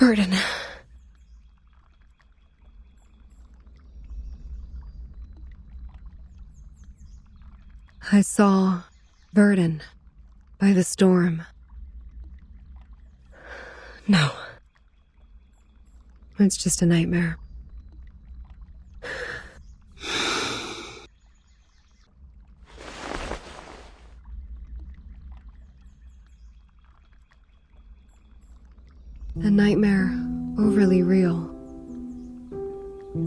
Burden. I saw Burden by the storm. No. It's just a nightmare. A nightmare overly real.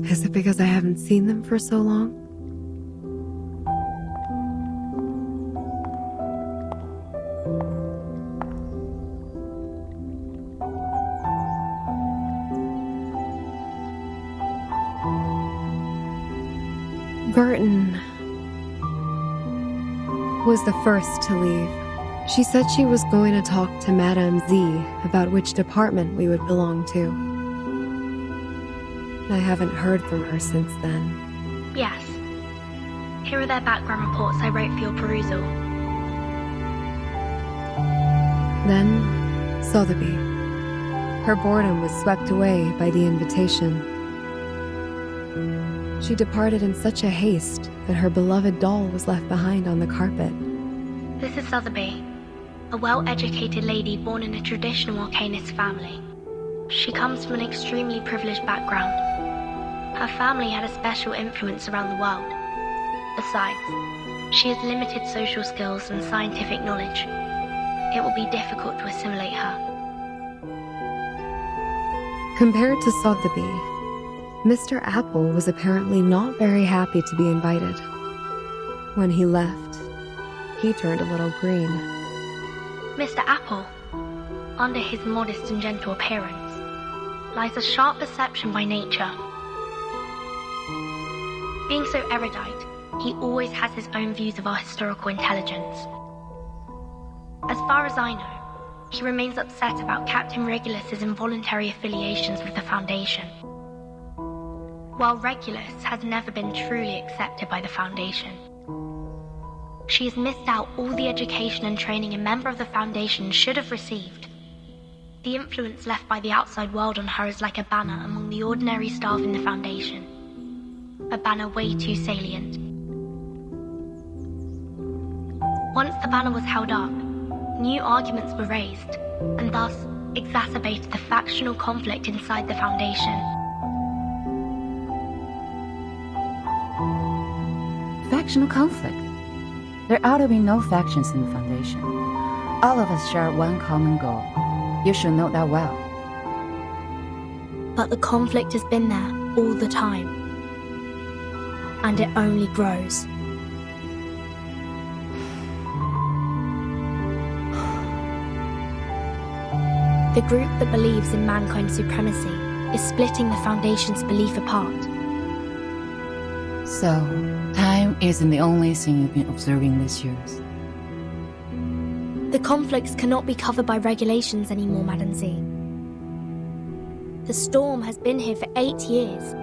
Is it because I haven't seen them for so long? Burton was the first to leave. She said she was going to talk to Madame Z about which department we would belong to. I haven't heard from her since then. Yes. Here are their background reports I wrote for your perusal. Then, Sotheby. Her boredom was swept away by the invitation. She departed in such a haste that her beloved doll was left behind on the carpet. This is Sotheby, a well-educated lady born in a traditional Arcanist family. She comes from an extremely privileged background. Her family had a special influence around the world. Besides, she has limited social skills and scientific knowledge. It will be difficult to assimilate her. Compared to Sotheby, Mr. Apple was apparently not very happy to be invited. When he left, he turned a little green. Mr. Apple, under his modest and gentle appearance, lies a sharp perception by nature. Being so erudite, he always has his own views of our historical intelligence. As far as I know, he remains upset about Captain Regulus's involuntary affiliations with the Foundation. While Regulus has never been truly accepted by the Foundation, she has missed out all the education and training a member of the Foundation should have received. The influence left by the outside world on her is like a banner among the ordinary staff in the Foundation. A banner way too salient. Once the banner was held up, new arguments were raised, and thus exacerbated the factional conflict inside the Foundation. Factional conflict? There ought to be no factions in the Foundation. All of us share one common goal. You should know that well. But the conflict has been there all the time. And it only grows. The group that believes in mankind's supremacy is splitting the Foundation's belief apart. So, time isn't the only thing you've been observing these years. The conflicts cannot be covered by regulations anymore, Madame Z. The storm has been here for 8 years.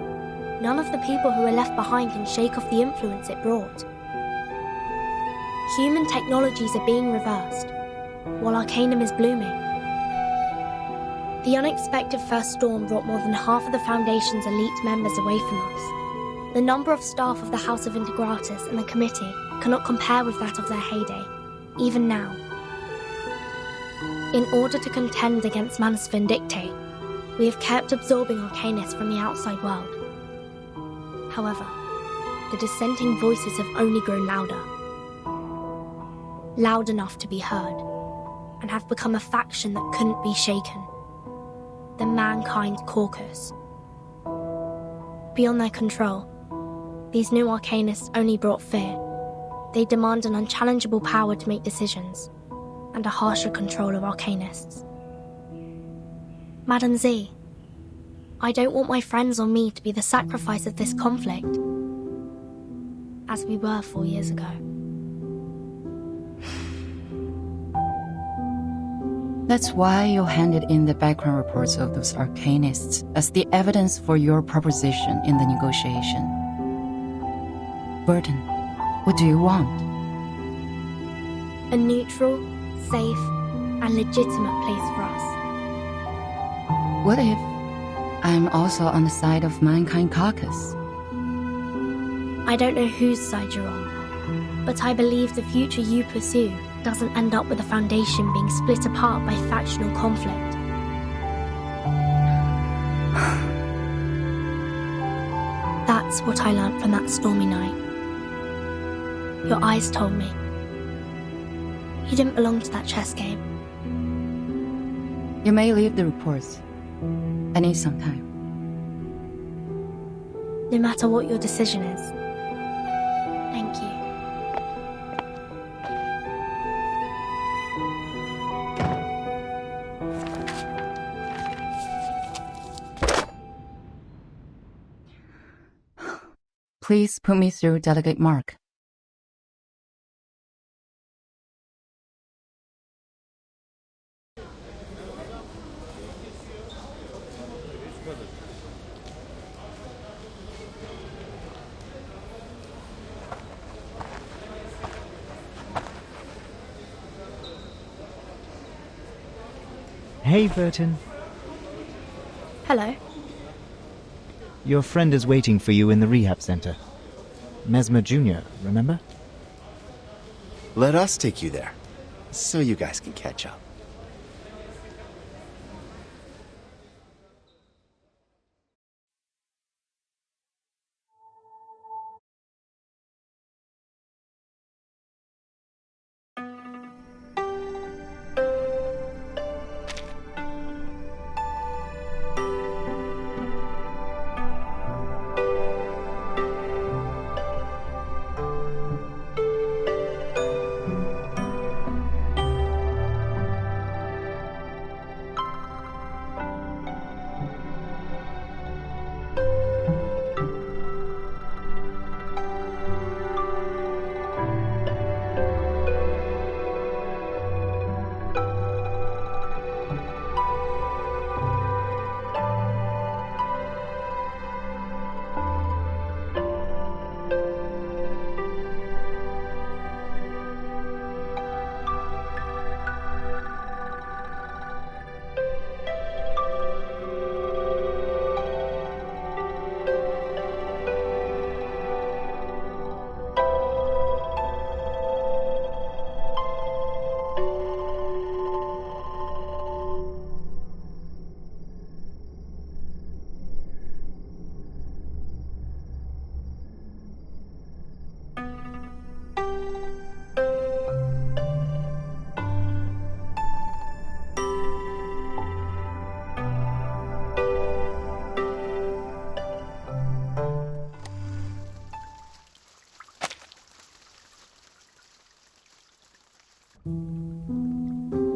None of the people who are left behind can shake off the influence it brought. Human technologies are being reversed, while Arcanum is blooming. The unexpected first storm brought more than half of the Foundation's elite members away from us. The number of staff of the House of Integratus and the committee cannot compare with that of their heyday, even now. In order to contend against Manus Vindictae, we have kept absorbing Arcanists from the outside world. However, the dissenting voices have only grown louder. Loud enough to be heard, and have become a faction that couldn't be shaken. The Mankind Caucus. Beyond their control, these new Arcanists only brought fear. They demand an unchallengeable power to make decisions, and a harsher control of Arcanists. Madame Z, I don't want my friends or me to be the sacrifice of this conflict, as we were 4 years ago. That's why you handed in the background reports of those Arcanists as the evidence for your proposition in the negotiation. Burton, what do you want? A neutral, safe, and legitimate place for us. What if I'm also on the side of Mankind Caucus? I don't know whose side you're on, but I believe the future you pursue doesn't end up with the Foundation being split apart by factional conflict. That's what I learnt from that stormy night. Your eyes told me. You didn't belong to that chess game. You may leave the reports. I need some time. No matter what your decision is. Thank you. Please put me through Delegate Mark. Hey, Burton. Hello. Your friend is waiting for you in the rehab center. Mesmer Jr., remember? Let us take you there, so you guys can catch up.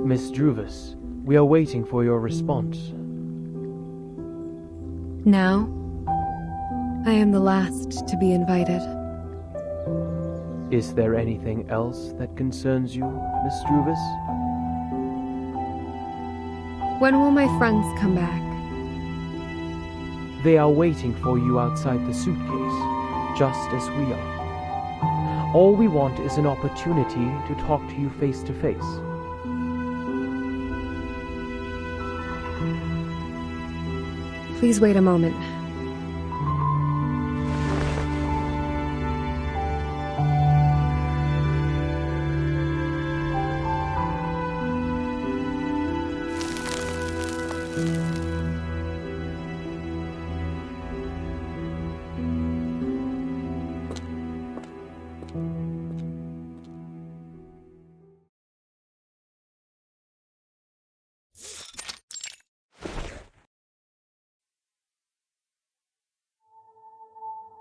Miss Druvis, we are waiting for your response. Now, I am the last to be invited. Is there anything else that concerns you, Miss Druvis? When will my friends come back? They are waiting for you outside the suitcase, just as we are. All we want is an opportunity to talk to you face to face. Please wait a moment.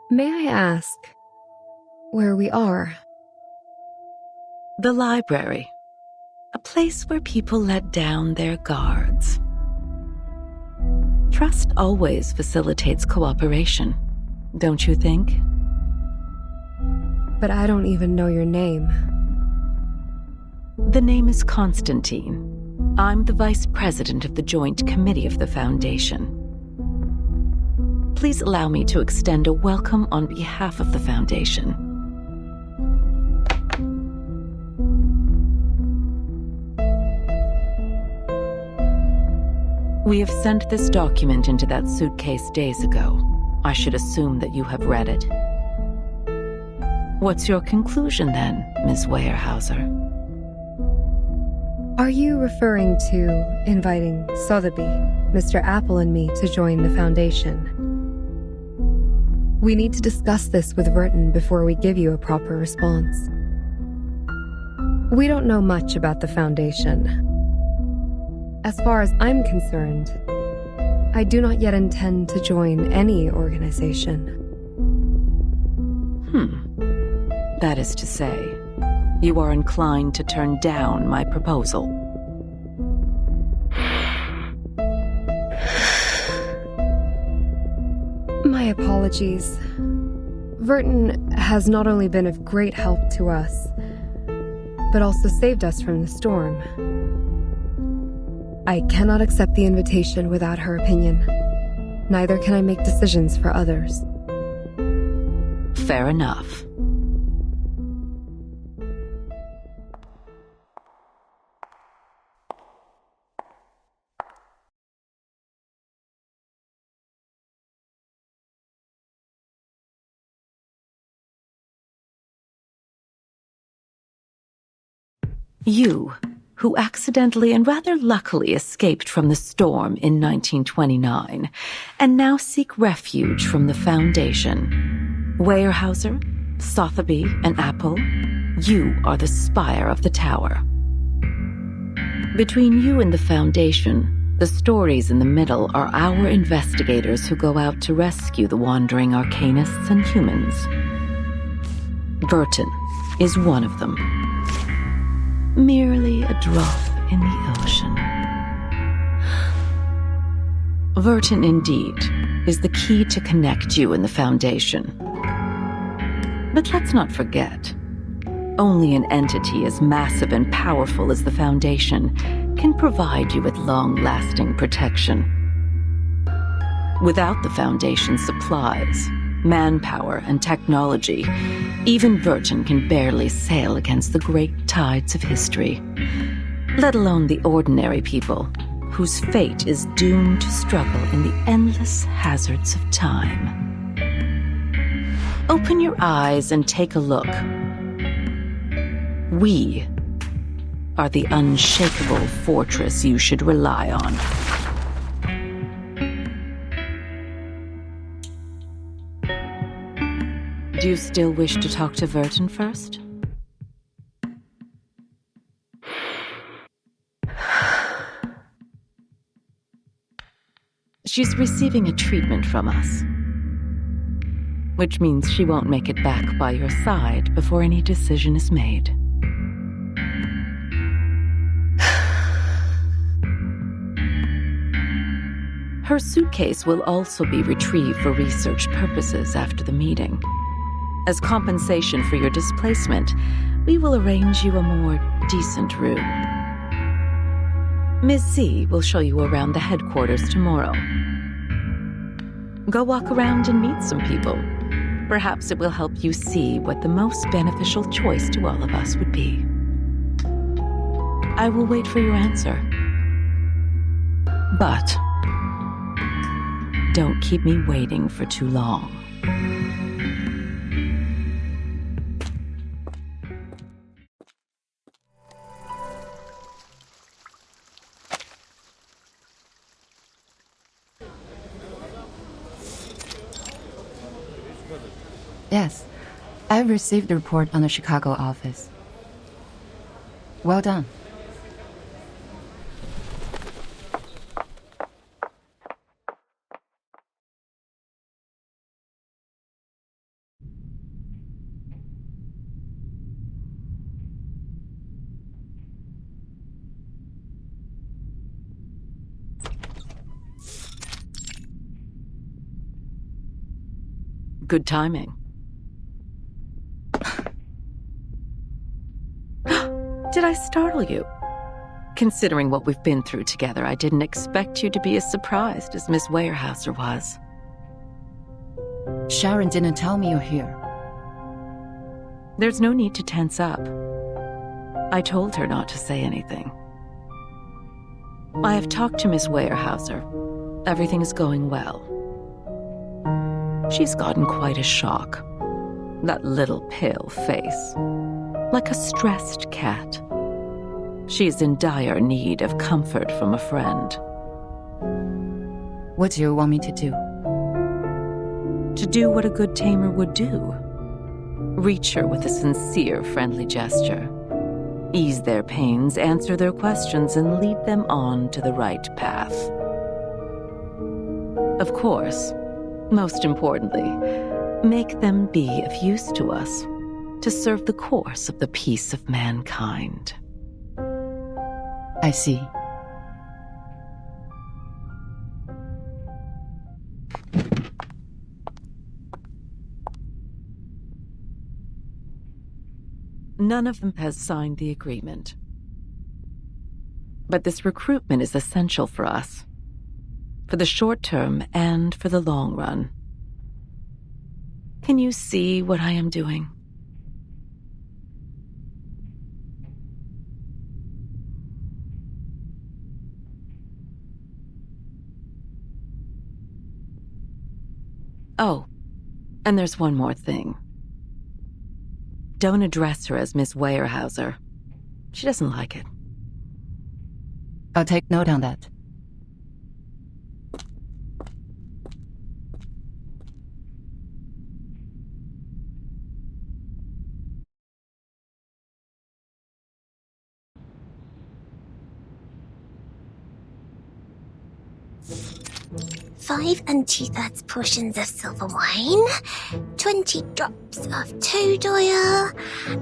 May I ask where we are? The library. A place where people let down their guards. Trust always facilitates cooperation, don't you think? But I don't even know your name. The name is Constantine. I'm the Vice President of the Joint Committee of the Foundation. Please allow me to extend a welcome on behalf of the Foundation. We have sent this document into that suitcase days ago. I should assume that you have read it. What's your conclusion then, Ms. Weyerhaeuser? Are you referring to inviting Sotheby, Mr. Apple, and me to join the Foundation? We need to discuss this with Verton before we give you a proper response. We don't know much about the Foundation. As far as I'm concerned, I do not yet intend to join any organization. That is to say, you are inclined to turn down my proposal. My apologies. Verton has not only been of great help to us, but also saved us from the storm. I cannot accept the invitation without her opinion. Neither can I make decisions for others. Fair enough. You, who accidentally and rather luckily escaped from the storm in 1929, and now seek refuge from the Foundation. Weyerhaeuser, Sotheby, and Apple, you are the spire of the tower. Between you and the Foundation, the stories in the middle are our investigators who go out to rescue the wandering arcanists and humans. Verton is one of them. Merely a drop in the ocean. Verton, indeed, is the key to connect you and the Foundation. But let's not forget, only an entity as massive and powerful as the Foundation can provide you with long-lasting protection. Without the Foundation's supplies, manpower, and technology, even Verton can barely sail against the great tides of history, let alone the ordinary people whose fate is doomed to struggle in the endless hazards of time. Open your eyes and take a look. We are the unshakable fortress you should rely on. Do you still wish to talk to Verton first? She's receiving a treatment from us, which means she won't make it back by your side before any decision is made. Her suitcase will also be retrieved for research purposes after the meeting. As compensation for your displacement, we will arrange you a more decent room. Ms. Z will show you around the headquarters tomorrow. Go walk around and meet some people. Perhaps it will help you see what the most beneficial choice to all of us would be. I will wait for your answer. But don't keep me waiting for too long. Yes, I've received the report on the Chicago office. Well done. Good timing. Did I startle you? Considering what we've been through together, I didn't expect you to be as surprised as Miss Weyerhaeuser was. Sharon didn't tell me you're here. There's no need to tense up. I told her not to say anything. I have talked to Miss Weyerhaeuser. Everything is going well. She's gotten quite a shock. That little pale face. Like a stressed cat. She's in dire need of comfort from a friend. What do you want me to do? To do what a good tamer would do. Reach her with a sincere, friendly gesture. Ease their pains, answer their questions, and lead them on to the right path. Of course, most importantly, make them be of use to us, to serve the course of the peace of mankind. I see. None of them has signed the agreement. But this recruitment is essential for us. For the short term and for the long run. Can you see what I am doing? Oh, and there's one more thing. Don't address her as Miss Weyerhaeuser. She doesn't like it. I'll take note on that. Five 2/3 portions of silver wine, 20 drops of toad oil,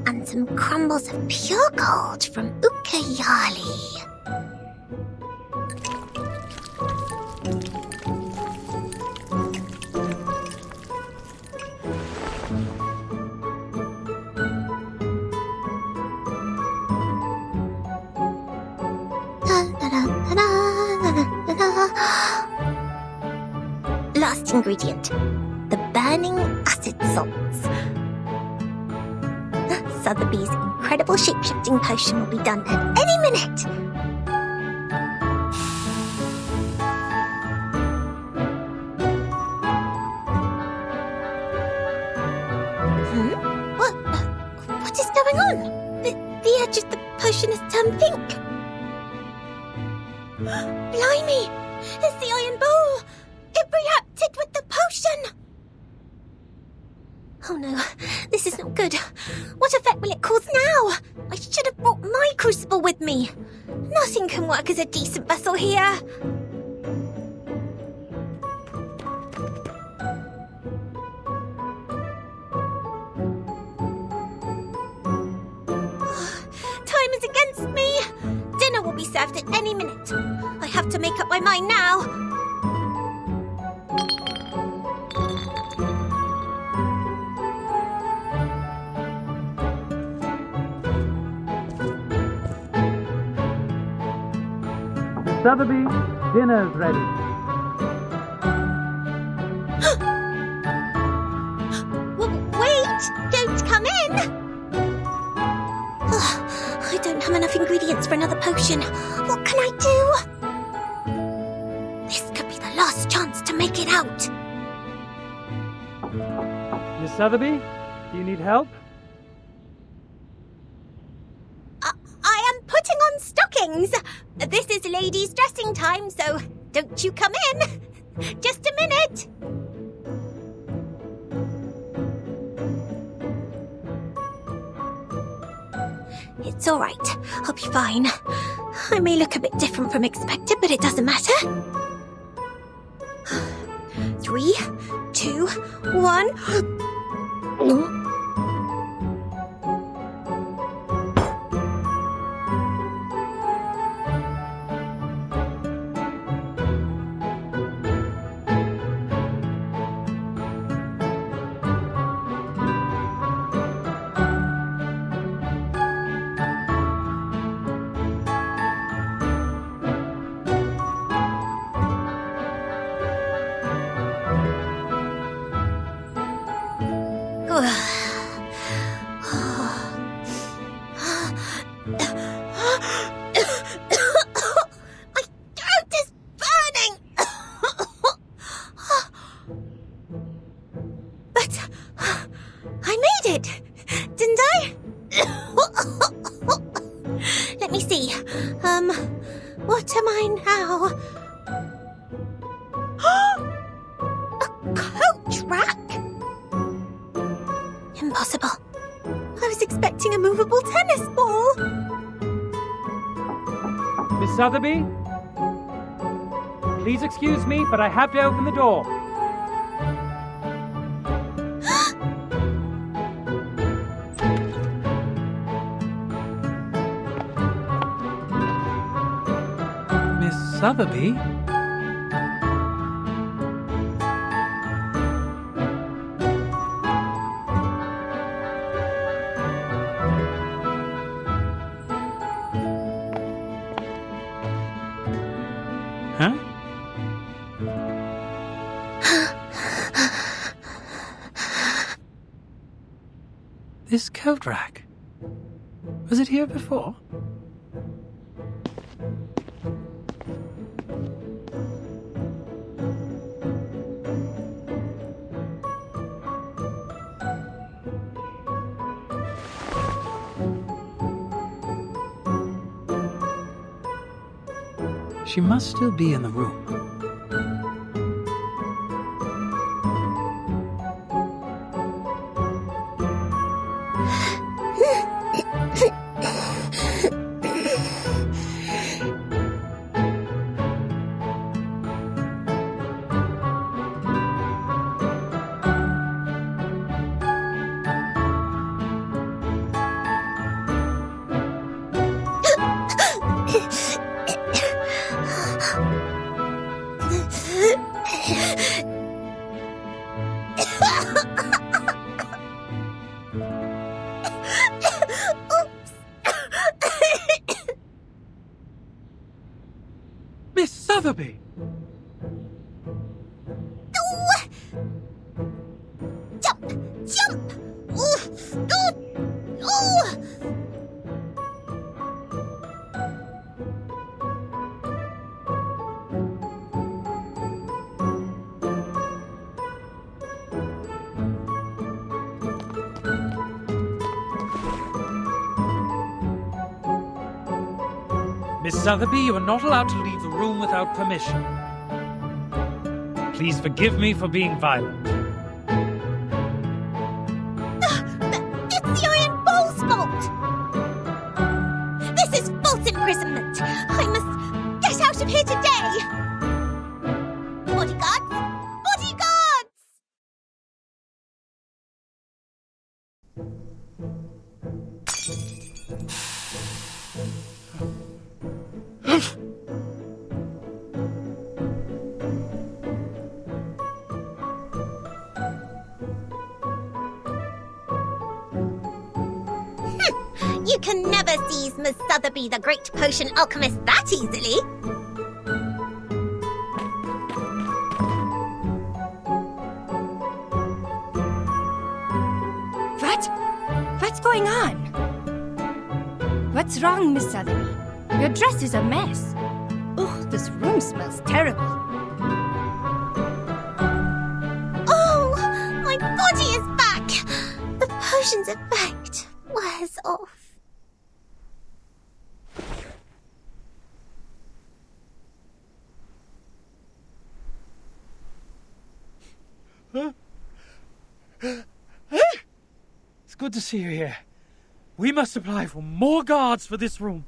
and some crumbles of pure gold from Ucayali. Last ingredient, the burning acid salts. Sotheby's incredible shape-shifting potion will be done at any minute. What is going on? The edge of the potion has turned pink. Blimey! It's the iron bowl! It reacted with the potion! Oh no, this is not good. What effect will it cause now? I should have brought my crucible with me. Nothing can work as a decent vessel here. Time is against me. Dinner will be served at any minute. I have to make up my mind now. Sotheby, dinner's ready. Wait! Don't come in! I don't have enough ingredients for another potion. What can I do? This could be the last chance to make it out. Miss Sotheby, do you need help? I am putting on stockings. This is ladies' dressing time, so don't you come in. Just a minute. It's all right. I'll be fine. I may look a bit different from expected, but it doesn't matter. 3, 2, 1. see. What am I now? A coach rack? Impossible. I was expecting a movable tennis ball. Miss Sotheby? Please excuse me, but I have to open the door. Miss Sotheby? Huh? This coat rack. Was it here before? She must still be in the room. Miss Sotheby! Jump! Jump! Ooh! Ooh! Ooh! Miss Sotheby, you are not allowed to leave the room without permission. Please forgive me for being violent. It's the Iron Bowl's fault! This is false imprisonment! I must get out of here today! Bodyguards! Bodyguards! You can never seize Miss Sotheby, the great potion alchemist, that easily. What's going on? What's wrong, Miss Sotheby? Your dress is a mess. Ugh, this room smells terrible. Oh, my body is back! The potion's effect wears off. It's good to see you here. We must apply for more guards for this room.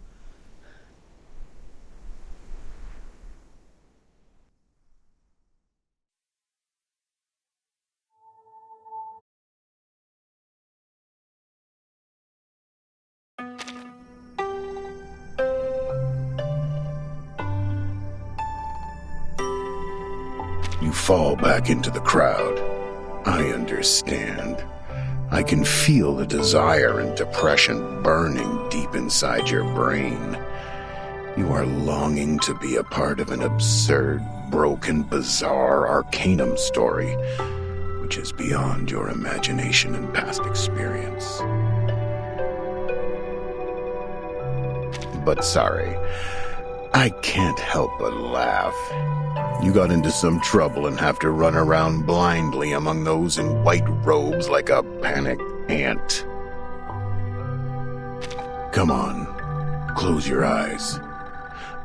You fall back into the crowd. I understand. I can feel the desire and depression burning deep inside your brain. You are longing to be a part of an absurd, broken, bizarre Arcanum story, which is beyond your imagination and past experience. But sorry, I can't help but laugh. You got into some trouble and have to run around blindly among those in white robes like a panicked ant. Come on, Close your eyes.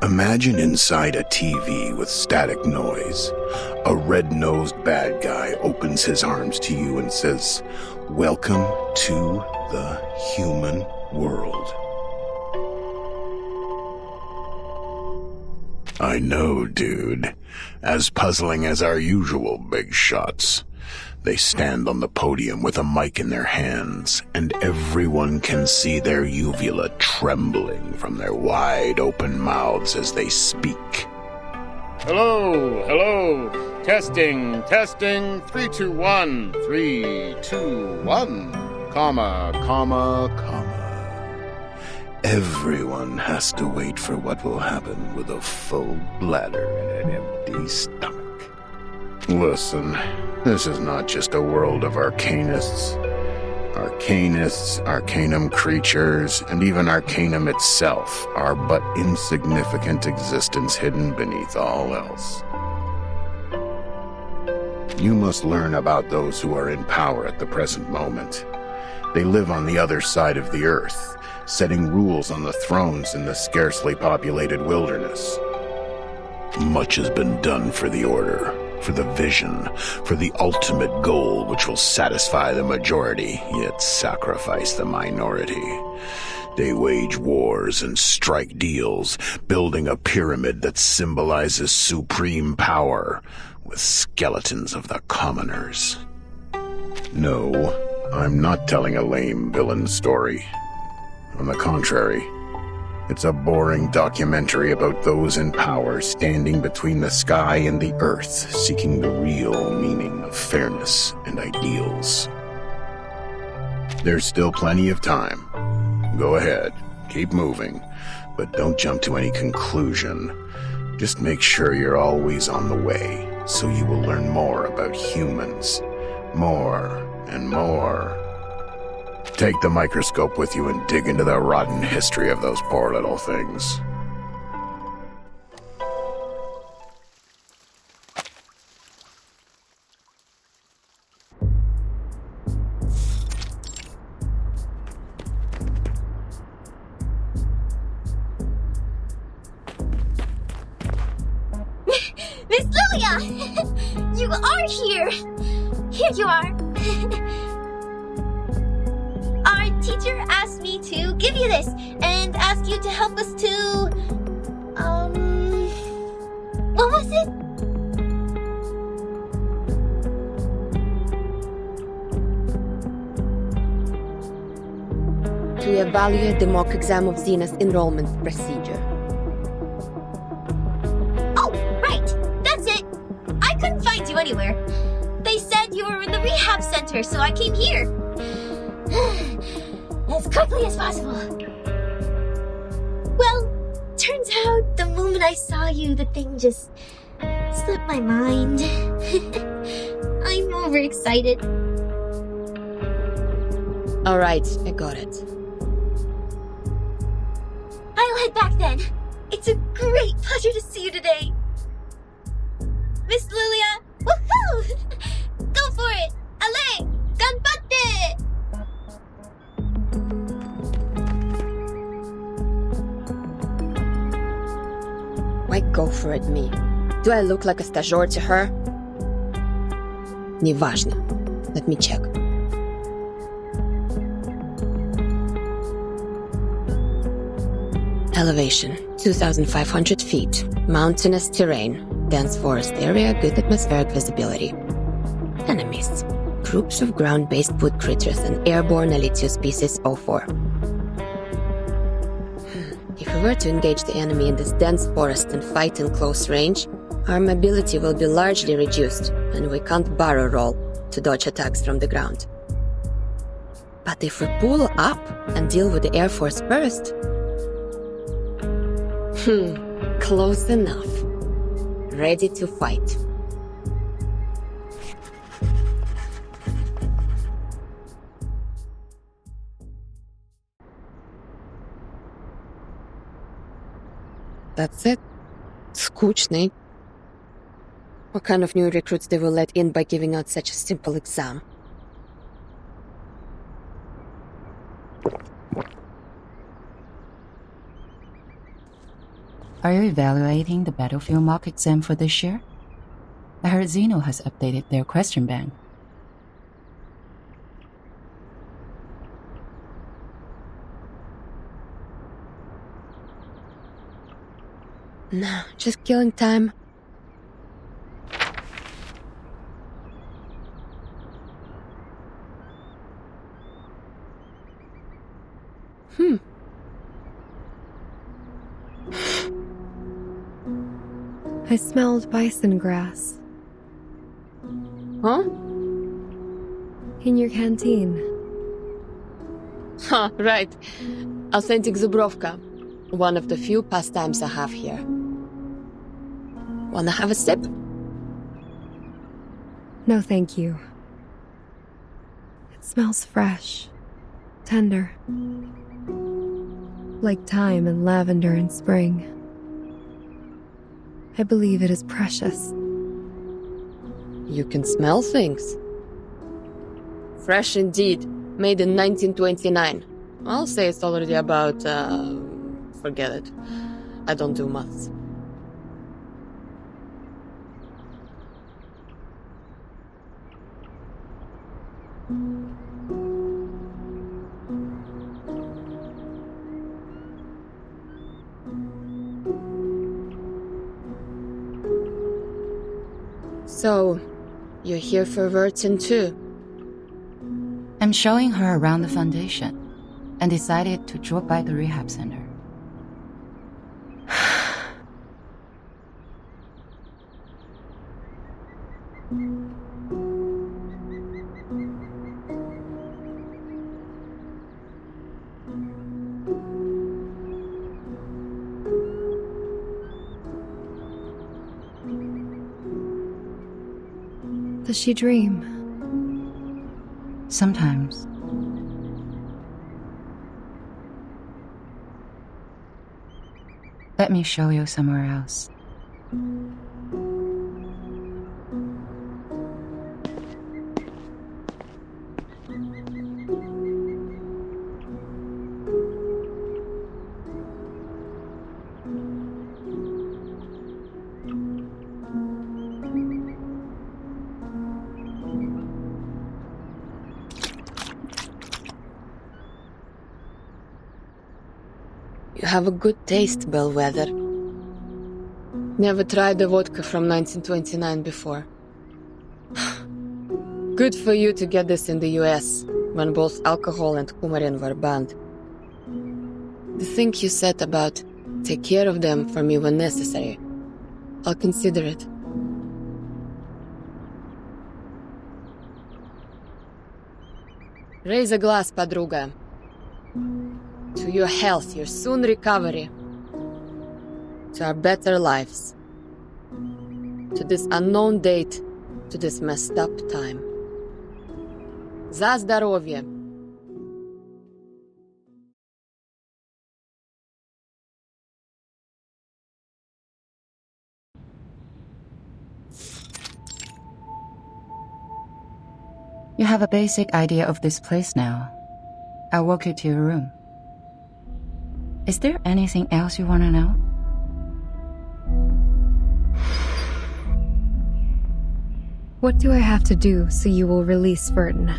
Imagine inside a TV with static noise. A red-nosed bad guy opens his arms to you and says, "Welcome to the human world." I know, dude. As puzzling as our usual big shots. They stand on the podium with a mic in their hands, and everyone can see their uvula trembling from their wide-open mouths as they speak. Hello, hello. Testing, 3, 2, 1. 3, 2, 1. Comma, comma, comma. Everyone has to wait for what will happen with a full bladder and an empty stomach. Listen, this is not just a world of arcanists. Arcanists, arcanum creatures, and even arcanum itself are but insignificant existence hidden beneath all else. You must learn about those who are in power at the present moment. They live on the other side of the earth, setting rules on the thrones in the scarcely populated wilderness. Much has been done for the Order, for the vision, for the ultimate goal which will satisfy the majority, yet sacrifice the minority. They wage wars and strike deals, building a pyramid that symbolizes supreme power, with skeletons of the commoners. No, I'm not telling a lame villain story. On the contrary, it's a boring documentary about those in power standing between the sky and the earth, seeking the real meaning of fairness and ideals. There's still plenty of time. Go ahead, keep moving, but don't jump to any conclusion. Just make sure you're always on the way, so you will learn more about humans. More and more. Take the microscope with you and dig into the rotten history of those poor little things. Miss Lilia! You are here! Here you are! Our teacher asked me to give you this and ask you to help us to... what was it? To evaluate the mock exam of Xena's enrollment procedure. Oh, right! That's it! I couldn't find you anywhere. They said you were in the rehab center, so I came here. As quickly as possible. Well, turns out the moment I saw you, the thing just slipped my mind. I'm overexcited. Alright, I got it. I'll head back then. It's a great pleasure to see you today. Miss Lilia, woohoo! Go for it! Allez! Ganbatte! Why go for it, me? Do I look like a stagiaire to her? Неважно. Let me check. Elevation, 2,500 feet. Mountainous terrain. Dense forest area, good atmospheric visibility. Enemies. Groups of ground-based wood critters and airborne Elitio species 04. If we were to engage the enemy in this dense forest and fight in close range, our mobility will be largely reduced, and we can't barrel roll to dodge attacks from the ground. But if we pull up and deal with the Air Force first... close enough. Ready to fight. That's it. Скучный. What kind of new recruits they will let in by giving out such a simple exam? Are you evaluating the battlefield mock exam for this year? I heard Zeno has updated their question bank. No, just killing time. I smelled bison grass. Huh? In your canteen. Huh, right. Authentic Zubrovka. One of the few pastimes I have here. Wanna have a sip? No, thank you. It smells fresh, tender. Like thyme and lavender in spring. I believe it is precious. You can smell things. Fresh indeed. Made in 1929. I'll say it's already about, forget it. I don't do maths. So, you're here for Vertin too? I'm showing her around the Foundation and decided to drop by the rehab center. Does she dream? Sometimes. Let me show you somewhere else. You have a good taste, Bellwether. Never tried the vodka from 1929 before. Good for you to get this in the US, when both alcohol and coumarin were banned. The thing you said about take care of them for me when necessary, I'll consider it. Raise a glass, подруга. To your health, your soon recovery. To our better lives. To this unknown date, to this messed up time. За здоровье! You have a basic idea of this place now. I'll walk you to your room. Is there anything else you want to know? What do I have to do so you will release Vertin?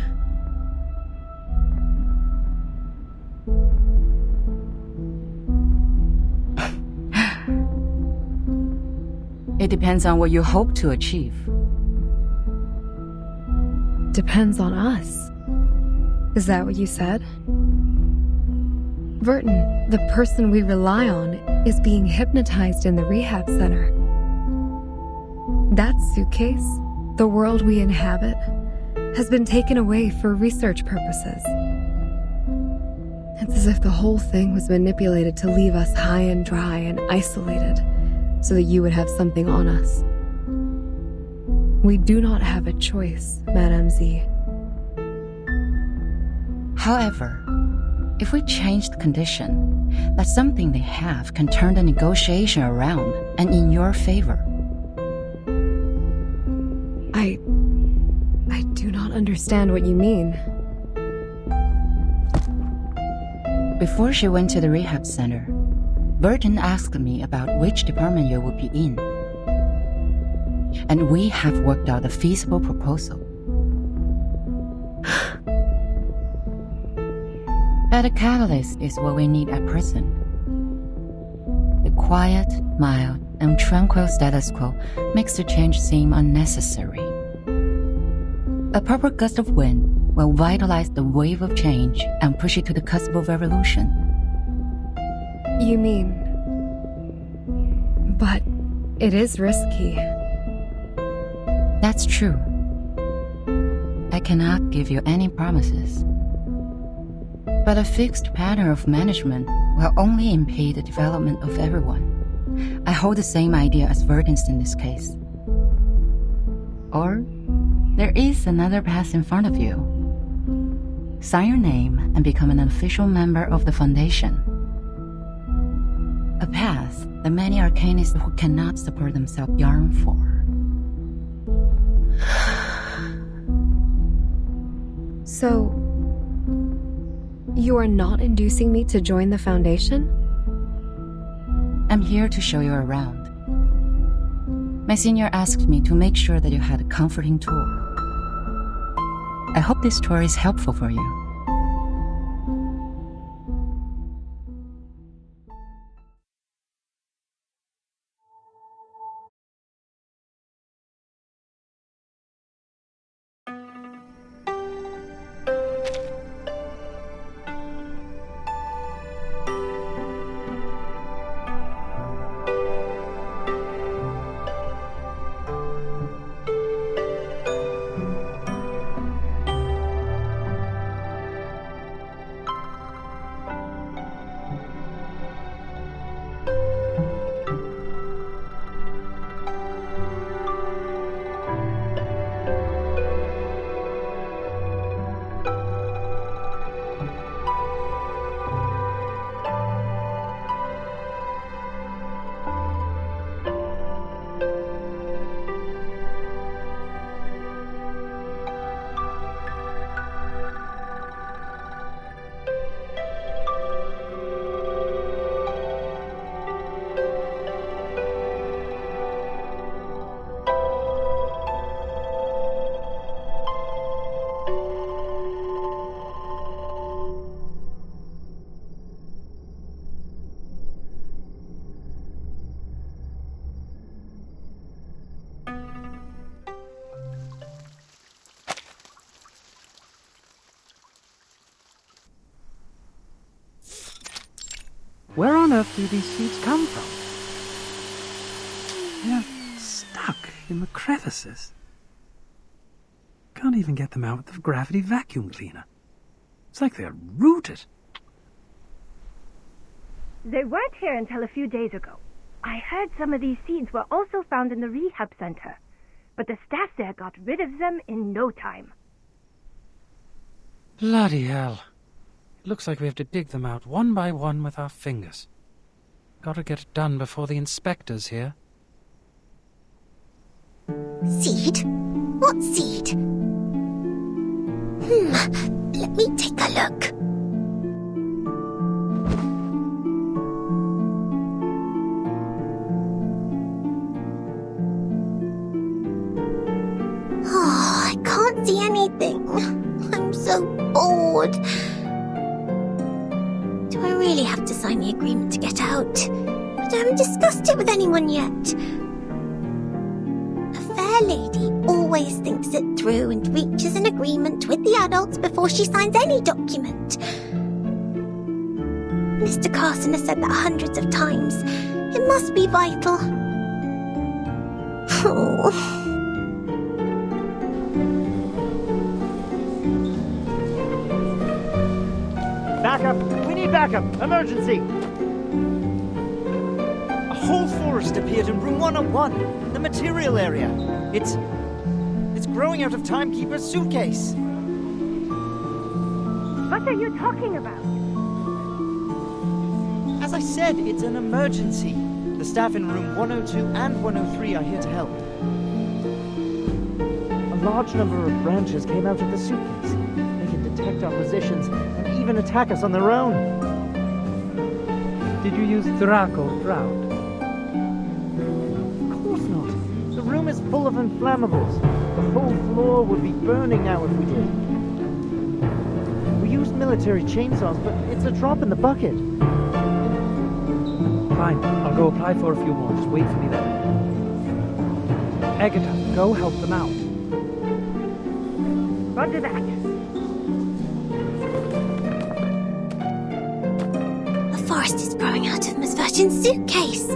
It depends on what you hope to achieve. Depends on us. Is that what you said? Vertin, the person we rely on, is being hypnotized in the rehab center. That suitcase, the world we inhabit, has been taken away for research purposes. It's as if the whole thing was manipulated to leave us high and dry and isolated, so that you would have something on us. We do not have a choice, Madame Z. However, if we change the condition, that something they have can turn the negotiation around and in your favor. I do not understand what you mean. Before she went to the rehab center, Burton asked me about which department you would be in. And we have worked out a feasible proposal. But a catalyst is what we need at present. The quiet, mild, and tranquil status quo makes the change seem unnecessary. A proper gust of wind will vitalize the wave of change and push it to the cusp of revolution. You mean... But it is risky. That's true. I cannot give you any promises. But a fixed pattern of management will only impede the development of everyone. I hold the same idea as Verdens in this case. Or, there is another path in front of you. Sign your name and become an official member of the Foundation. A path that many arcanists who cannot support themselves yearn for. So, you are not inducing me to join the Foundation? I'm here to show you around. My senior asked me to make sure that you had a comforting tour. I hope this tour is helpful for you. Where on earth do these seeds come from? They're stuck in the crevices. Can't even get them out with the gravity vacuum cleaner. It's like they're rooted. They weren't here until a few days ago. I heard some of these seeds were also found in the rehab center, but the staff there got rid of them in no time. Bloody hell. It looks like we have to dig them out one by one with our fingers. Gotta get it done before the inspector's here. Seed? What seed? Let me take a look. Oh, I can't see anything. I'm so bored. Do I really have to sign the agreement to get out? I haven't discussed it with anyone yet. A fair lady always thinks it through and reaches an agreement with the adults before she signs any document. Mr. Carson has said that hundreds of times. It must be vital. Oh. Backup! We need backup! Emergency! A whole forest appeared in room 101, the material area. It's growing out of Timekeeper's suitcase. What are you talking about? As I said, it's an emergency. The staff in room 102 and 103 are here to help. A large number of branches came out of the suitcase. They can detect our positions and even attack us on their own. Did you use Draco Drought? Of course not. The room is full of inflammables. The whole floor would be burning now if we did. We used military chainsaws, but it's a drop in the bucket. Fine, I'll go apply for a few more. Just wait for me there. Agatha, go help them out. Roger that. The forest is growing out of Miss Virgin's suitcase.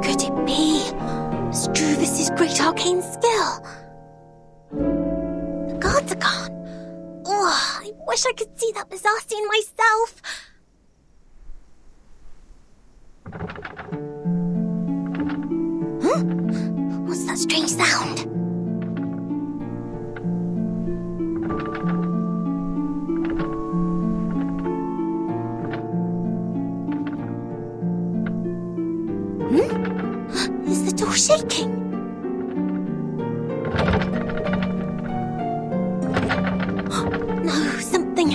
Could it be Struvis's great arcane skill? The guards are gone. Oh, I wish I could see that bizarre scene myself. Huh? What's that strange sound? Is the door shaking? No, something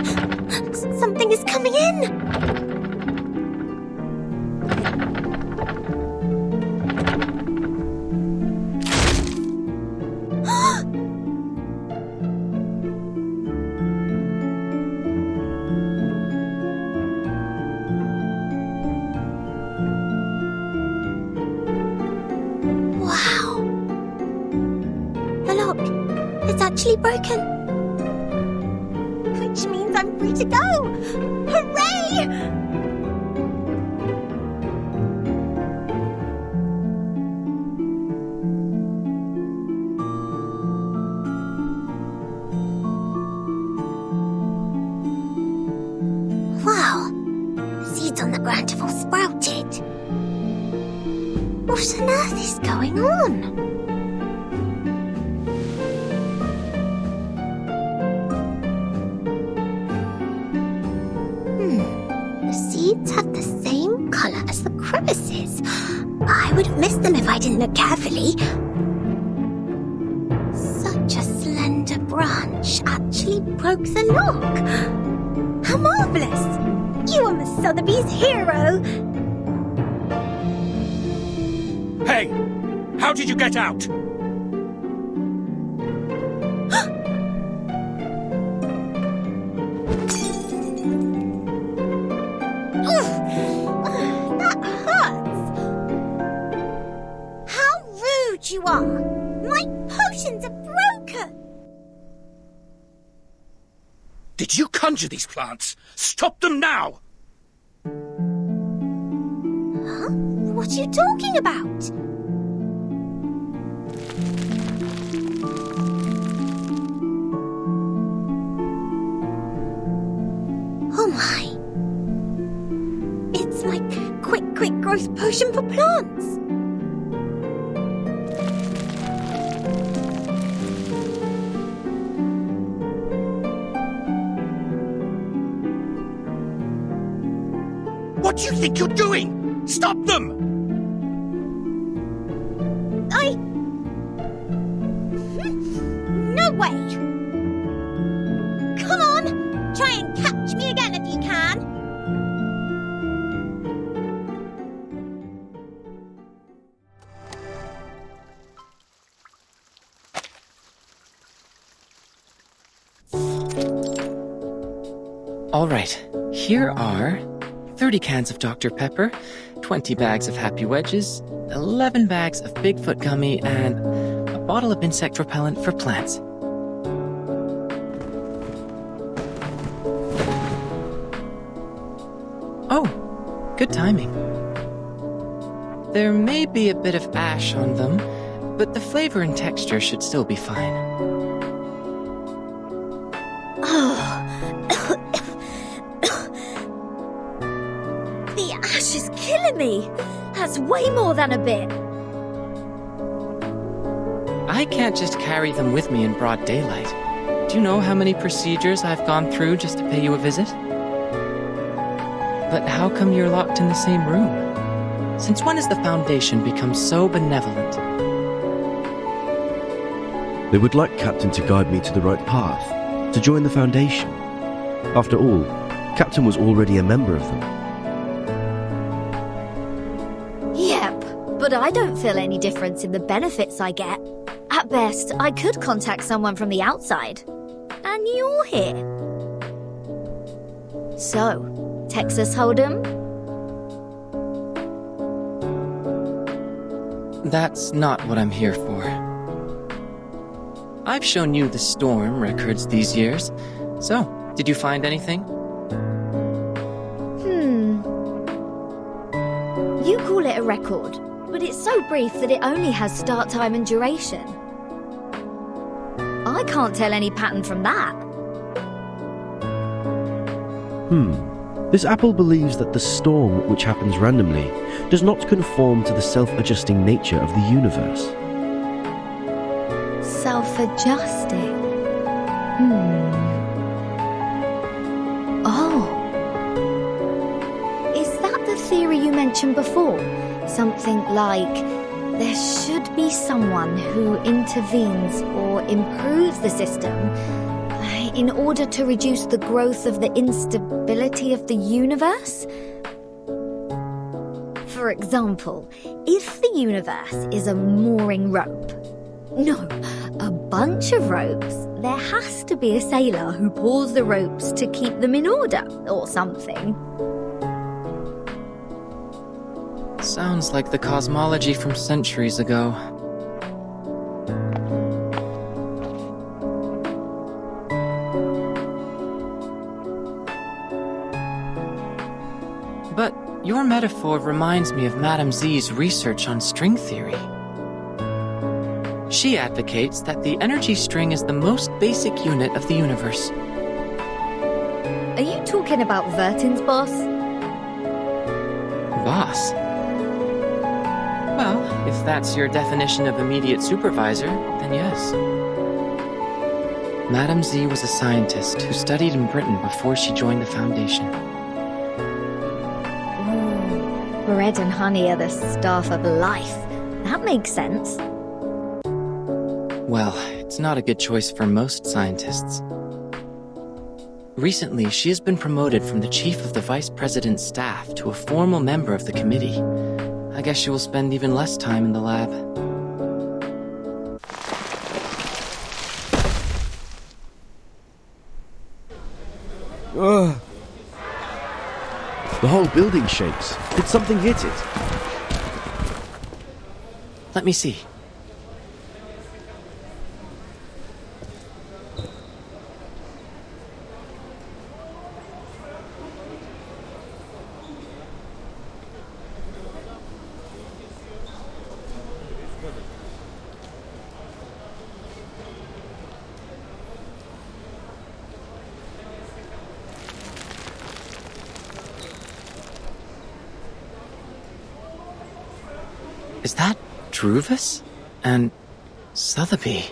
is coming in. Actually broken. Which means I'm free to go! Hooray! Wow, the seeds on the ground have all sprouted. What on earth is going on? Have the same colour as the crevices. I would have missed them if I didn't look carefully. Such a slender branch actually broke the lock. How marvellous! You are Miss Sotheby's hero! Hey! How did you get out? You are! My potions are broken! Did you conjure these plants? Stop them now! Huh? What are you talking about? Oh my! It's like quick growth potion for plants! What do you think you're doing? Stop them! No way! Come on! Try and catch me again if you can! All right, here are 30 cans of Dr. Pepper, 20 bags of Happy Wedges, 11 bags of Bigfoot gummy, and a bottle of insect repellent for plants. Oh, good timing. There may be a bit of ash on them, but the flavor and texture should still be fine. Me. That's way more than a bit. I can't just carry them with me in broad daylight. Do you know how many procedures I've gone through just to pay you a visit? But how come you're locked in the same room? Since when has the Foundation become so benevolent? They would like Captain to guide me to the right path, to join the Foundation. After all, Captain was already a member of them. but I don't feel any difference in the benefits I get. At best, I could contact someone from the outside. And you're here. So, Texas Hold'em? That's not what I'm here for. I've shown you the storm records these years. So, did you find anything? You call it a record, but it's so brief that it only has start time and duration. I can't tell any pattern from that. This apple believes that the storm, which happens randomly, does not conform to the self-adjusting nature of the universe. Self-adjusting? Oh. Is that the theory you mentioned before? Something like, there should be someone who intervenes or improves the system in order to reduce the growth of the instability of the universe? For example, if the universe is a mooring rope, no, a bunch of ropes, there has to be a sailor who pulls the ropes to keep them in order, or something. Sounds like the cosmology from centuries ago. But your metaphor reminds me of Madame Z's research on string theory. She advocates that the energy string is the most basic unit of the universe. Are you talking about Vertin's boss? Boss? Well, if that's your definition of immediate supervisor, then yes. Madame Z was a scientist who studied in Britain before she joined the Foundation. Bread and honey are the staff of life. That makes sense. Well, it's not a good choice for most scientists. Recently, she has been promoted from the chief of the vice president's staff to a formal member of the committee. I guess she will spend even less time in the lab. Ugh. The whole building shakes. Did something hit it? Let me see. Is that Druvis? And Sotheby?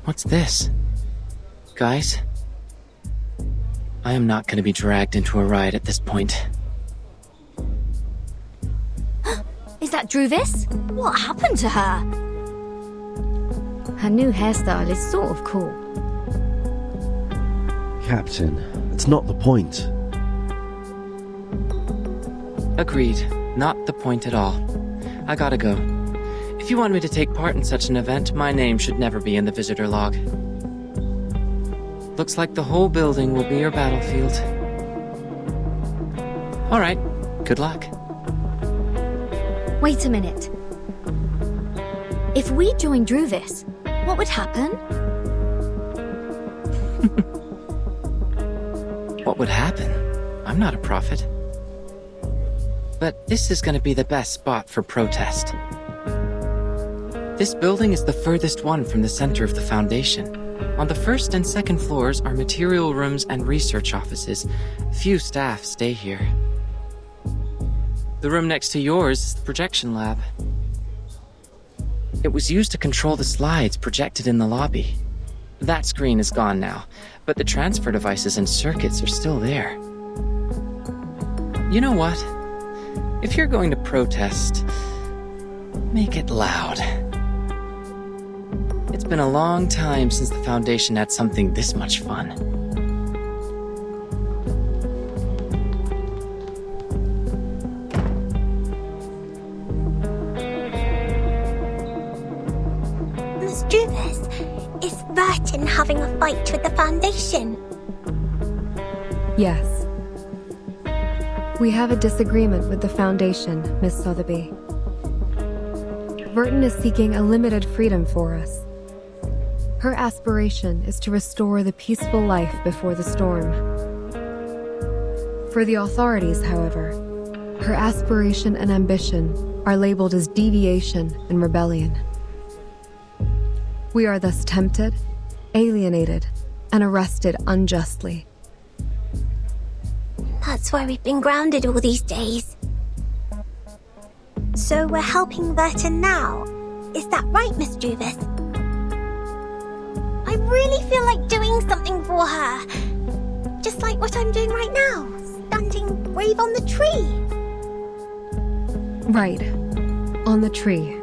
What's this? Guys? I am not going to be dragged into a riot at this point. Is that Druvis? What happened to her? Her new hairstyle is sort of cool. Captain, that's not the point. Agreed. Not the point at all. I gotta go. If you want me to take part in such an event, my name should never be in the visitor log. Looks like the whole building will be your battlefield. Alright, good luck. Wait a minute. If we join Druvis, what would happen? What would happen? I'm not a prophet. But this is going to be the best spot for protest. This building is the furthest one from the center of the Foundation. On the first and second floors are material rooms and research offices. Few staff stay here. The room next to yours is the projection lab. It was used to control the slides projected in the lobby. That screen is gone now, but the transfer devices and circuits are still there. You know what? If you're going to protest, make it loud. It's been a long time since the Foundation had something this much fun. Mischievous, is Vertin having a fight with the Foundation? Yes. We have a disagreement with the Foundation, Miss Sotheby. Vertin is seeking a limited freedom for us. Her aspiration is to restore the peaceful life before the storm. For the authorities, however, her aspiration and ambition are labeled as deviation and rebellion. We are thus tempted, alienated, and arrested unjustly. That's why we've been grounded all these days. So we're helping Vertin now. Is that right, Miss Juvis? I really feel like doing something for her. Just like what I'm doing right now, standing brave on the tree. Right. On the tree.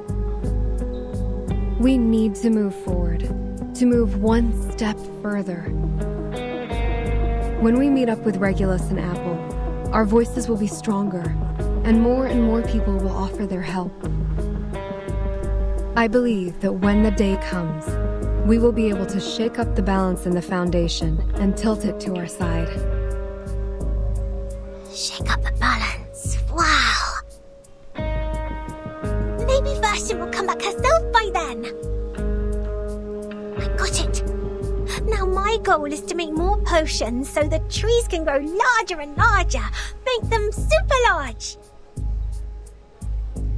We need to move forward. To move one step further. When we meet up with Regulus and Apple, our voices will be stronger, and more people will offer their help. I believe that when the day comes, we will be able to shake up the balance in the Foundation and tilt it to our side. Shake up the balance. Wow. Maybe Vertin will come back herself by then. I got it. Now my goal is to make more potions so the trees can grow larger and larger. Make them super large.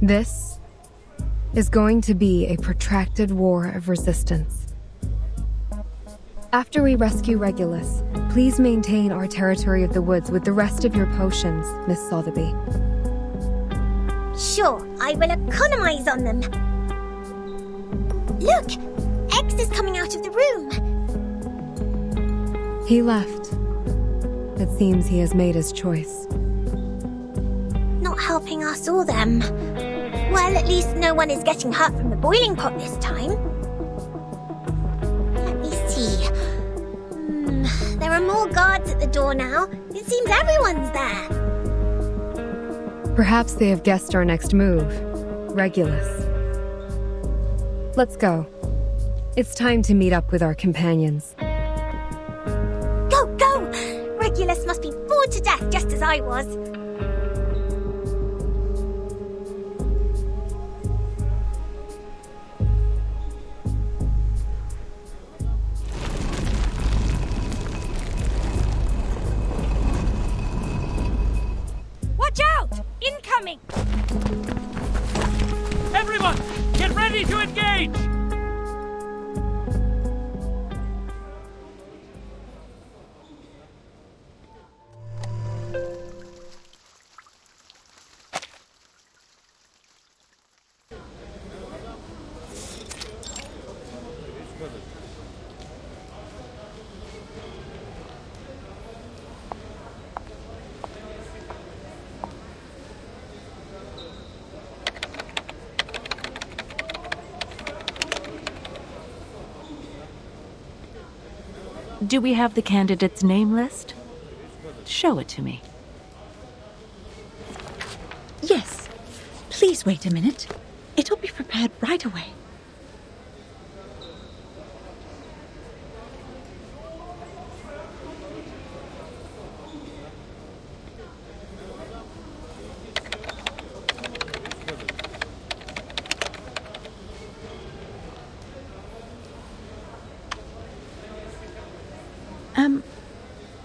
This is going to be a protracted war of resistance. After we rescue Regulus, please maintain our territory of the woods with the rest of your potions, Miss Sotheby. Sure, I will economize on them. Look! X is coming out of the room. He left. It seems he has made his choice. Not helping us or them. Well, at least no one is getting hurt from the boiling pot this time. Let me see. There are more guards at the door now. It seems everyone's there. Perhaps they have guessed our next move. Regulus. Let's go. It's time to meet up with our companions. Go, go! Regulus must be bored to death just as I was. Watch out! Incoming! Everyone, get ready to engage! Do we have the candidate's name list? Show it to me. Yes. Please wait a minute. It'll be prepared right away.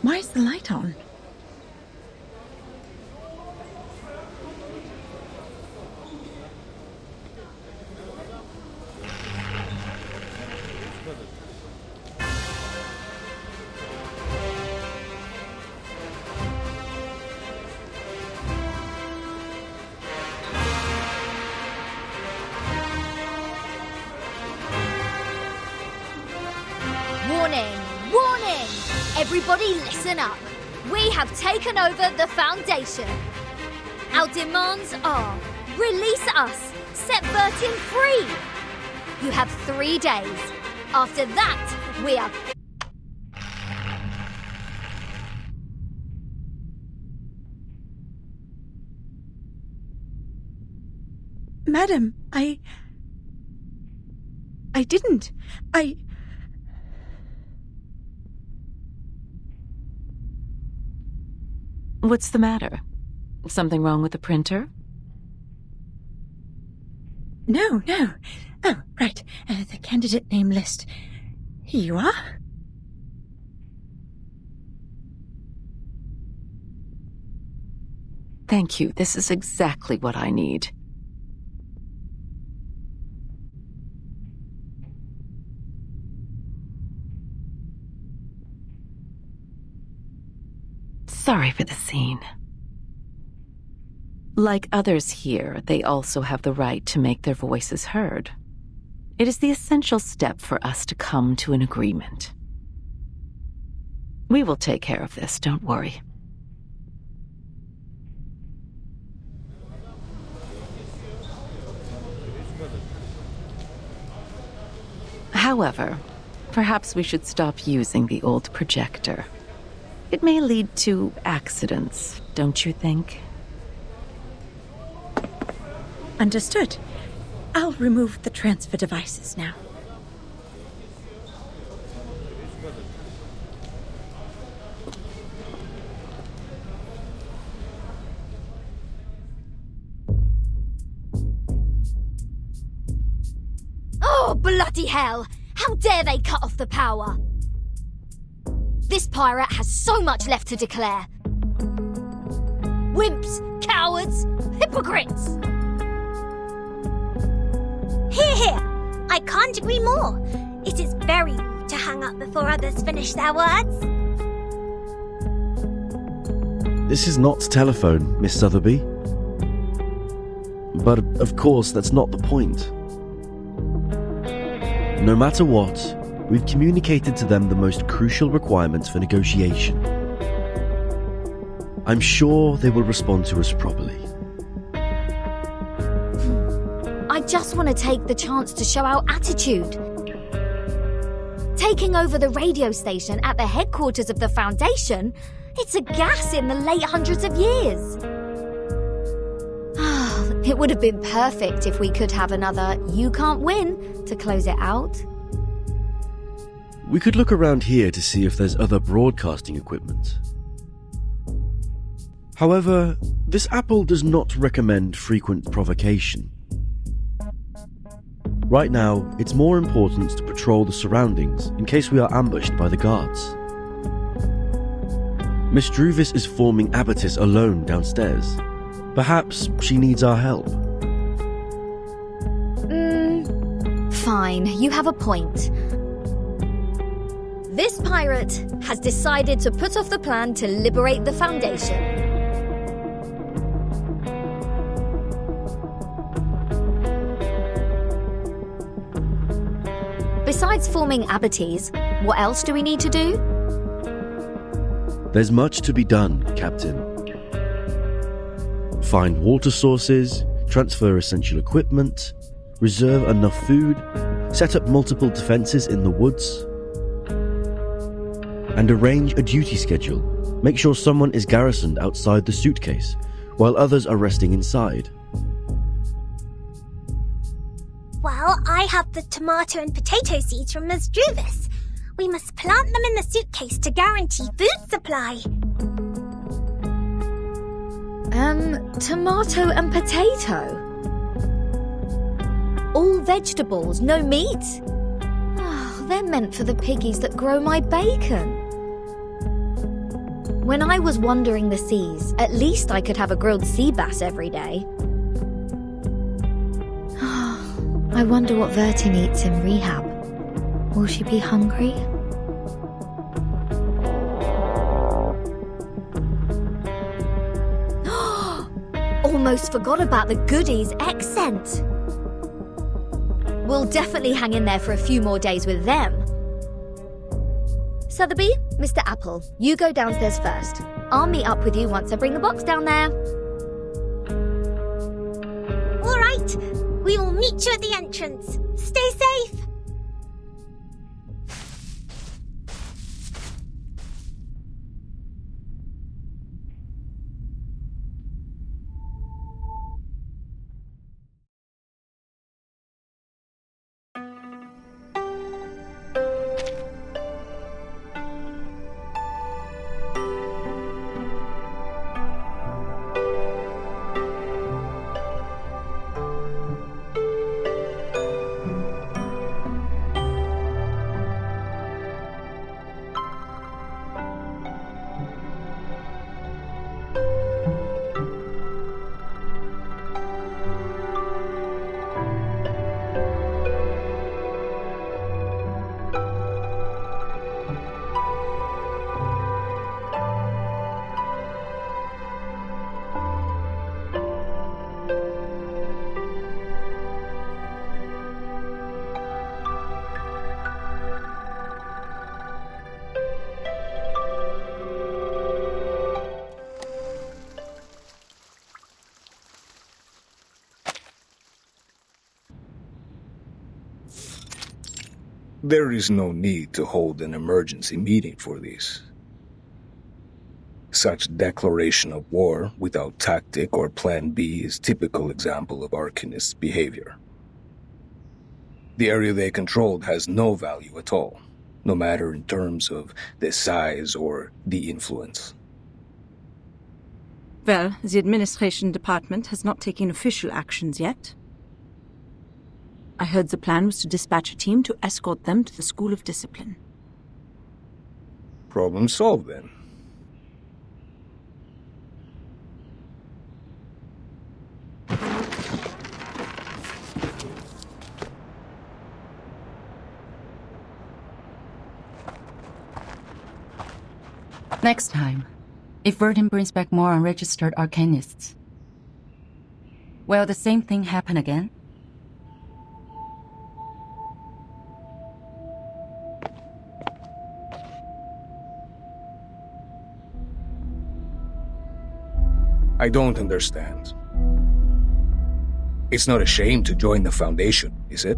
Why is the light on? Warning! Warning! Everybody listen up. We have taken over the Foundation. Our demands are: release us, set Vertin free. You have 3 days. After that, we are... Madam, I didn't. What's the matter? Something wrong with the printer? No. Oh, right. The candidate name list. Here you are. Thank you. This is exactly what I need. Sorry for the scene. Like others here, they also have the right to make their voices heard. It is the essential step for us to come to an agreement. We will take care of this, don't worry. However, perhaps we should stop using the old projector. It may lead to accidents, don't you think? Understood. I'll remove the transfer devices now. Oh, bloody hell! How dare they cut off the power? This pirate has so much left to declare. Wimps, cowards, hypocrites! Here! I can't agree more. It is very rude to hang up before others finish their words. This is not telephone, Miss Sotheby. But of course, that's not the point. No matter what, we've communicated to them the most crucial requirements for negotiation. I'm sure they will respond to us properly. I just want to take the chance to show our attitude. Taking over the radio station at the headquarters of the Foundation, it's a gas in the late hundreds of years. It would have been perfect if we could have another "you can't win" to close it out. We could look around here to see if there's other broadcasting equipment. However, this apple does not recommend frequent provocation. Right now, it's more important to patrol the surroundings in case we are ambushed by the guards. Miss Druvis is forming abatis alone downstairs. Perhaps she needs our help. Fine, you have a point. This pirate has decided to put off the plan to liberate the Foundation. Besides forming abatis, what else do we need to do? There's much to be done, Captain. Find water sources, transfer essential equipment, reserve enough food, set up multiple defenses in the woods, and arrange a duty schedule. Make sure someone is garrisoned outside the suitcase, while others are resting inside. Well, I have the tomato and potato seeds from Ms. Druvis. We must plant them in the suitcase to guarantee food supply. Tomato and potato? All vegetables, no meat? Oh, they're meant for the piggies that grow my bacon. When I was wandering the seas, at least I could have a grilled sea bass every day. I wonder what Vertin eats in rehab. Will she be hungry? Almost forgot about the goodies, Accent. We'll definitely hang in there for a few more days with them. Sotheby, Mr. Apple, you go downstairs first. I'll meet up with you once I bring the box down there. All right, we will meet you at the entrance. Stay safe. There is no need to hold an emergency meeting for this. Such declaration of war without tactic or plan B is typical example of Arcanists' behavior. The area they controlled has no value at all, no matter in terms of the size or the influence. Well, the administration department has not taken official actions yet. I heard the plan was to dispatch a team to escort them to the School of Discipline. Problem solved then. Next time, if Vertin brings back more unregistered Arcanists, will the same thing happen again? I don't understand. It's not a shame to join the Foundation, is it?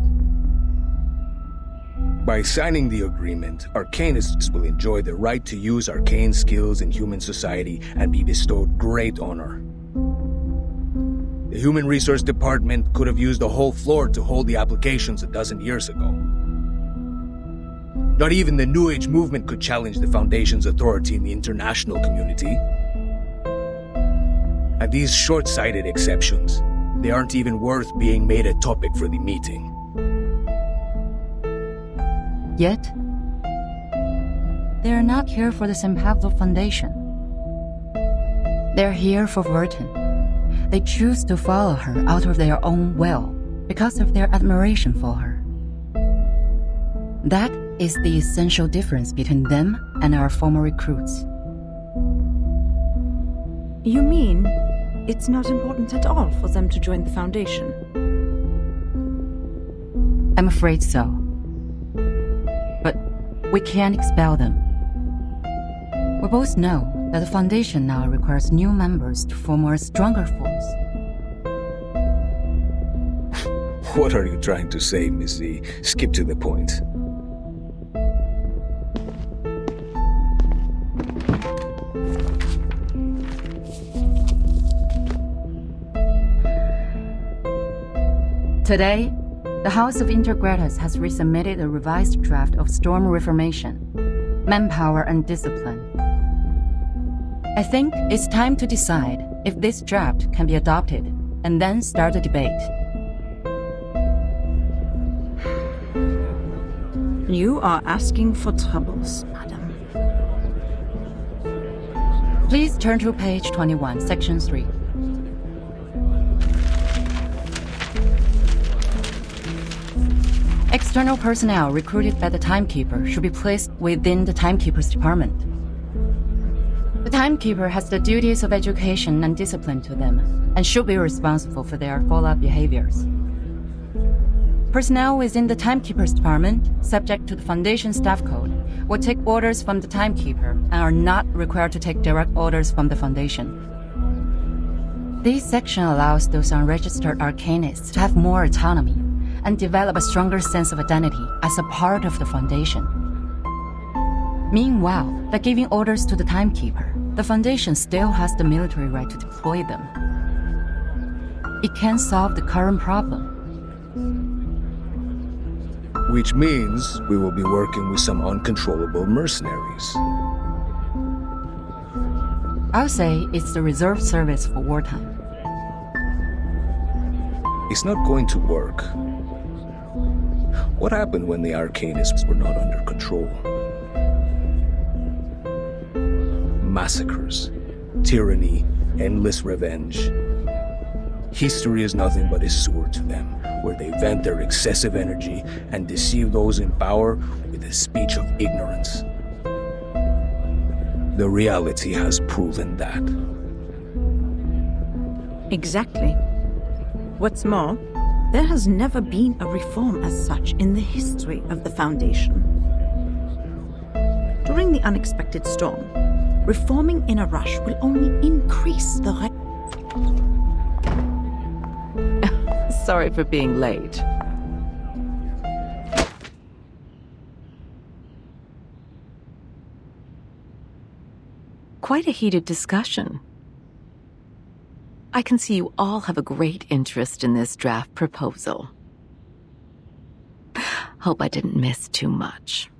By signing the agreement, Arcanists will enjoy the right to use arcane skills in human society and be bestowed great honor. The Human Resource Department could have used the whole floor to hold the applications a dozen years ago. Not even the New Age movement could challenge the Foundation's authority in the international community. And these short-sighted exceptions, they aren't even worth being made a topic for the meeting. Yet, they are not here for the St. Pablo Foundation. They're here for Vertin. They choose to follow her out of their own will, because of their admiration for her. That is the essential difference between them and our former recruits. You mean it's not important at all for them to join the Foundation? I'm afraid so. But we can't expel them. We both know that the Foundation now requires new members to form a stronger force. What are you trying to say, Miss Z? Skip to the point. Today, the House of Undercurrents has resubmitted a revised draft of Storm Reformation, Manpower and Discipline. I think it's time to decide if this draft can be adopted and then start a debate. You are asking for troubles, madam. Please turn to page 21, section 3. External personnel recruited by the Timekeeper should be placed within the Timekeeper's department. The Timekeeper has the duties of education and discipline to them, and should be responsible for their follow-up behaviors. Personnel within the Timekeeper's department, subject to the Foundation Staff Code, will take orders from the Timekeeper and are not required to take direct orders from the Foundation. This section allows those unregistered Arcanists to have more autonomy and develop a stronger sense of identity as a part of the Foundation. Meanwhile, by giving orders to the Timekeeper, the Foundation still has the military right to deploy them. It can solve the current problem. Which means we will be working with some uncontrollable mercenaries. I'll say it's the reserve service for wartime. It's not going to work. What happened when the Arcanists were not under control? Massacres, tyranny, endless revenge. History is nothing but a sewer to them, where they vent their excessive energy and deceive those in power with a speech of ignorance. The reality has proven that. Exactly. What's more, there has never been a reform as such in the history of the Foundation. During the unexpected storm, reforming in a rush will only increase the Sorry for being late. Quite a heated discussion. I can see you all have a great interest in this draft proposal. Hope I didn't miss too much.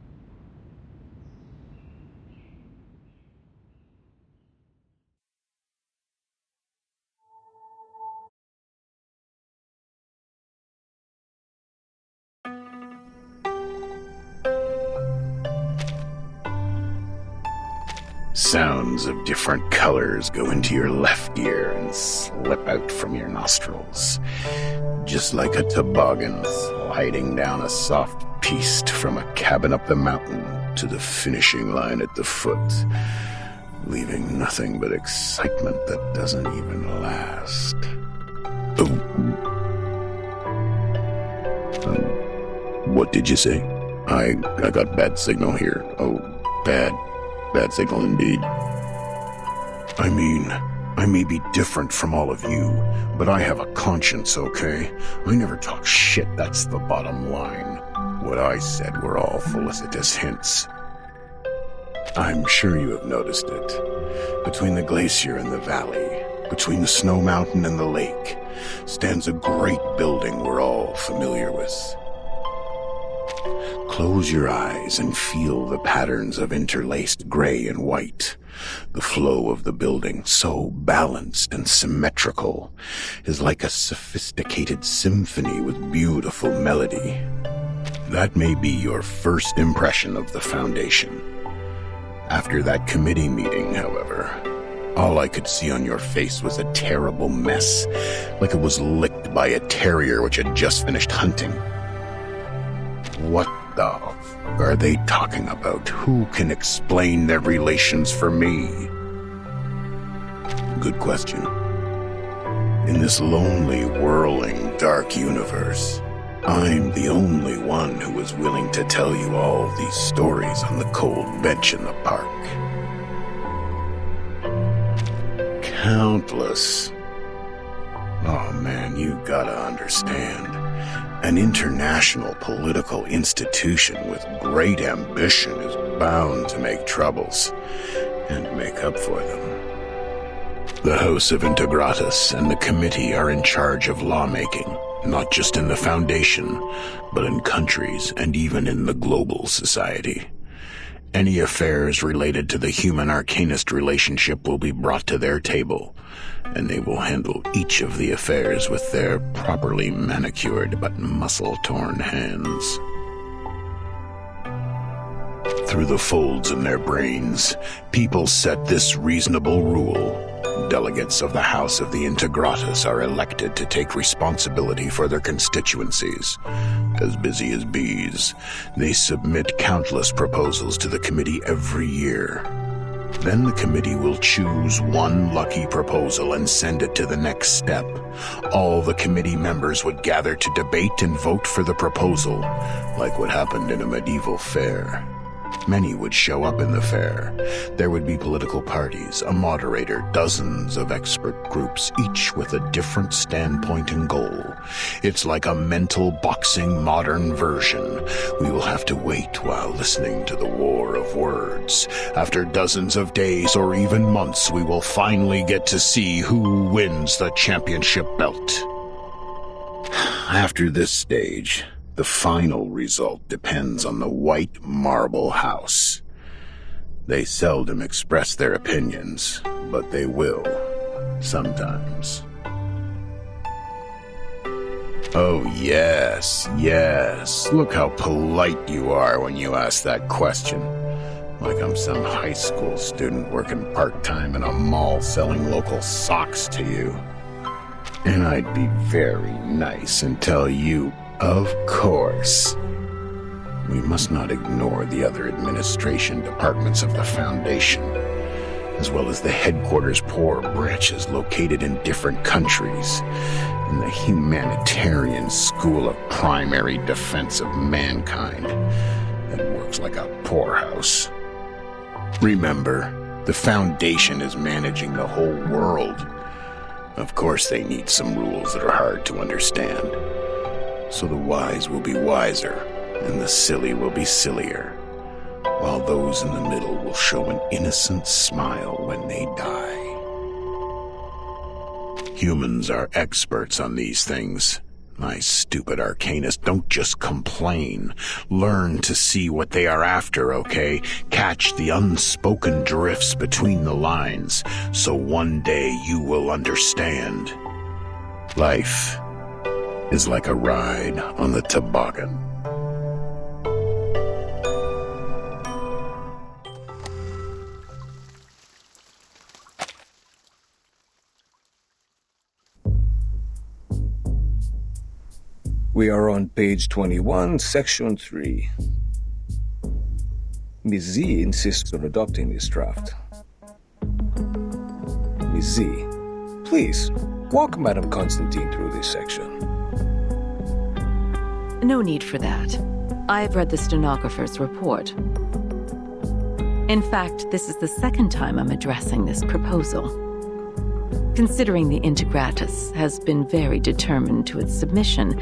Sounds of different colors go into your left ear and slip out from your nostrils, just like a toboggan sliding down a soft piste from a cabin up the mountain to the finishing line at the foot, leaving nothing but excitement that doesn't even last. What did you say? I got bad signal here. Oh, bad signal indeed. I mean, I may be different from all of you, but I have a conscience, okay? I never talk shit, that's the bottom line. What I said were all felicitous hints. I'm sure you have noticed it. Between the glacier and the valley, between the snow mountain and the lake, stands a great building we're all familiar with. Close your eyes and feel the patterns of interlaced gray and white. The flow of the building, so balanced and symmetrical, is like a sophisticated symphony with beautiful melody. That may be your first impression of the Foundation. After that committee meeting, however, all I could see on your face was a terrible mess, like it was licked by a terrier which had just finished hunting. What the f*** are they talking about? Who can explain their relations for me? Good question. In this lonely, whirling, dark universe, I'm the only one who is willing to tell you all these stories on the cold bench in the park. Countless. Oh man, you gotta understand. An international political institution with great ambition is bound to make troubles, and make up for them. The House of Integratus and the committee are in charge of lawmaking, not just in the Foundation, but in countries and even in the global society. Any affairs related to the human arcanist relationship will be brought to their table, and they will handle each of the affairs with their properly manicured but muscle-torn hands. Through the folds in their brains, people set this reasonable rule. Delegates of the House of the Integratus are elected to take responsibility for their constituencies. As busy as bees, they submit countless proposals to the committee every year. Then the committee will choose one lucky proposal and send it to the next step. All the committee members would gather to debate and vote for the proposal, like what happened in a medieval fair. Many would show up in the fair. There would be political parties, a moderator, dozens of expert groups, each with a different standpoint and goal. It's like a mental boxing modern version. We will have to wait while listening to the war of words. After dozens of days or even months, we will finally get to see who wins the championship belt. After this stage, the final result depends on the White Marble House. They seldom express their opinions, but they will, sometimes. Oh, yes. Look how polite you are when you ask that question. Like I'm some high school student working part-time in a mall selling local socks to you. And I'd be very nice and tell you, of course. We must not ignore the other administration departments of the Foundation, as well as the headquarters' poor branches located in different countries, and the humanitarian school of primary defense of mankind that works like a poorhouse. Remember, the Foundation is managing the whole world. Of course they need some rules that are hard to understand. So the wise will be wiser, and the silly will be sillier. while those in the middle will show an innocent smile when they die. Humans are experts on these things. My stupid arcanists, don't just complain. Learn to see what they are after, okay? Catch the unspoken drifts between the lines, so one day you will understand. Life is like a ride on the toboggan. We are on page 21, section 3. Ms. Z insists on adopting this draft. Ms. Z, please, walk Madame Constantine through this section. No need for that. I've read the stenographer's report. In fact, this is the second time I'm addressing this proposal. Considering the Integratus has been very determined to its submission,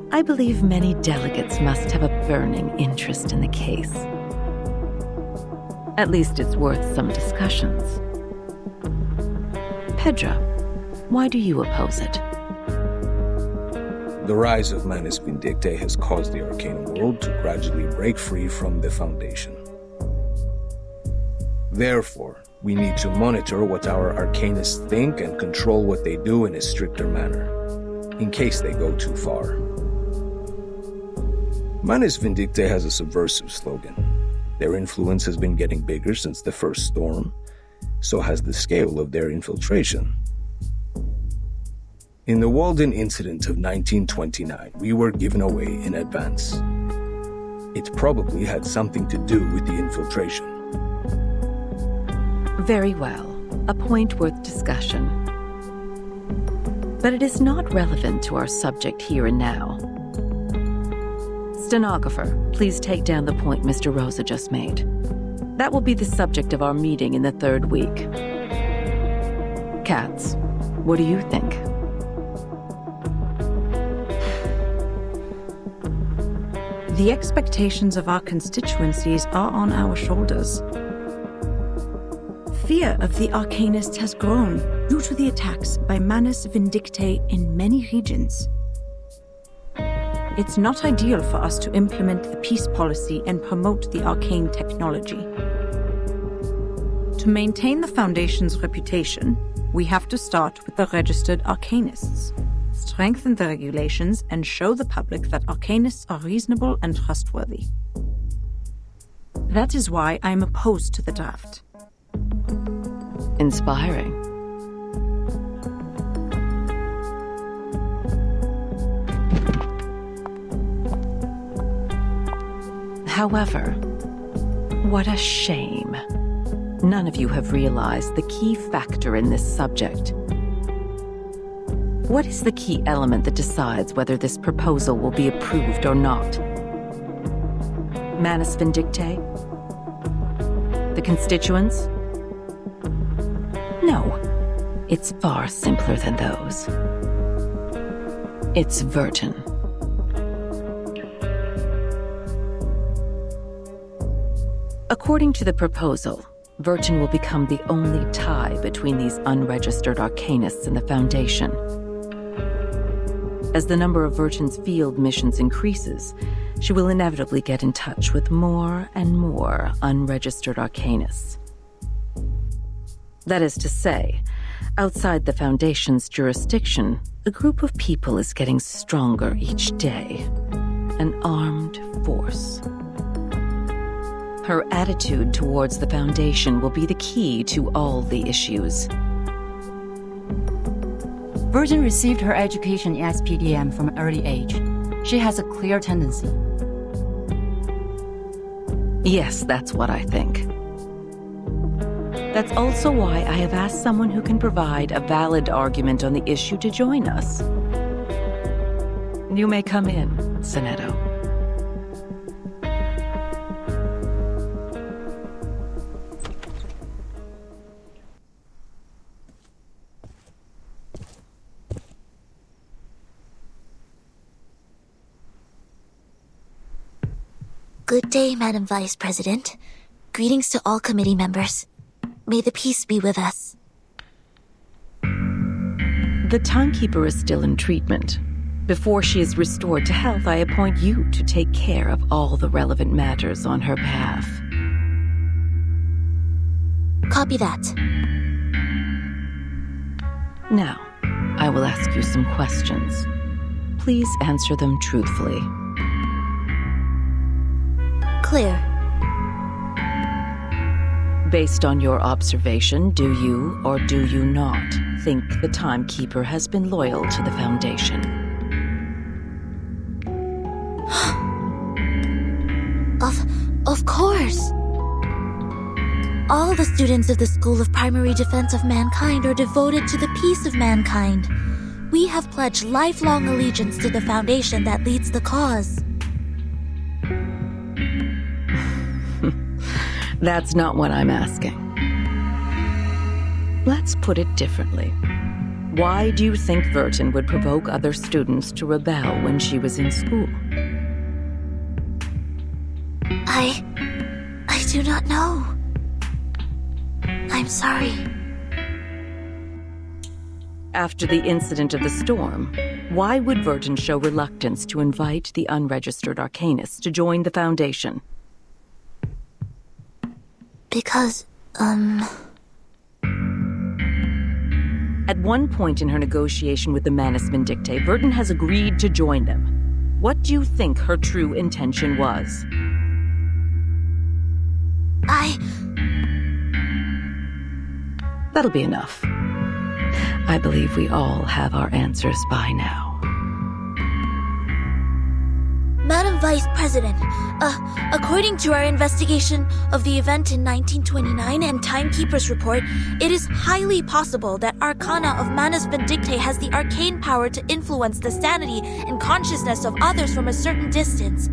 I believe many delegates must have a burning interest in the case. At least it's worth some discussions. Pedro, why do you oppose it? The rise of Manus Vindictae has caused the arcane world to gradually break free from the Foundation. Therefore, we need to monitor what our arcanists think and control what they do in a stricter manner, in case they go too far. Manus Vindictae has a subversive slogan. Their influence has been getting bigger since the first storm. So has the scale of their infiltration. In the Walden incident of 1929, we were given away in advance. It probably had something to do with the infiltration. Very well. A point worth discussion. But it is not relevant to our subject here and now. Stenographer, please take down the point Mr. Rosa just made. That will be the subject of our meeting in the 3rd week. Katz, what do you think? The expectations of our constituencies are on our shoulders. Fear of the Arcanists has grown due to the attacks by Manus Vindictae in many regions. It's not ideal for us to implement the peace policy and promote the arcane technology. To maintain the Foundation's reputation, we have to start with the registered arcanists, strengthen the regulations, and show the public that arcanists are reasonable and trustworthy. That is why I am opposed to the draft. Inspiring. However, what a shame. None of you have realized the key factor in this subject. What is the key element that decides whether this proposal will be approved or not? Manus Vindictae? The constituents? No, it's far simpler than those. It's Verton. According to the proposal, Verton will become the only tie between these unregistered arcanists and the Foundation. As the number of Verton's field missions increases, she will inevitably get in touch with more and more unregistered arcanists. That is to say, outside the Foundation's jurisdiction, a group of people is getting stronger each day. An armed force. Her attitude towards the Foundation will be the key to all the issues. Virgin received her education in SPDM from an early age. She has a clear tendency. Yes, that's what I think. That's also why I have asked someone who can provide a valid argument on the issue to join us. You may come in, Sonetto. Good day, Madam Vice President. Greetings to all committee members. May the peace be with us. The timekeeper is still in treatment. Before she is restored to health, I appoint you to take care of all the relevant matters on her behalf. Copy that. Now, I will ask you some questions. Please answer them truthfully. Clear. Based on your observation, do you or do you not think the timekeeper has been loyal to the Foundation? Of course. All the students of the School of Primary Defense of Mankind are devoted to the peace of mankind. We have pledged lifelong allegiance to the Foundation that leads the cause. That's not what I'm asking. Let's put it differently. Why do you think Verton would provoke other students to rebel when she was in school? I do not know. I'm sorry. After the incident of the storm, why would Verton show reluctance to invite the unregistered arcanists to join the Foundation? Because, At one point in her negotiation with the Manus Vindictae, Verton has agreed to join them. What do you think her true intention was? That'll be enough. I believe we all have our answers by now. Madam Vice President, according to our investigation of the event in 1929 and Timekeeper's report, it is highly possible that Arcana of Manus Vindictae has the arcane power to influence the sanity and consciousness of others from a certain distance.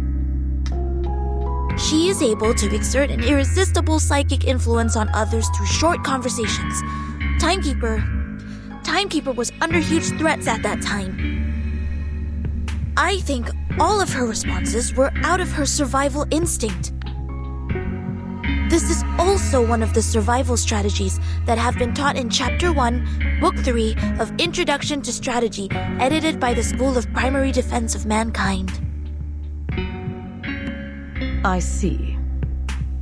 She is able to exert an irresistible psychic influence on others through short conversations. Timekeeper was under huge threats at that time. I think all of her responses were out of her survival instinct. This is also one of the survival strategies that have been taught in Chapter 1, Book 3 of Introduction to Strategy, edited by the School of Primary Defense of Mankind. I see.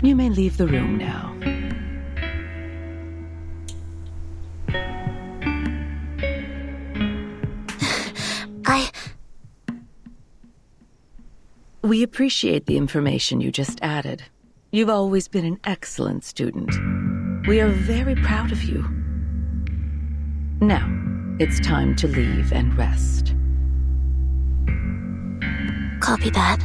You may leave the room now. We appreciate the information you just added. You've always been an excellent student. We are very proud of you. Now, it's time to leave and rest. Copy that.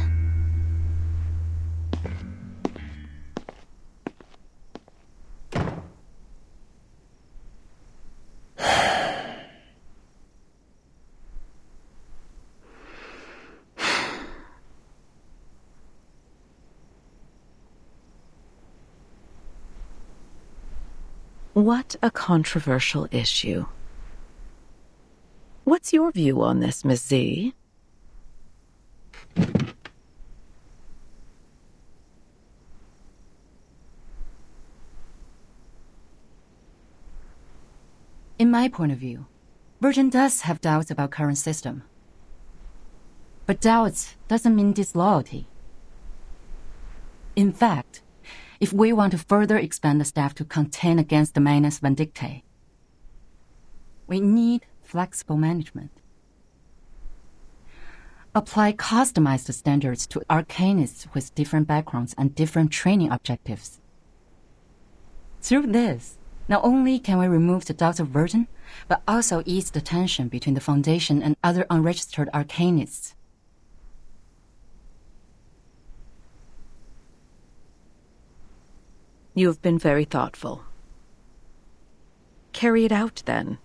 What a controversial issue. What's your view on this, Miss Z? In my point of view, Virgin does have doubts about current system. But doubts doesn't mean disloyalty. In fact, if we want to further expand the staff to contend against the Manus Vindictae, we need flexible management. Apply customized standards to arcanists with different backgrounds and different training objectives. Through this, not only can we remove the doubts of Virgin, but also ease the tension between the Foundation and other unregistered arcanists. You have been very thoughtful. Carry it out, then.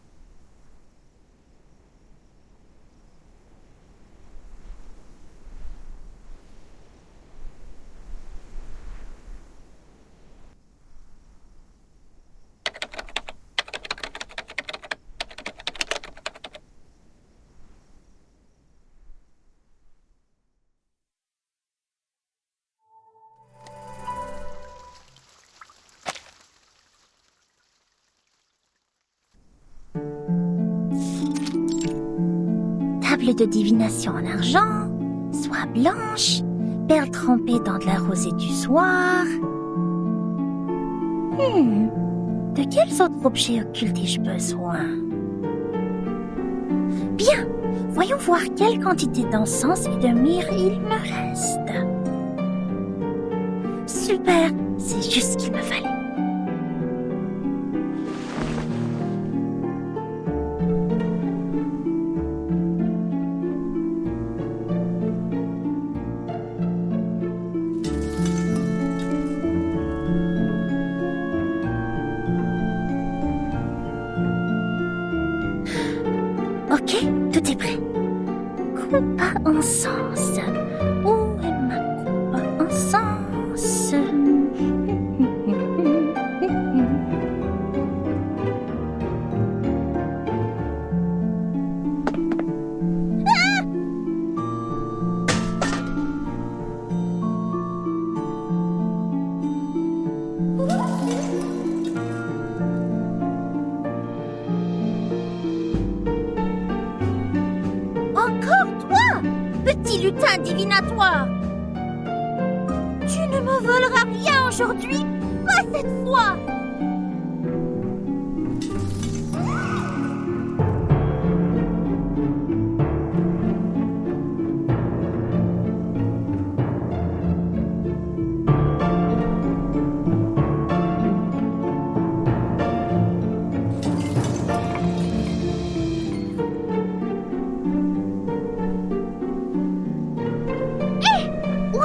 table de divination en argent, soie blanche, perles trempées dans de la rosée du soir. De quels autres objets occultes ai-je besoin? Bien, voyons voir quelle quantité d'encens et de myrrhe il me reste. Super, c'est juste ce qu'il me fallait. Ok, tout est prêt. Coupe à encens. Où est ma coupe à encens? Petit lutin divinatoire! Tu ne me voleras rien aujourd'hui, pas cette fois!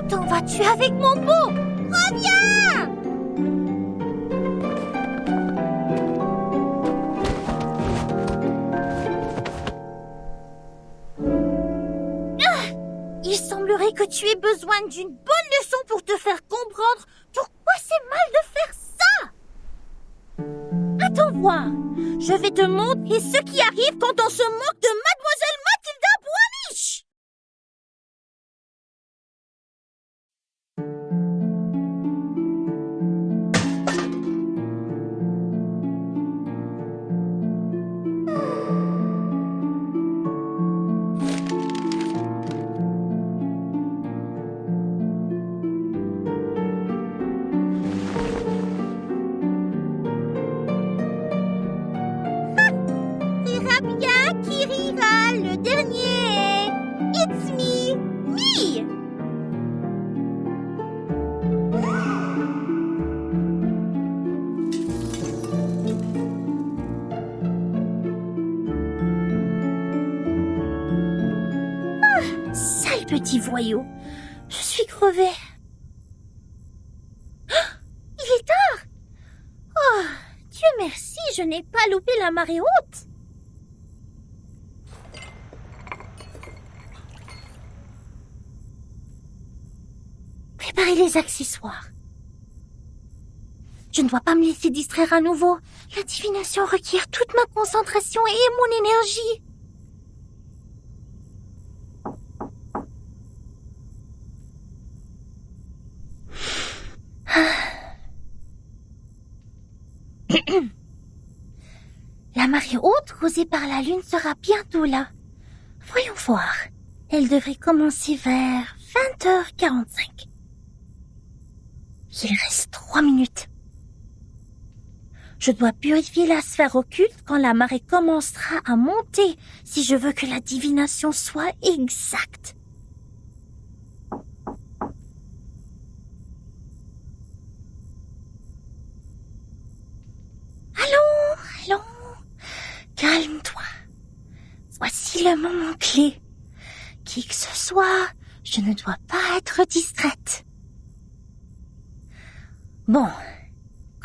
T'en vas-tu avec mon pot? Reviens! Il semblerait que tu aies besoin d'une bonne leçon pour te faire comprendre pourquoi c'est mal de faire ça. Attends voir, je vais te montrer ce qui arrive quand on se moque de Mademoiselle Mathilda Boaniche. Rira bien qui rira, le dernier. It's me, me. Sale petit voyou, je suis crevée. Il est tard. Oh, Dieu merci, je n'ai pas loupé la marée haute. Préparez les accessoires. Je ne dois pas me laisser distraire à nouveau. La divination requiert toute ma concentration et mon énergie. La marée haute causée par la lune sera bientôt là. Voyons voir. Elle devrait commencer vers 20h45. Il reste 3 minutes. Je dois purifier la sphère occulte quand la marée commencera à monter si je veux que la divination soit exacte. Allons. Calme-toi. Voici le moment clé. Qui que ce soit, je ne dois pas être distraite. Bon,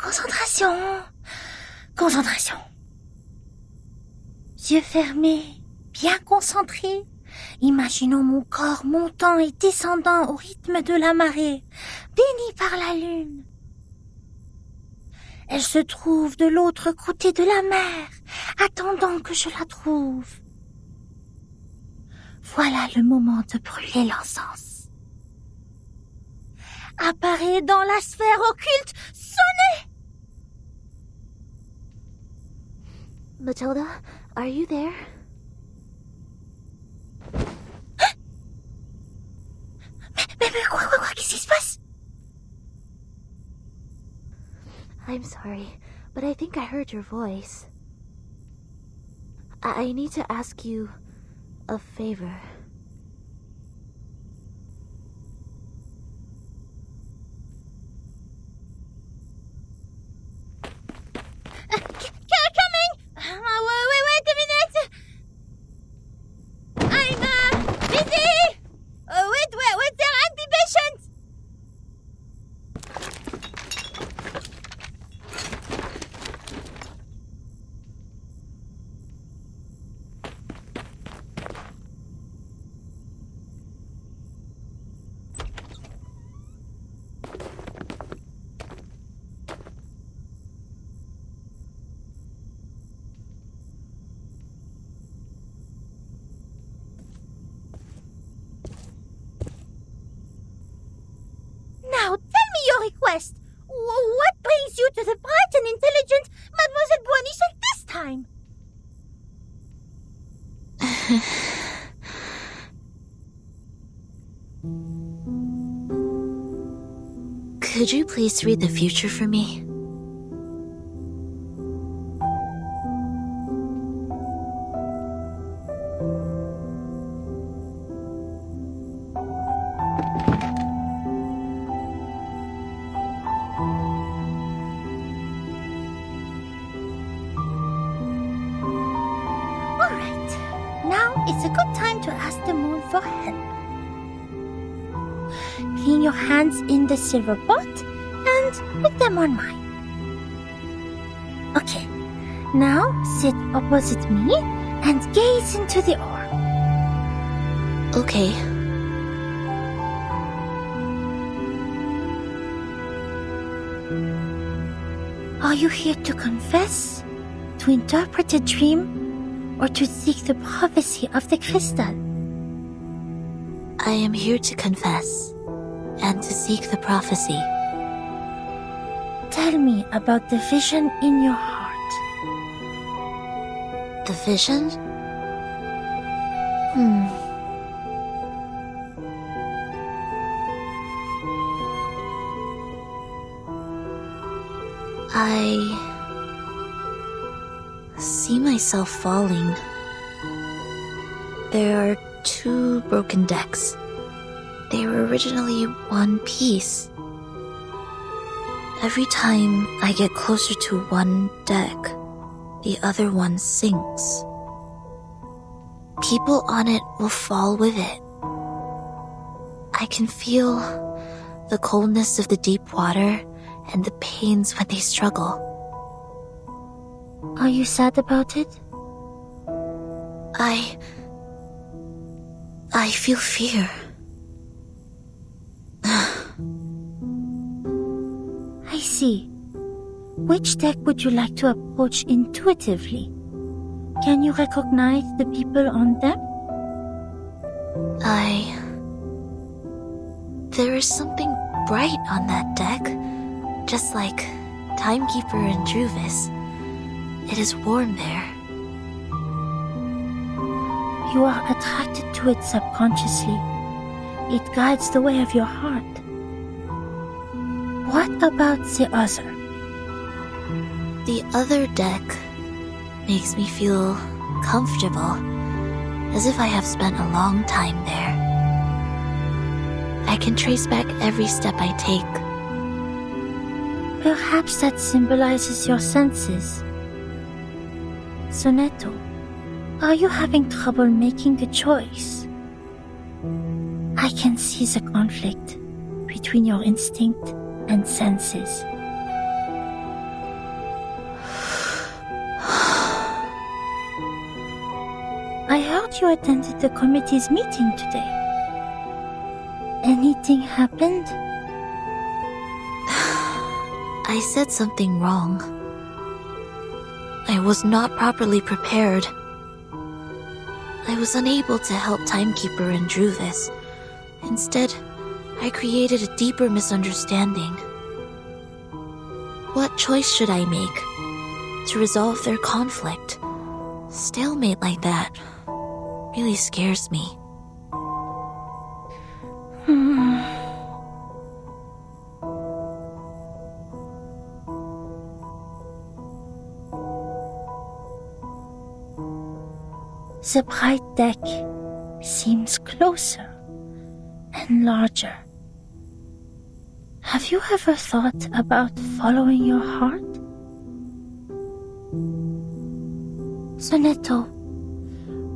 concentration. Yeux fermés, bien concentrés. Imaginons mon corps montant et descendant au rythme de la marée, béni par la lune. Elle se trouve de l'autre côté de la mer, attendant que je la trouve. Voilà le moment de brûler l'encens. Apparaît dans la sphère occulte, sonnez! Matilda, are you there? I'm sorry, but I think I heard your voice. I need to ask you a favor. Wait a minute! I'm, busy! With their anti-patients! Now, tell me your request. What brings you to the bright and intelligent Mademoiselle Boisnichel this time? Could you please read the future for me? It's a good time to ask the moon for help. Clean your hands in the silver pot and put them on mine. Okay, now sit opposite me and gaze into the orb. Okay. Are you here to confess, to interpret a dream, or to seek the prophecy of the crystal? I am here to confess, and to seek the prophecy. Tell me about the vision in your heart. The vision? I see myself falling. There are 2 broken decks. They were originally one piece. Every time I get closer to one deck, the other one sinks. People on it will fall with it. I can feel the coldness of the deep water and the pains when they struggle. Are you sad about it? I feel fear. I see. Which deck would you like to approach intuitively? Can you recognize the people on them? There is something bright on that deck, just like Timekeeper and Druvis. It is warm there. You are attracted to it subconsciously. It guides the way of your heart. What about the other? The other deck makes me feel comfortable, as if I have spent a long time there. I can trace back every step I take. Perhaps that symbolizes your senses. Sonetto, are you having trouble making a choice? I can see the conflict between your instinct and senses. I heard you attended the committee's meeting today. Anything happened? I said something wrong. I was not properly prepared. I was unable to help Timekeeper and Druvis. Instead, I created a deeper misunderstanding. What choice should I make to resolve their conflict? Stalemate like that really scares me. The bright deck seems closer and larger. Have you ever thought about following your heart? Sonetto,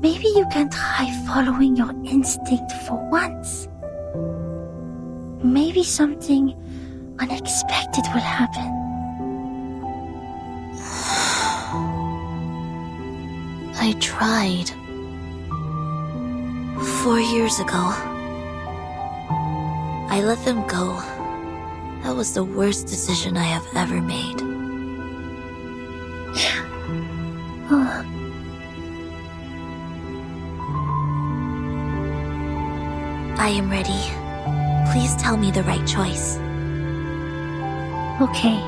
maybe you can try following your instinct for once. Maybe something unexpected will happen. I tried. 4 years ago. I let them go. That was the worst decision I have ever made. Oh. I am ready. Please tell me the right choice. Okay.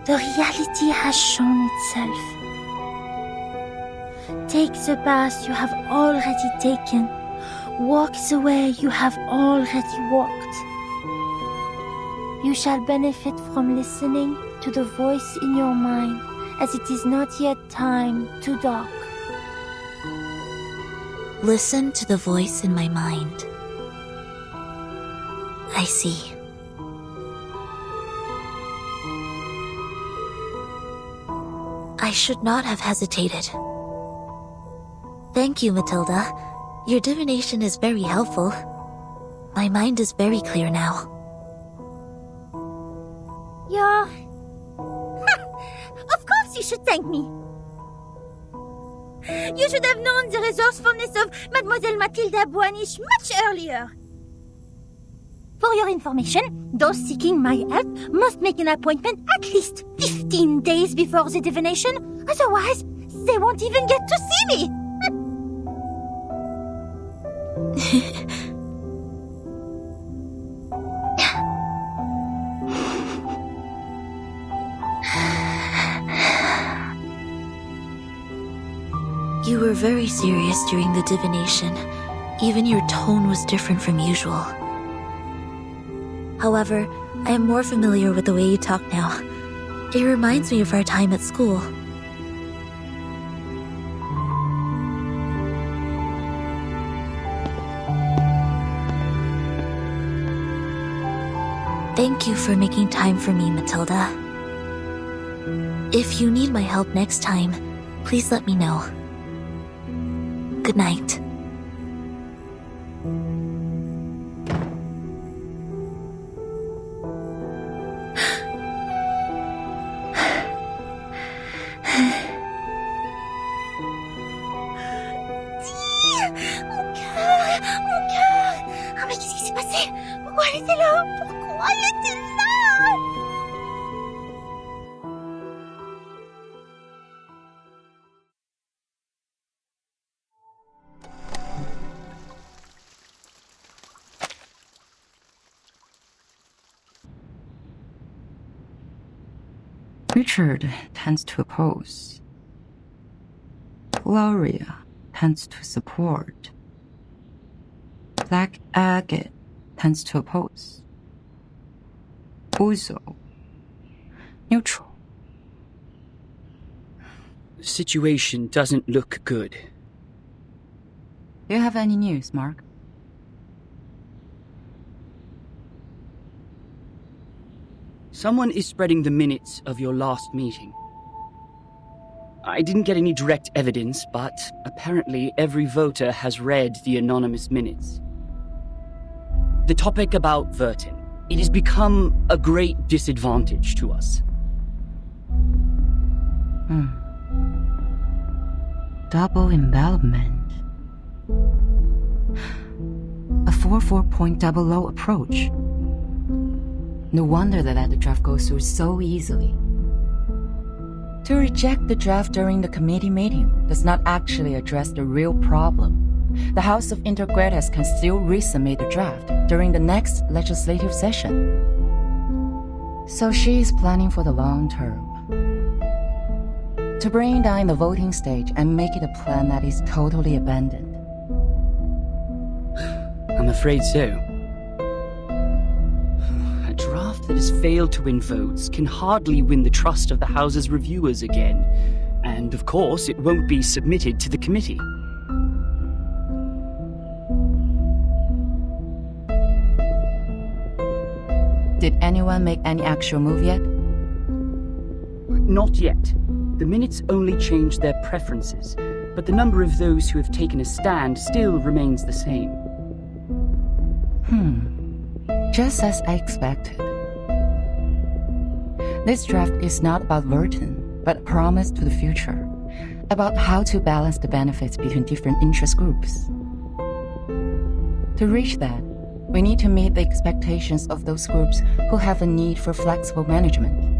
The reality has shown itself. Take the path you have already taken. Walk the way you have already walked. You shall benefit from listening to the voice in your mind, as it is not yet time to dock. Listen to the voice in my mind. I see. I should not have hesitated. Thank you, Matilda. Your divination is very helpful. My mind is very clear now. Of course you should thank me. You should have known the resourcefulness of Mademoiselle Mathilda Boanish much earlier. For your information, those seeking my help must make an appointment at least 15 days before the divination. Otherwise, they won't even get to see me. You were very serious during the divination. Even your tone was different from usual. However, I am more familiar with the way you talk now. It reminds me of our time at school. Thank you for making time for me, Matilda. If you need my help next time, please let me know. Good night. Mon cœur. Ah, mais qu'est-ce qui s'est passé? Pourquoi elle était là? Pourquoi elle était là? Richard tends to oppose. Gloria tends to support. Black Agate tends to oppose. Uzo, neutral. The situation doesn't look good. Do you have any news, Mark? Someone is spreading the minutes of your last meeting. I didn't get any direct evidence, but apparently every voter has read the anonymous minutes. The topic about Vertin. It has become a great disadvantage to us. Double envelopment. A 4.00 approach. No wonder they let the draft go through so easily. To reject the draft during the committee meeting does not actually address the real problem. The House of Undercurrents can still resubmit the draft during the next legislative session. So she is planning for the long term. To bring down the voting stage and make it a plan that is totally abandoned. I'm afraid so. A draft that has failed to win votes can hardly win the trust of the House's reviewers again. And of course, it won't be submitted to the committee. Did anyone make any actual move yet? Not yet. The minutes only changed their preferences, but the number of those who have taken a stand still remains the same. Just as I expected. This draft is not about Verton, but a promise to the future, about how to balance the benefits between different interest groups. To reach that, we need to meet the expectations of those groups who have a need for flexible management,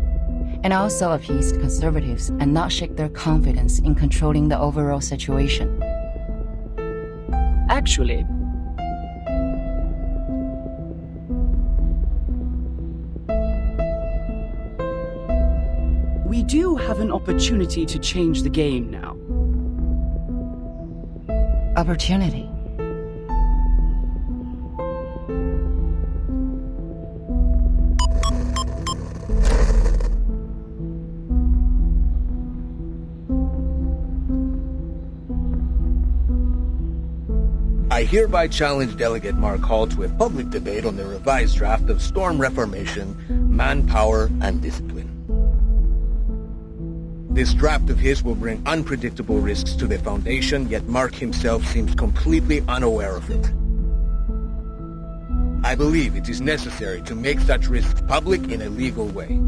and also appease the conservatives and not shake their confidence in controlling the overall situation. Actually, we do have an opportunity to change the game now. Opportunity? I hereby challenge Delegate Mark Hall to a public debate on the revised draft of Storm Reformation, Manpower, and Discipline. This draft of his will bring unpredictable risks to the Foundation, yet Mark himself seems completely unaware of it. I believe it is necessary to make such risks public in a legal way.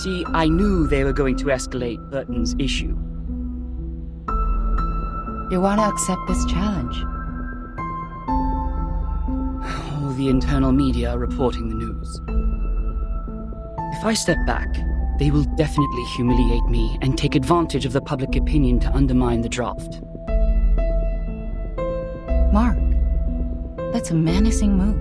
See, I knew they were going to escalate Burton's issue. You want to accept this challenge? All the internal media are reporting the news. If I step back, they will definitely humiliate me and take advantage of the public opinion to undermine the draft. Mark, that's a menacing move.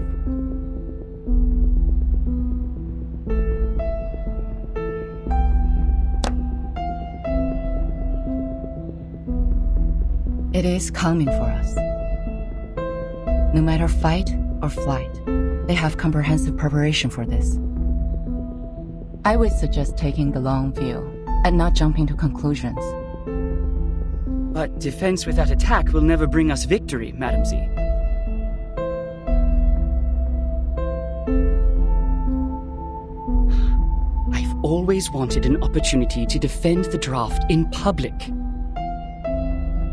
It is coming for us. No matter fight or flight, they have comprehensive preparation for this. I would suggest taking the long view and not jumping to conclusions. But defense without attack will never bring us victory, Madam Z. I've always wanted an opportunity to defend the draft in public.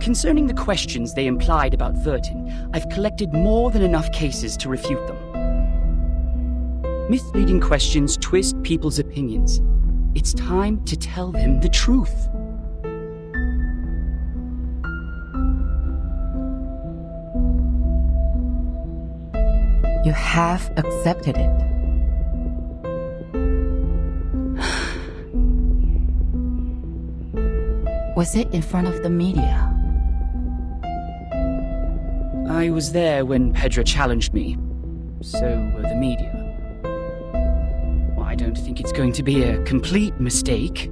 Concerning the questions they implied about Verton, I've collected more than enough cases to refute them. Misleading questions twist people's opinions. It's time to tell them the truth. You have accepted it. Was it in front of the media? I was there when Pedro challenged me. So were the media. Well, I don't think it's going to be a complete mistake.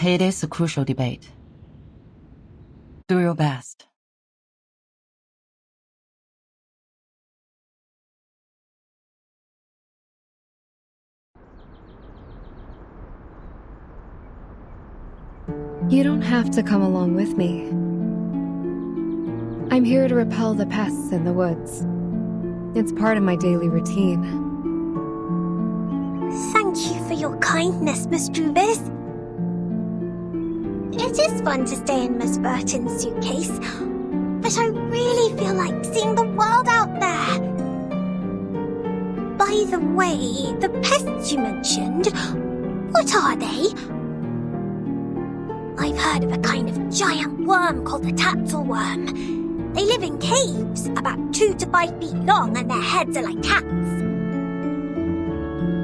It is a crucial debate. Do your best. You don't have to come along with me. I'm here to repel the pests in the woods. It's part of my daily routine. Thank you for your kindness, Miss Drubis. It is fun to stay in Miss Burton's suitcase, but I really feel like seeing the world out there. By the way, the pests you mentioned, what are they? I've heard of a kind of giant worm called the tatzelworm. They live in caves, about 2 to 5 feet long, and their heads are like cats.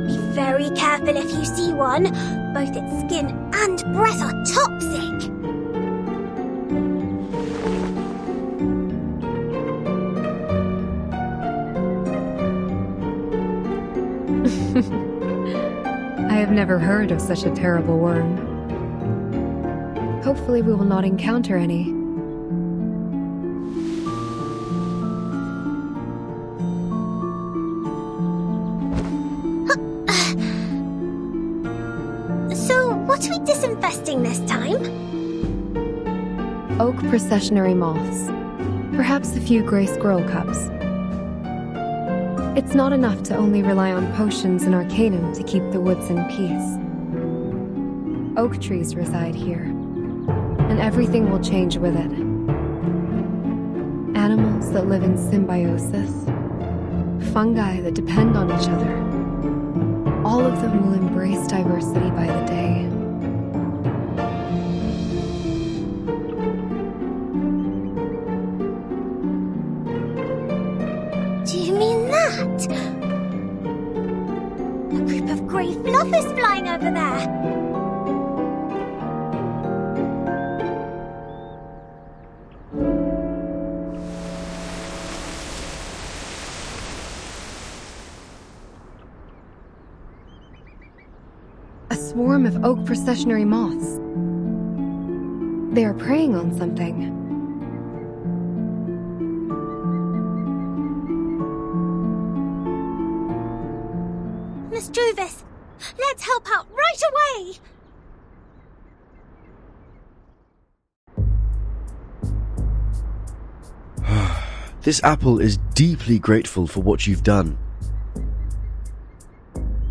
Be very careful if you see one. Both its skin and breath are toxic. I have never heard of such a terrible worm. Hopefully we will not encounter any. So, what are we disinfesting this time? Oak processionary moths. Perhaps a few gray squirrel cups. It's not enough to only rely on potions and arcanum to keep the woods in peace. Oak trees reside here, and everything will change with it. Animals that live in symbiosis, fungi that depend on each other. All of them will embrace diversity by the day. Do you mean that? A group of grey fluff is flying over there. A swarm of oak processionary moths. They are preying on something. Miss Druvis, let's help out right away! This apple is deeply grateful for what you've done.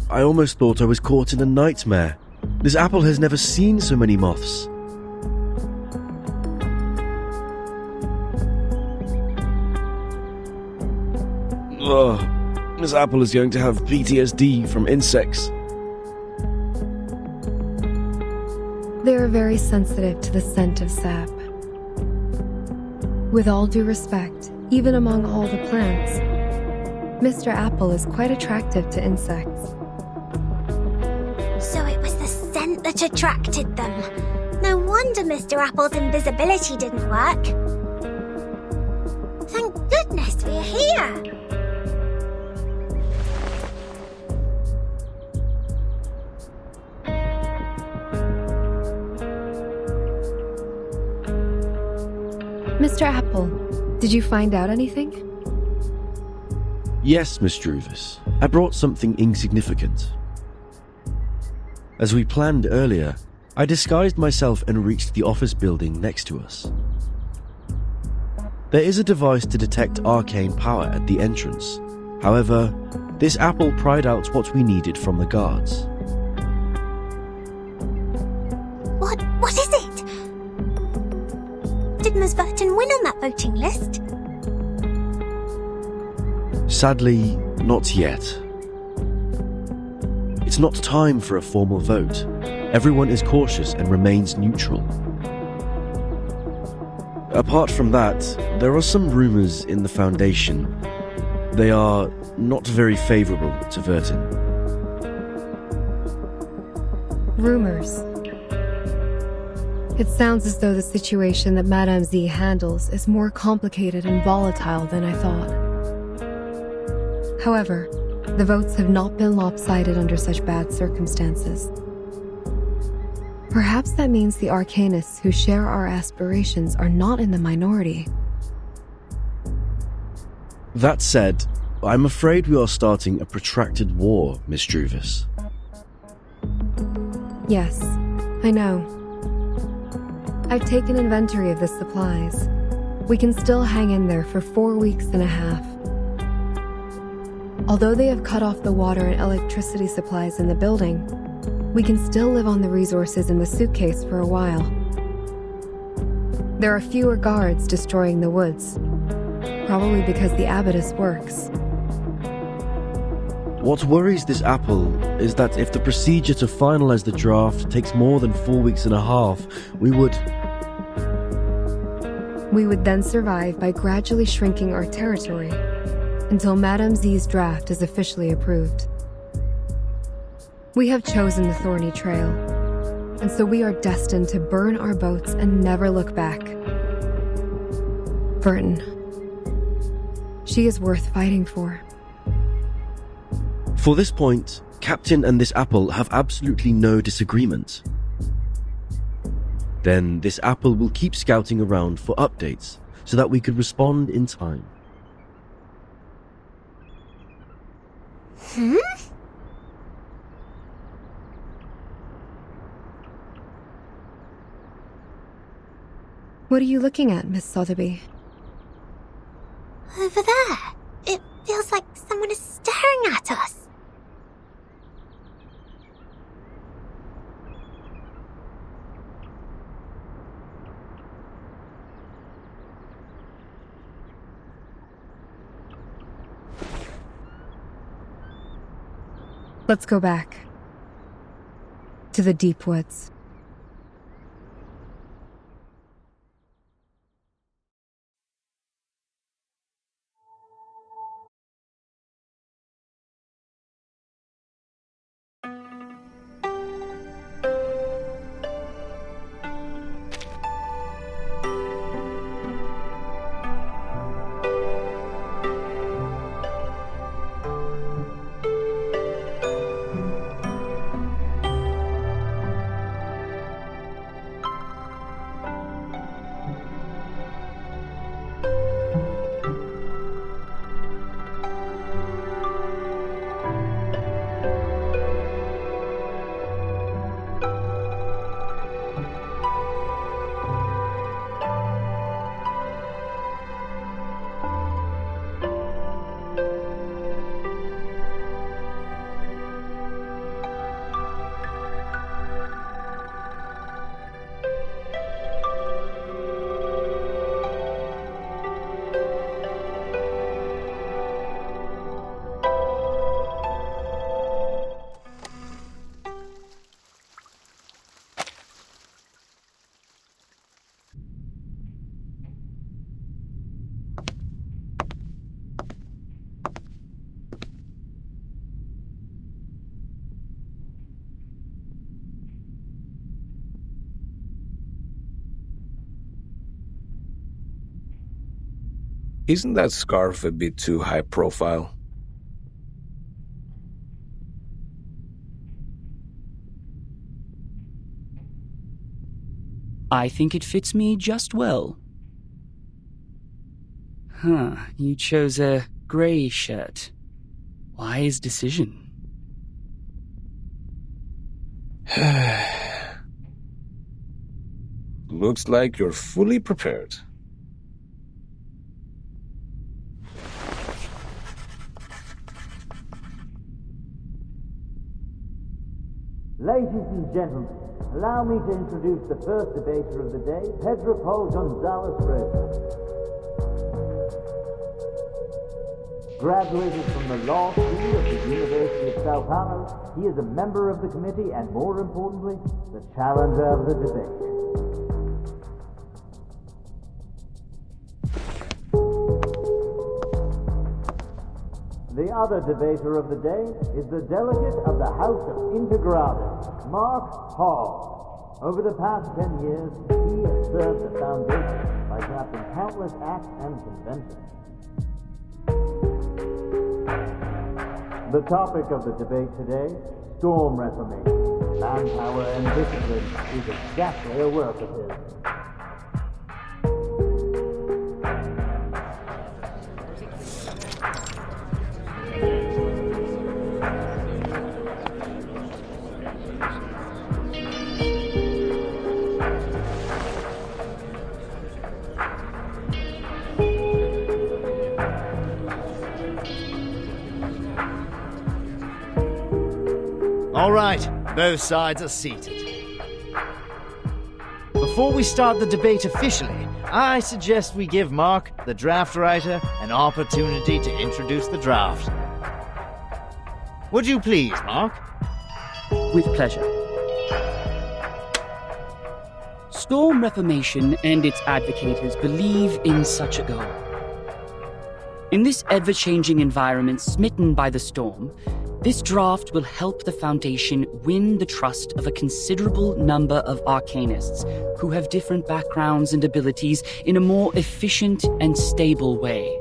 I almost thought I was caught in a nightmare. This apple has never seen so many moths. Ugh, this apple is going to have PTSD from insects. They are very sensitive to the scent of sap. With all due respect, even among all the plants, Mr. Apple is quite attractive to insects. So it was the scent that attracted them. No wonder Mr. Apple's invisibility didn't work. Thank goodness we're here. Mr. Apple, did you find out anything? Yes, Miss Druvis. I brought something insignificant. As we planned earlier, I disguised myself and reached the office building next to us. There is a device to detect arcane power at the entrance. However, this apple pried out what we needed from the guards. What is it? Did Ms. Burton win on that voting list? Sadly, not yet. It's not time for a formal vote. Everyone is cautious and remains neutral. Apart from that, there are some rumors in the Foundation. They are not very favorable to Verton. Rumors. It sounds as though the situation that Madame Z handles is more complicated and volatile than I thought. However, the votes have not been lopsided under such bad circumstances. Perhaps that means the Arcanists who share our aspirations are not in the minority. That said, I'm afraid we are starting a protracted war, Miss Druvis. Yes, I know. I've taken inventory of the supplies. We can still hang in there for 4 weeks and a half. Although they have cut off the water and electricity supplies in the building, we can still live on the resources in the suitcase for a while. There are fewer guards destroying the woods, probably because the abattis works. What worries this apple is that if the procedure to finalize the draft takes more than 4 weeks and a half, we would then survive by gradually shrinking our territory until Madame Z's draft is officially approved. We have chosen the thorny trail, and so we are destined to burn our boats and never look back. Burton. She is worth fighting for. For this point, Captain and this apple have absolutely no disagreement. Then this apple will keep scouting around for updates so that we could respond in time. What are you looking at, Miss Sotheby? Over there. It feels like someone is staring at us. Let's go back. To the deep woods. Isn't that scarf a bit too high profile? I think it fits me just well. You chose a grey shirt. Wise decision. Looks like you're fully prepared. Ladies and gentlemen, allow me to introduce the first debater of the day, Pedro Paul Gonzalez Reyes. Graduated from the law school of the University of Sao Paulo, he is a member of the committee and, more importantly, the challenger of the debate. The other debater of the day is the delegate of the House of Integrados, Mark Hall. Over the past 10 years, he has served the Foundation by drafting countless acts and conventions. The topic of the debate today, storm reformation. Manpower and discipline is exactly a work of his. All right, both sides are seated. Before we start the debate officially, I suggest we give Mark, the draft writer, an opportunity to introduce the draft. Would you please, Mark? With pleasure. Storm Reformation and its advocators believe in such a goal. In this ever-changing environment smitten by the storm, this draft will help the Foundation win the trust of a considerable number of arcanists who have different backgrounds and abilities in a more efficient and stable way.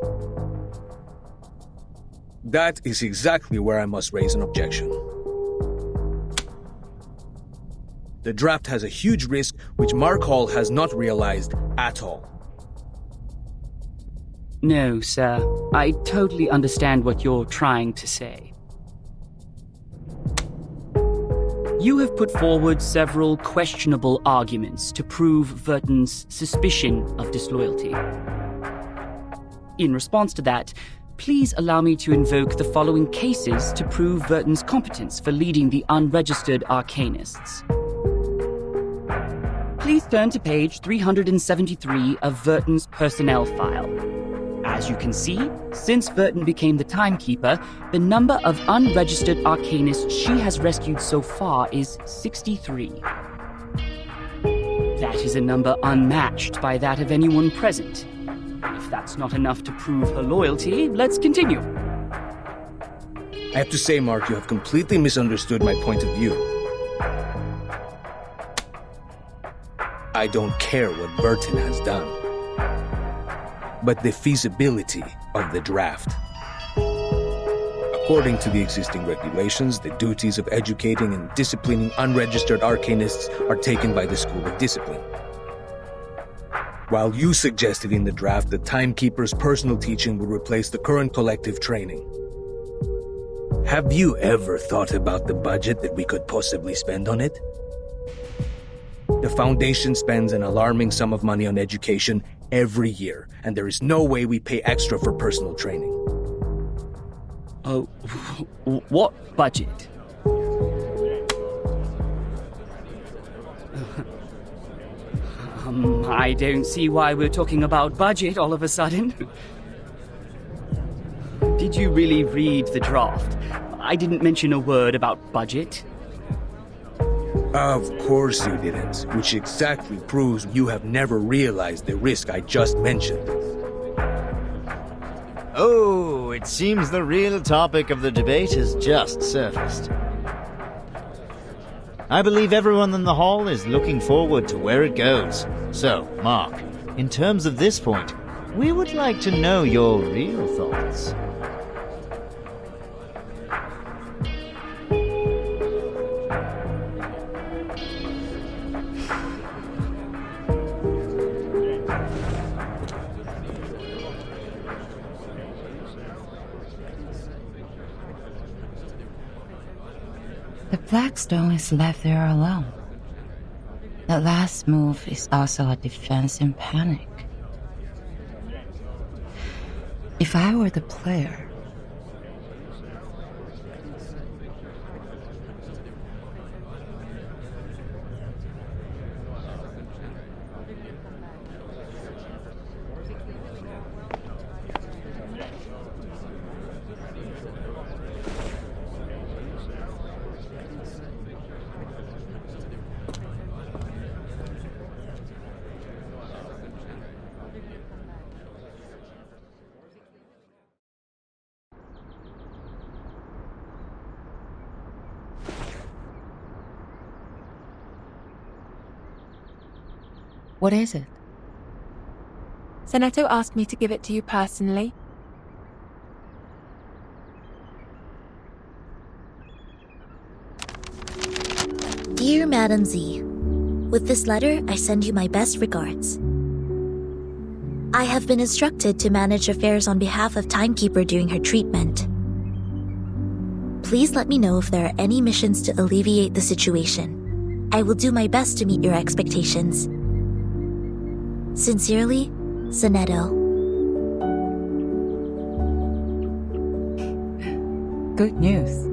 That is exactly where I must raise an objection. The draft has a huge risk which Mark Hall has not realized at all. No, sir. I totally understand what you're trying to say. You have put forward several questionable arguments to prove Verton's suspicion of disloyalty. In response to that, please allow me to invoke the following cases to prove Verton's competence for leading the unregistered arcanists. Please turn to page 373 of Verton's personnel file. As you can see, since Verton became the timekeeper, the number of unregistered arcanists she has rescued so far is 63. That is a number unmatched by that of anyone present. If that's not enough to prove her loyalty, let's continue. I have to say, Mark, you have completely misunderstood my point of view. I don't care what Verton has done, but the feasibility of the draft. According to the existing regulations, the duties of educating and disciplining unregistered arcanists are taken by the School of Discipline. While you suggested in the draft that Timekeeper's personal teaching would replace the current collective training. Have you ever thought about the budget that we could possibly spend on it? The Foundation spends an alarming sum of money on education every year, and there is no way we pay extra for personal training. Oh, what budget? I don't see why we're talking about budget all of a sudden. Did you really read the draft? I didn't mention a word about budget. Of course you didn't, which exactly proves you have never realized the risk I just mentioned. Oh, it seems the real topic of the debate has just surfaced. I believe everyone in the hall is looking forward to where it goes. So, Mark, in terms of this point, we would like to know your real thoughts. The Blackstone is left there alone. The last move is also a defense in panic. If I were the player, what is it? Seneto asked me to give it to you personally. Dear Madam Z, with this letter, I send you my best regards. I have been instructed to manage affairs on behalf of Timekeeper during her treatment. Please let me know if there are any missions to alleviate the situation. I will do my best to meet your expectations. Sincerely, Seneto. Good news.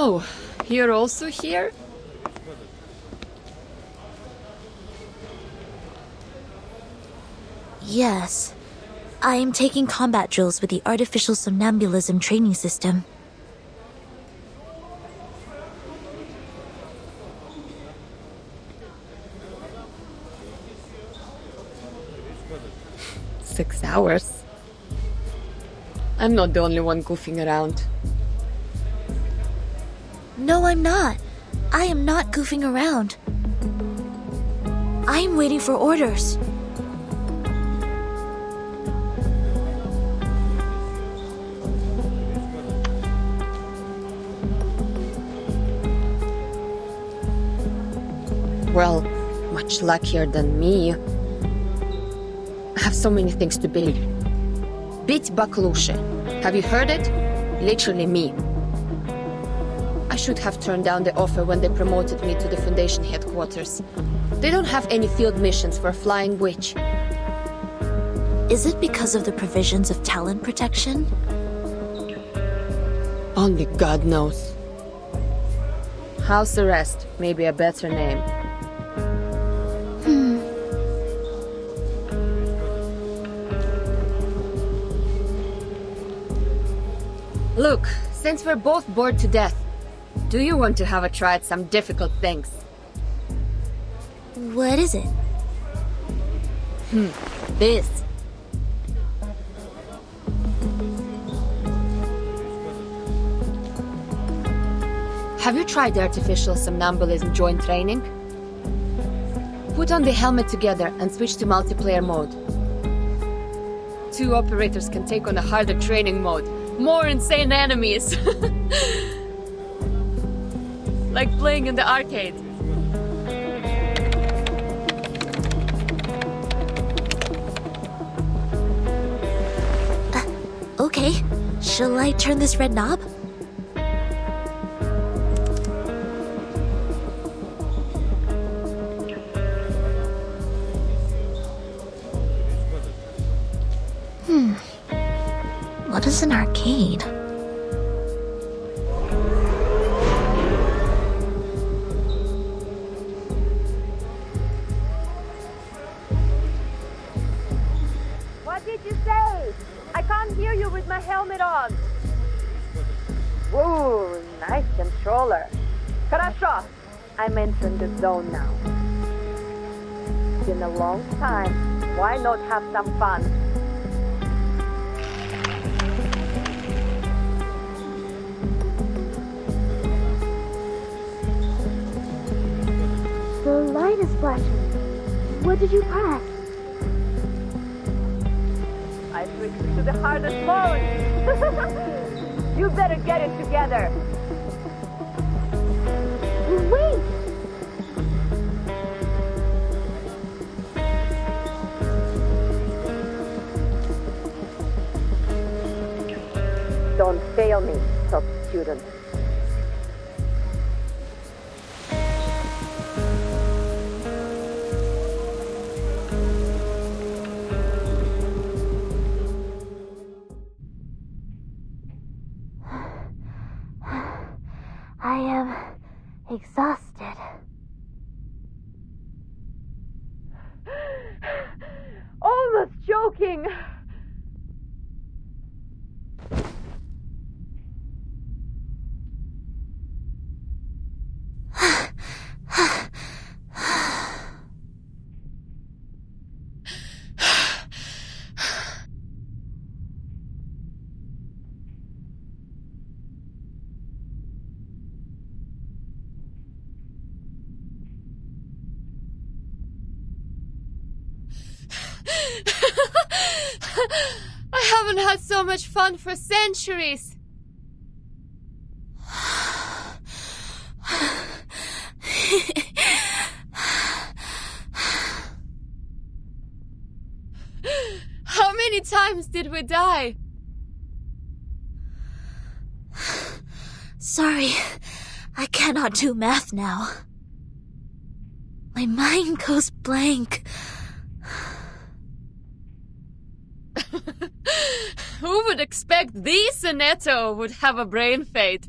Oh, you're also here? Yes. I am taking combat drills with the artificial somnambulism training system. "6 hours? I'm not the only one goofing around. No, I'm not. I am not goofing around. I am waiting for orders. Well, much luckier than me. I have so many things to build. Bit Baklushe. Have you heard it? Literally me. I should have turned down the offer when they promoted me to the Foundation headquarters. They don't have any field missions for a flying witch. Is it because of the provisions of talent protection? Only God knows. House arrest may be a better name. Look, since we're both bored to death, do you want to have a try at some difficult things? What is it? This. Have you tried the artificial somnambulism joint training? Put on the helmet together and switch to multiplayer mode. 2 operators can take on a harder training mode. More insane enemies. Like playing in the arcade. Okay. Shall I turn this red knob? What is an arcade? What did you say? I can't hear you with my helmet on. Whoa, nice controller. Хорошо. I'm entering the zone now. It's been a long time. Why not have some fun? The light is flashing. What did you press? I switched to the hardest mode. You better get it together. Wait! Don't fail me, top student. I am exhausted. Almost joking. I haven't had so much fun for centuries. How many times did we die? Sorry, I cannot do math now. My mind goes blank. Who would expect the Sonetto would have a brain fade?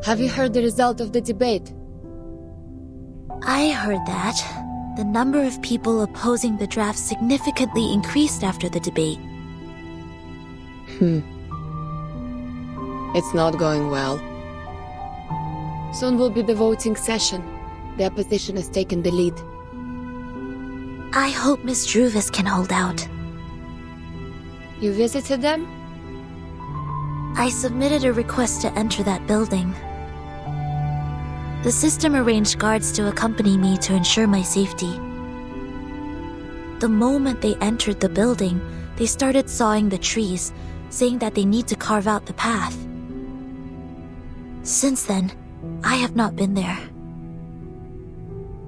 Have you heard the result of the debate? I heard that the number of people opposing the draft significantly increased after the debate. It's not going well. Soon will be the voting session. The opposition has taken the lead. I hope Miss Druvis can hold out. You visited them? I submitted a request to enter that building. The system arranged guards to accompany me to ensure my safety. The moment they entered the building, they started sawing the trees, saying that they need to carve out the path. Since then, I have not been there.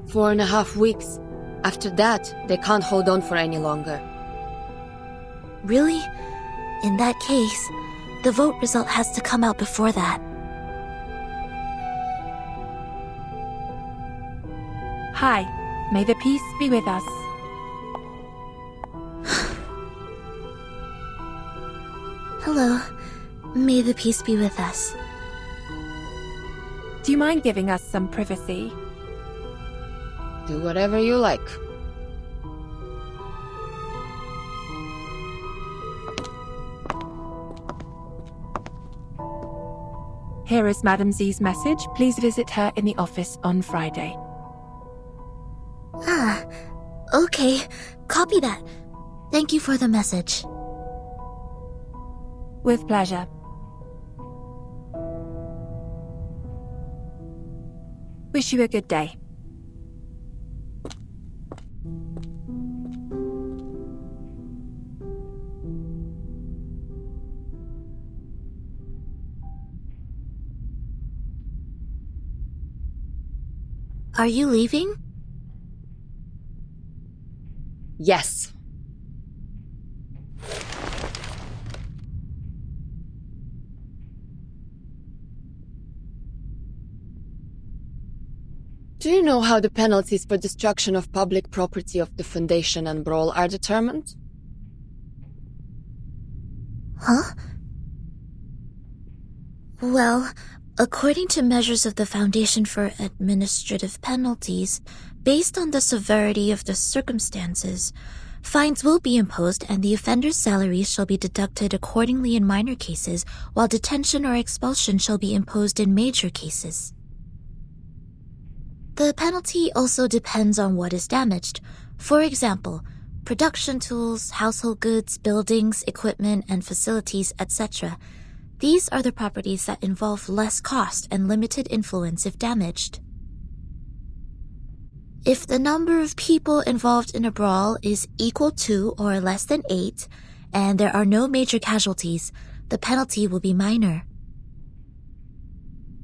4.5 weeks. After that, they can't hold on for any longer. Really? In that case, the vote result has to come out before that. Hi, may the peace be with us. Hello. May the peace be with us. Do you mind giving us some privacy? Do whatever you like. Here is Madame Z's message. Please visit her in the office on Friday. Ah, okay. Copy that. Thank you for the message. With pleasure. Wish you a good day. Are you leaving? Yes. Do you know how the penalties for destruction of public property of the Foundation and Brawl are determined? Huh? Well, according to measures of the Foundation for Administrative Penalties, based on the severity of the circumstances, fines will be imposed and the offender's salaries shall be deducted accordingly in minor cases, while detention or expulsion shall be imposed in major cases. The penalty also depends on what is damaged. For example, production tools, household goods, buildings, equipment, and facilities, etc. These are the properties that involve less cost and limited influence if damaged. If the number of people involved in a brawl is equal to or less than 8, and there are no major casualties, the penalty will be minor.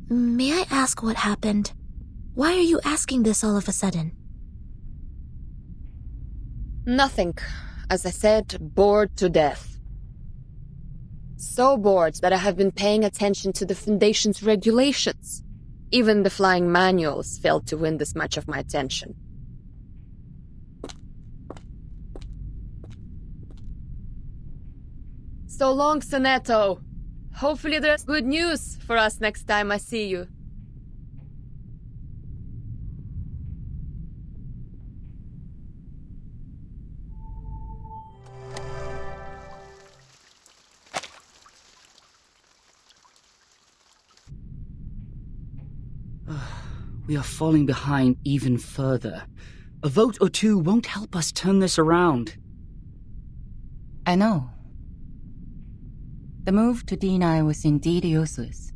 May I ask what happened? Why are you asking this all of a sudden? Nothing. As I said, bored to death. So bored that I have been paying attention to the Foundation's regulations. Even the flying manuals failed to win this much of my attention. So long, Sonetto. Hopefully there's good news for us next time I see you. We are falling behind even further. A vote or two won't help us turn this around. I know. The move to deny was indeed useless.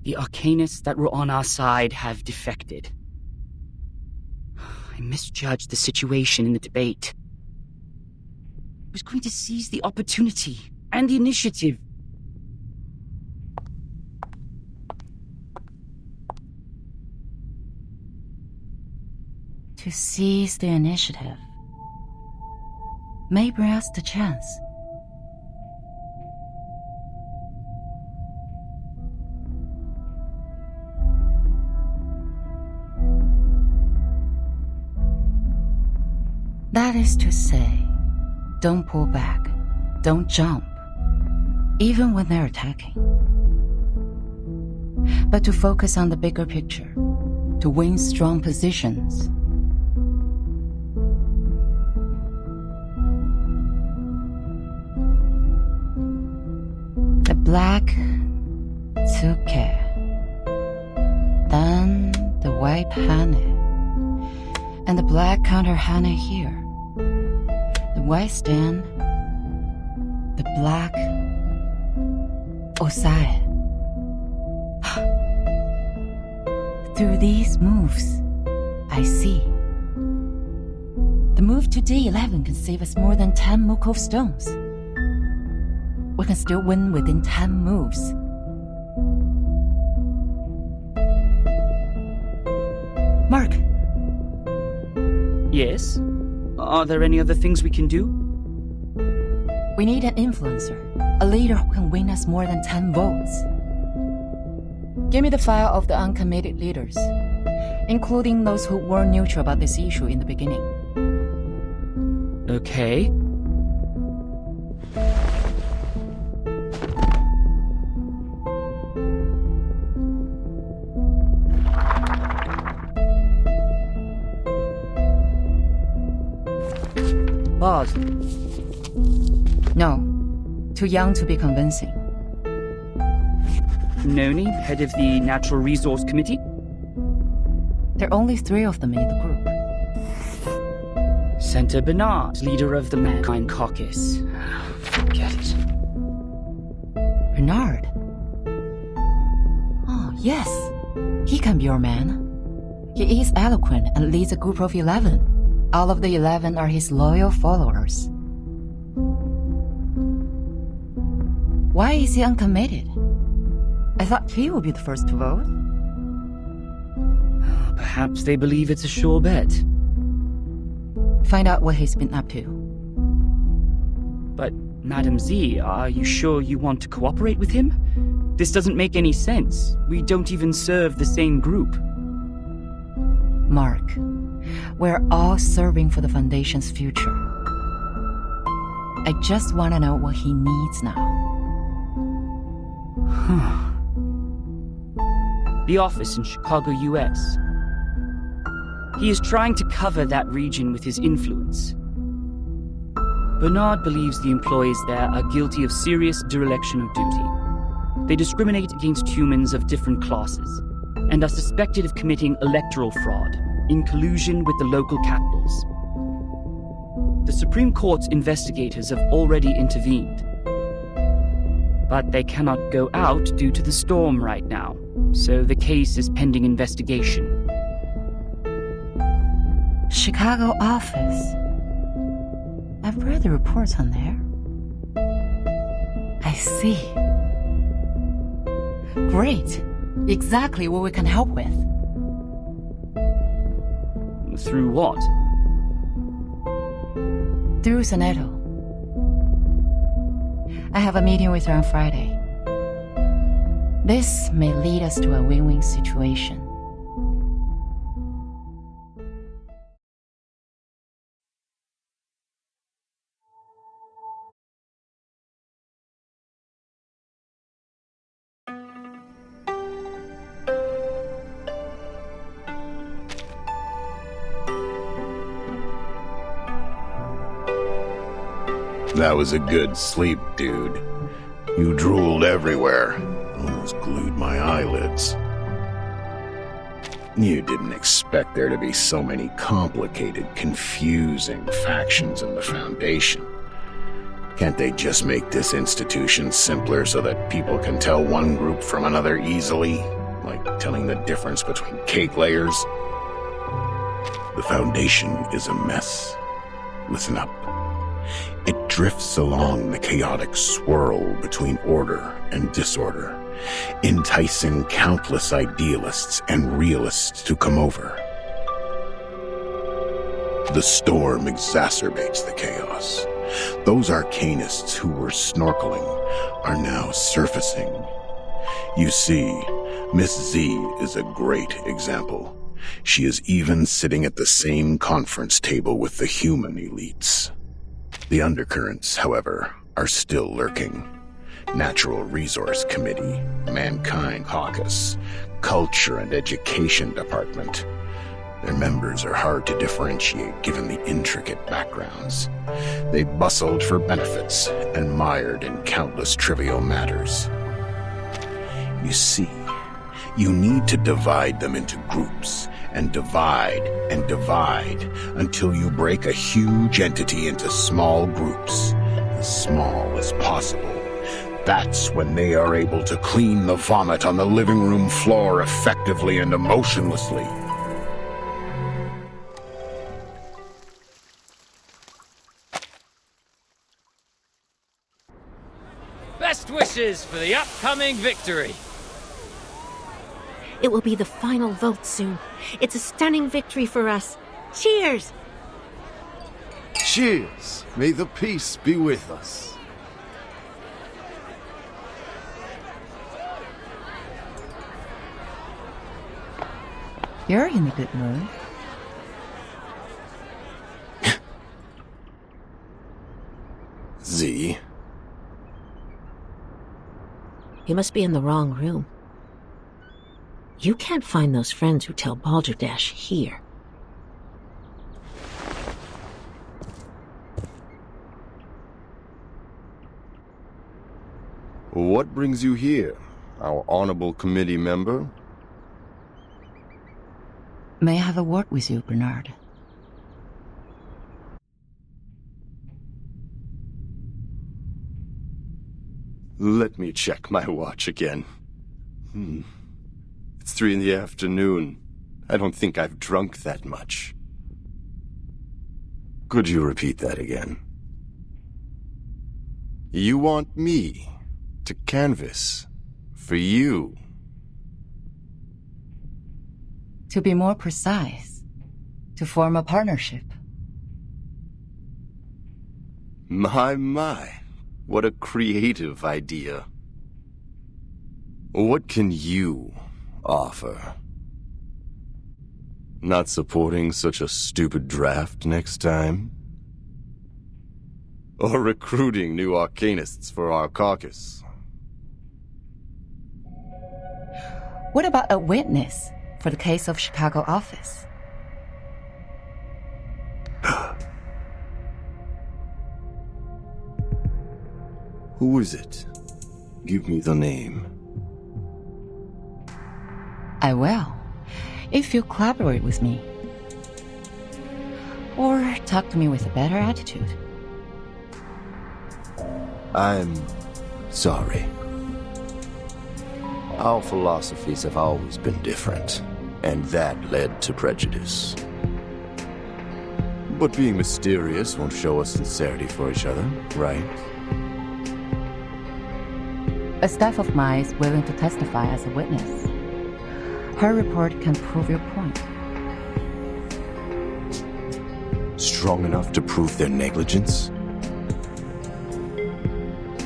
The arcanists that were on our side have defected. I misjudged the situation in the debate. I was going to seize the opportunity and the initiative. To seize the initiative may bring us the chance. That is to say, don't pull back, don't jump, even when they're attacking. but to focus on the bigger picture, to win strong positions. The black took care. Then the white Hane. And the black counter Hane here. The white stand. The black Osai. Through these moves, I see. The move to D11 can save us more than 10 Mukov stones. We can still win within 10 moves. Mark. Yes? Are there any other things we can do? We need an influencer, a leader who can win us more than 10 votes. Give me the file of the uncommitted leaders, including those who were neutral about this issue in the beginning. Okay. Boss. No. Too young to be convincing. Noni, head of the Natural Resource Committee? There are only 3 of them in the group. Senator Bernard, leader of the Mankind Caucus. Forget it. Bernard? Oh, yes. He can be your man. He is eloquent and leads a group of 11. All of the 11 are his loyal followers. Why is he uncommitted? I thought he would be the first to vote. Perhaps they believe it's a sure bet. Find out what he's been up to. But, Madam Z, are you sure you want to cooperate with him? This doesn't make any sense. We don't even serve the same group. Mark, we're all serving for the Foundation's future. I just want to know what he needs now. The office in Chicago, US. He is trying to cover that region with his influence. Bernard believes the employees there are guilty of serious dereliction of duty. They discriminate against humans of different classes and are suspected of committing electoral fraud in collusion with the local capitals. The Supreme Court's investigators have already intervened. But they cannot go out due to the storm right now, so the case is pending investigation. Chicago office. I've read the reports on there. I see. Great. Exactly what we can help with. Through what? Through Soneto. I have a meeting with her on Friday. This may lead us to a win-win situation. That was a good sleep, dude. You drooled everywhere. Almost glued my eyelids. You didn't expect there to be so many complicated, confusing factions in the Foundation. Can't they just make this institution simpler so that people can tell one group from another easily? Like telling the difference between cake layers? The Foundation is a mess. Listen up. It drifts along the chaotic swirl between order and disorder, enticing countless idealists and realists to come over. The storm exacerbates the chaos. Those arcanists who were snorkeling are now surfacing. You see, Miss Z is a great example. She is even sitting at the same conference table with the human elites. The Undercurrents, however, are still lurking. Natural Resource Committee, Mankind Caucus, Culture and Education Department. Their members are hard to differentiate given the intricate backgrounds. They bustled for benefits and mired in countless trivial matters. You see, you need to divide them into groups, and divide until you break a huge entity into small groups, as small as possible. That's when they are able to clean the vomit on the living room floor effectively and emotionlessly. Best wishes for the upcoming victory. It will be the final vote soon. It's a stunning victory for us. Cheers! Cheers! May the peace be with us. You're in a good mood. Z. You must be in the wrong room. You can't find those friends who tell Balderdash here. What brings you here, our honorable committee member? May I have a word with you, Bernard? Let me check my watch again. It's 3 in the afternoon. I don't think I've drunk that much. Could you repeat that again? You want me to canvass for you? To be more precise, to form a partnership. My, what a creative idea. What can you offer? Not supporting such a stupid draft next time? Or recruiting new arcanists for our caucus? What about a witness for the case of Chicago office? Who is it? Give me the name. I will, if you collaborate with me. Or talk to me with a better attitude. I'm sorry. Our philosophies have always been different, and that led to prejudice. But being mysterious won't show us sincerity for each other, right? A staff of mine is willing to testify as a witness. Her report can prove your point. Strong enough to prove their negligence?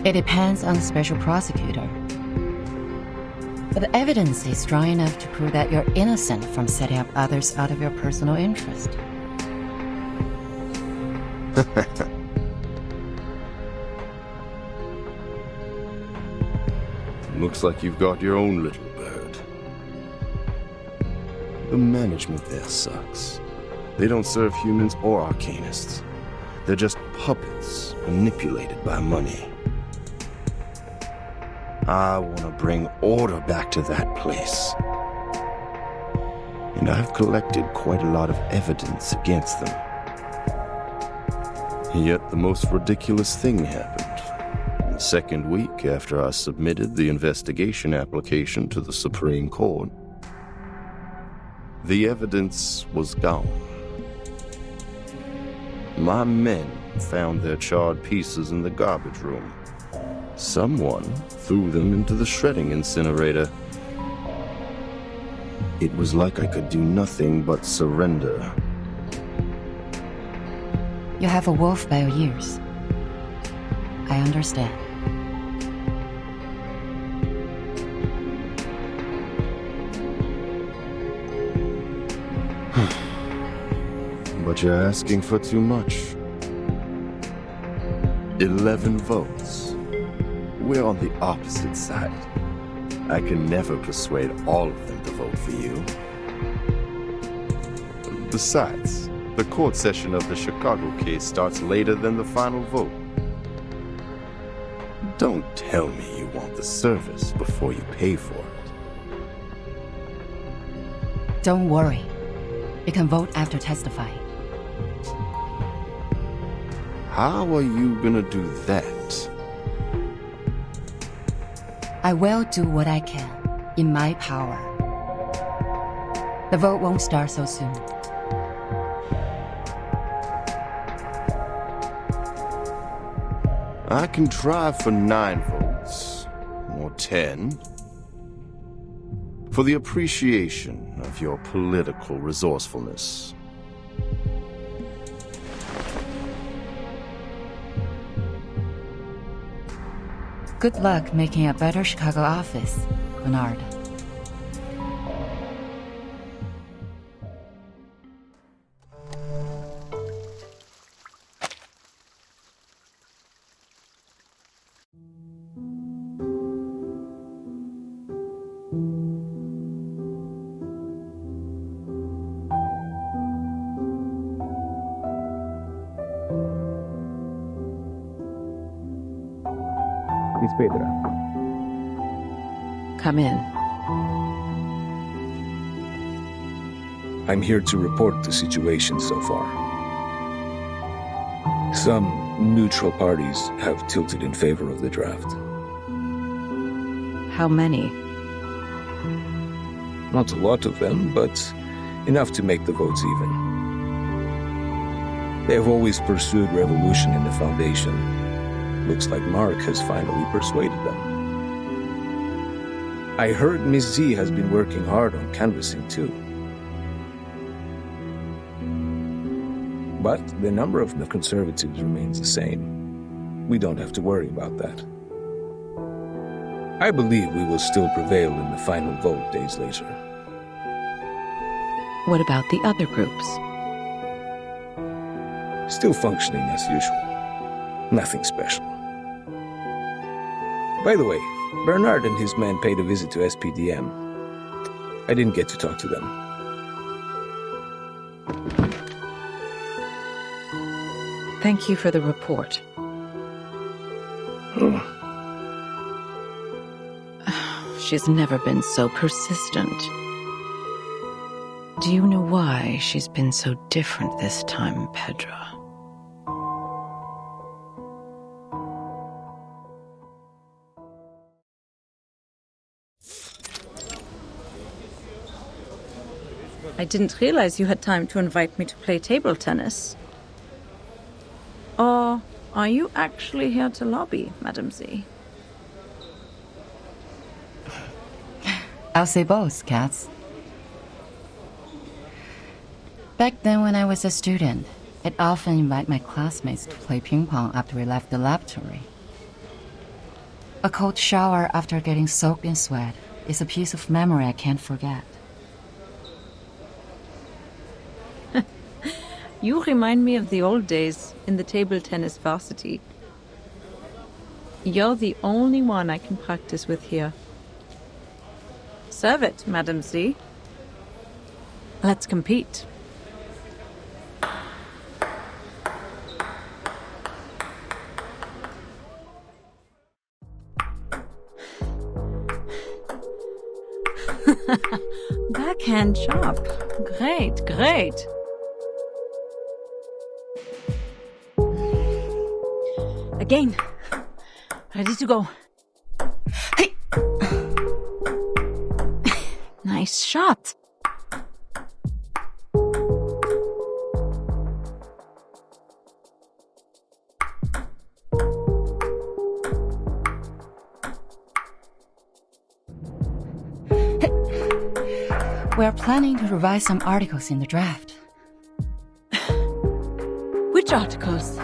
It depends on the special prosecutor. But the evidence is strong enough to prove that you're innocent from setting up others out of your personal interest. Looks like you've got your own little bird. The management there sucks. They don't serve humans or arcanists. They're just puppets manipulated by money. I want to bring order back to that place. And I've collected quite a lot of evidence against them. Yet the most ridiculous thing happened. The second week after I submitted the investigation application to the Supreme Court, the evidence was gone. My men found their charred pieces in the garbage room. Someone threw them into the shredding incinerator. It was like I could do nothing but surrender. You have a wolf by your ears. I understand. But you're asking for too much. 11 votes. We're on the opposite side. I can never persuade all of them to vote for you. Besides, the court session of the Chicago case starts later than the final vote. Don't tell me you want the service before you pay for it. Don't worry. You can vote after testifying. How are you gonna do that? I will do what I can, in my power. The vote won't start so soon. I can try for 9 votes, or 10, for the appreciation of your political resourcefulness. Good luck making a better Chicago office, Bernard. Miss Petra. Come in. I'm here to report the situation so far. Some neutral parties have tilted in favor of the draft. How many? Not a lot of them, but enough to make the votes even. They have always pursued revolution in the Foundation. Looks like Mark has finally persuaded them. I heard Miss Z has been working hard on canvassing too. But the number of the Conservatives remains the same. We don't have to worry about that. I believe we will still prevail in the final vote days later. What about the other groups? Still functioning as usual. Nothing special. By the way, Bernard and his men paid a visit to SPDM. I didn't get to talk to them. Thank you for the report. She's never been so persistent. Do you know why she's been so different this time, Pedro? I didn't realize you had time to invite me to play table tennis. Or are you actually here to lobby, Madam Z? I'll say both, Katz. Back then when I was a student, I'd often invite my classmates to play ping pong after we left the laboratory. A cold shower after getting soaked in sweat is a piece of memory I can't forget. You remind me of the old days in the table tennis varsity. You're the only one I can practice with here. Serve it, Madam Z. Let's compete. Backhand chop. Great, great. Again. Ready to go. Hey! Nice shot. We're planning to revise some articles in the draft. Which articles?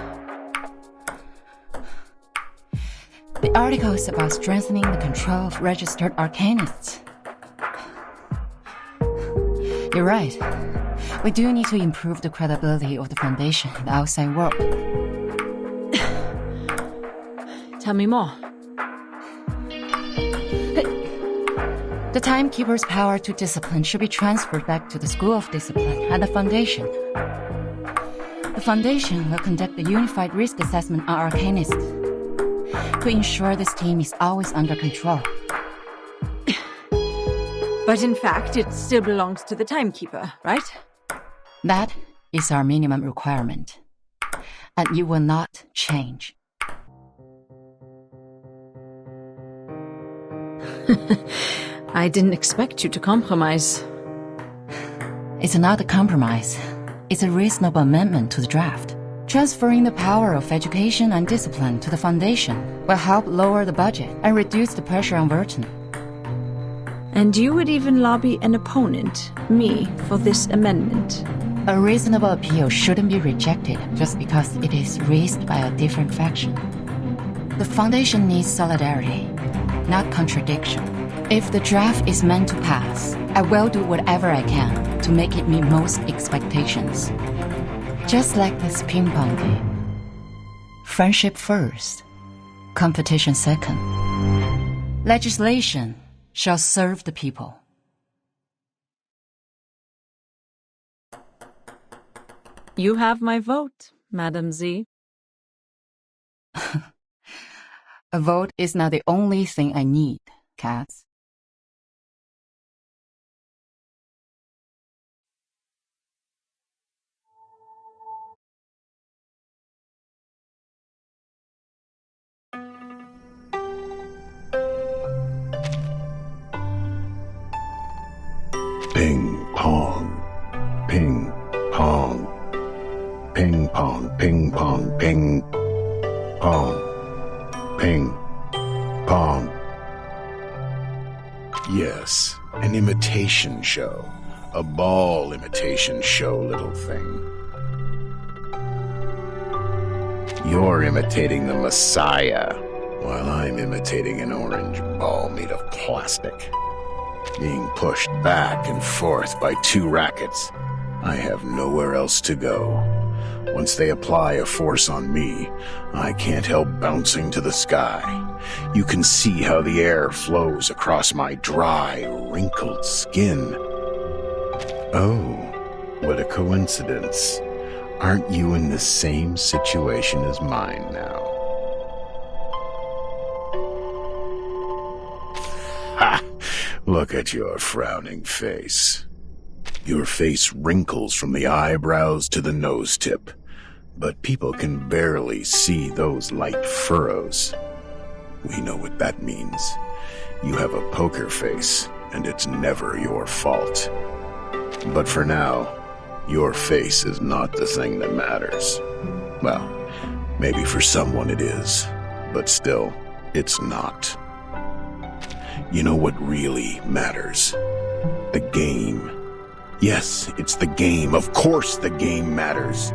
The articles about strengthening the control of registered arcanists. You're right. We do need to improve the credibility of the Foundation in the outside world. Tell me more. The Timekeeper's power to discipline should be transferred back to the School of Discipline at the Foundation. The Foundation will conduct a unified risk assessment on Arcanists to ensure this team is always under control. But in fact, it still belongs to the Timekeeper, right? That is our minimum requirement. And you will not change. I didn't expect you to compromise. It's not a compromise. It's a reasonable amendment to the draft. Transferring the power of education and discipline to the Foundation will help lower the budget and reduce the pressure on Burton. And you would even lobby an opponent, me, for this amendment. A reasonable appeal shouldn't be rejected just because it is raised by a different faction. The Foundation needs solidarity, not contradiction. If the draft is meant to pass, I will do whatever I can to make it meet most expectations. Just like this ping pong game. Friendship first, competition second. Legislation shall serve the people. You have my vote, Madam Z. A vote is not the only thing I need, Katz. Ping pong, ping pong, ping pong, ping pong, ping pong, ping pong. Yes, an imitation show. A ball imitation show, little thing. You're imitating the Messiah, while I'm imitating an orange ball made of plastic. Being pushed back and forth by two rackets, I have nowhere else to go. Once they apply a force on me, I can't help bouncing to the sky. You can see how the air flows across my dry, wrinkled skin. Oh, what a coincidence. Aren't you in the same situation as mine now? Ha! Look at your frowning face. Your face wrinkles from the eyebrows to the nose tip, but people can barely see those light furrows. We know what that means. You have a poker face, and it's never your fault. But for now, your face is not the thing that matters. Well, maybe for someone it is, but still, it's not. You know what really matters? The game. Yes, it's the game. Of course the game matters.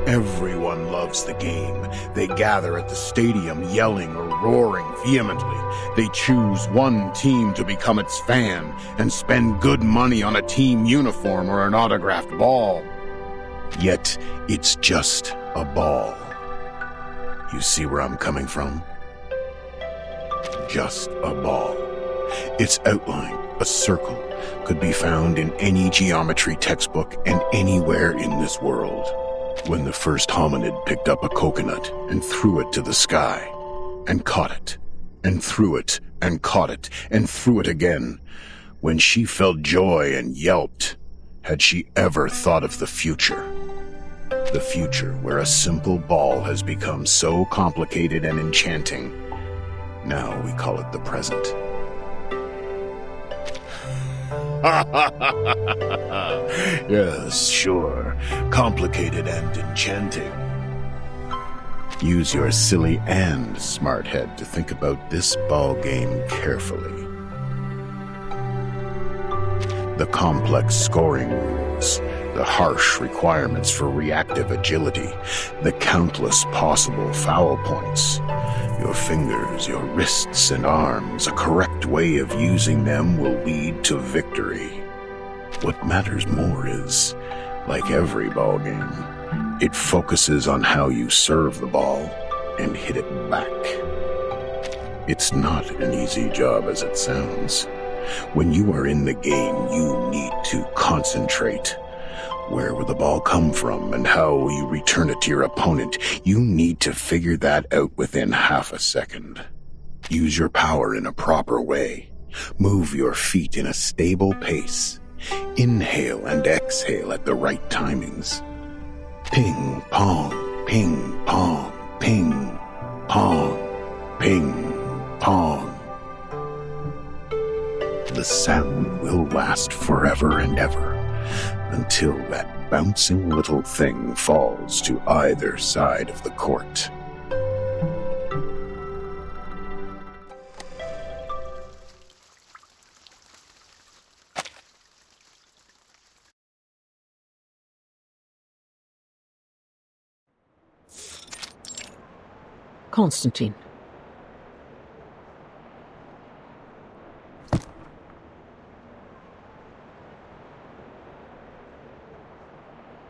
Everyone loves the game. They gather at the stadium yelling or roaring vehemently. They choose one team to become its fan and spend good money on a team uniform or an autographed ball. Yet, it's just a ball. You see where I'm coming from? Just a ball. Its outline, a circle, could be found in any geometry textbook and anywhere in this world. When the first hominid picked up a coconut and threw it to the sky, and caught it, and threw it, and caught it, and threw it again, when she felt joy and yelped, had she ever thought of the future? The future where a simple ball has become so complicated and enchanting. Now we call it the present. Yes, sure. Complicated and enchanting. Use your silly and smart head to think about this ball game carefully. The complex scoring rules, the harsh requirements for reactive agility, the countless possible foul points. Your fingers, your wrists and arms, a correct way of using them will lead to victory. What matters more is, like every ball game, it focuses on how you serve the ball and hit it back. It's not an easy job as it sounds. When you are in the game, you need to concentrate. Where will the ball come from and how will you return it to your opponent? You need to figure that out within half a second. Use your power in a proper way. Move your feet in a stable pace. Inhale and exhale at the right timings. Ping, pong, ping, pong, ping, pong, ping, pong. The sound will last forever and ever, until that bouncing little thing falls to either side of the court. Constantine.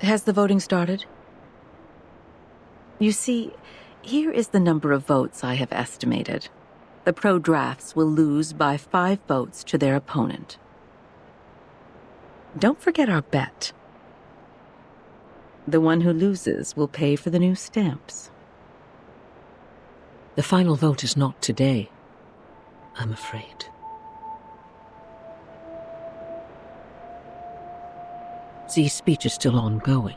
Has the voting started? You see, here is the number of votes I have estimated. The pro-drafts will lose by 5 votes to their opponent. Don't forget our bet. The one who loses will pay for the new stamps. The final vote is not today, I'm afraid. Z's speech is still ongoing.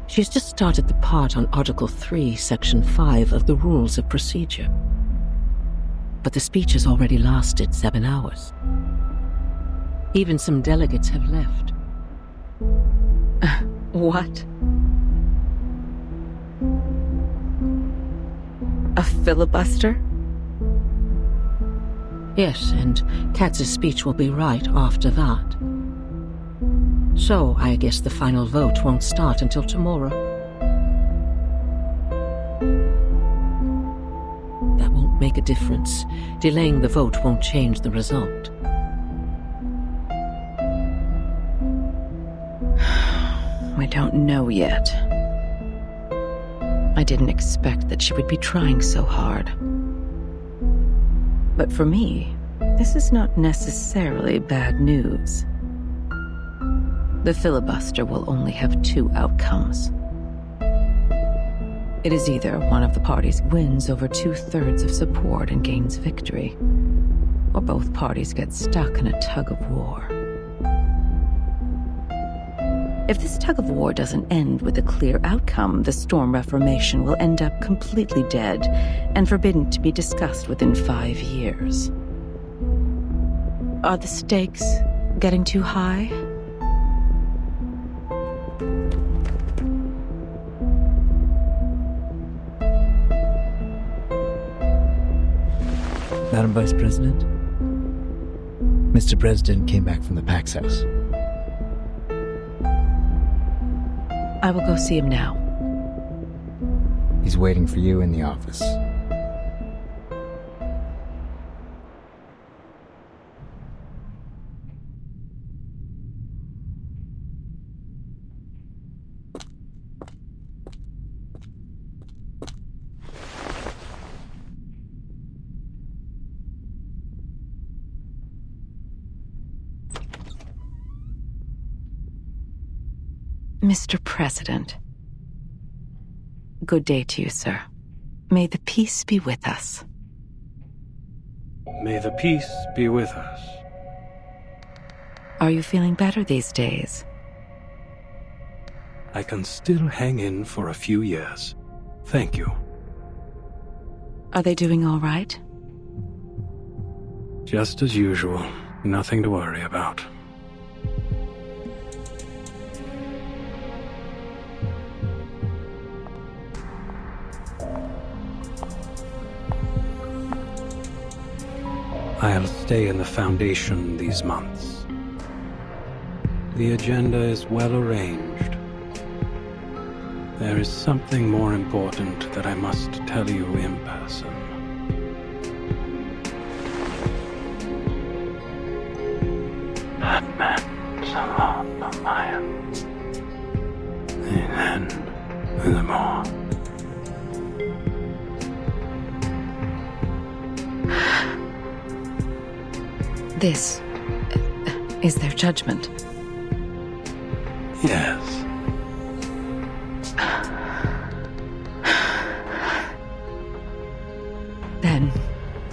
She's just started the part on Article 3, Section 5 of the Rules of Procedure. But the speech has already lasted 7 hours. Even some delegates have left. What? A filibuster? Yes, and Katz's speech will be right after that. So, I guess the final vote won't start until tomorrow. That won't make a difference. Delaying the vote won't change the result. We don't know yet. I didn't expect that she would be trying so hard. But for me, this is not necessarily bad news. The filibuster will only have 2 outcomes. It is either one of the parties wins over 2/3 of support and gains victory, or both parties get stuck in a tug-of-war. If this tug-of-war doesn't end with a clear outcome, the Storm Reformation will end up completely dead and forbidden to be discussed within 5 years. Are the stakes getting too high? Madam Vice President, Mr. President came back from the Pax House. I will go see him now. He's waiting for you in the office. Mr. President. Good day to you, sir. May the peace be with us. May the peace be with us. Are you feeling better these days? I can still hang in for a few years. Thank you. Are they doing all right? Just as usual. Nothing to worry about. I'll stay in the Foundation these months. The agenda is well arranged. There is something more important that I must tell you in person. That meant a lot of mine. And the more. This is their judgment. Yes. Then,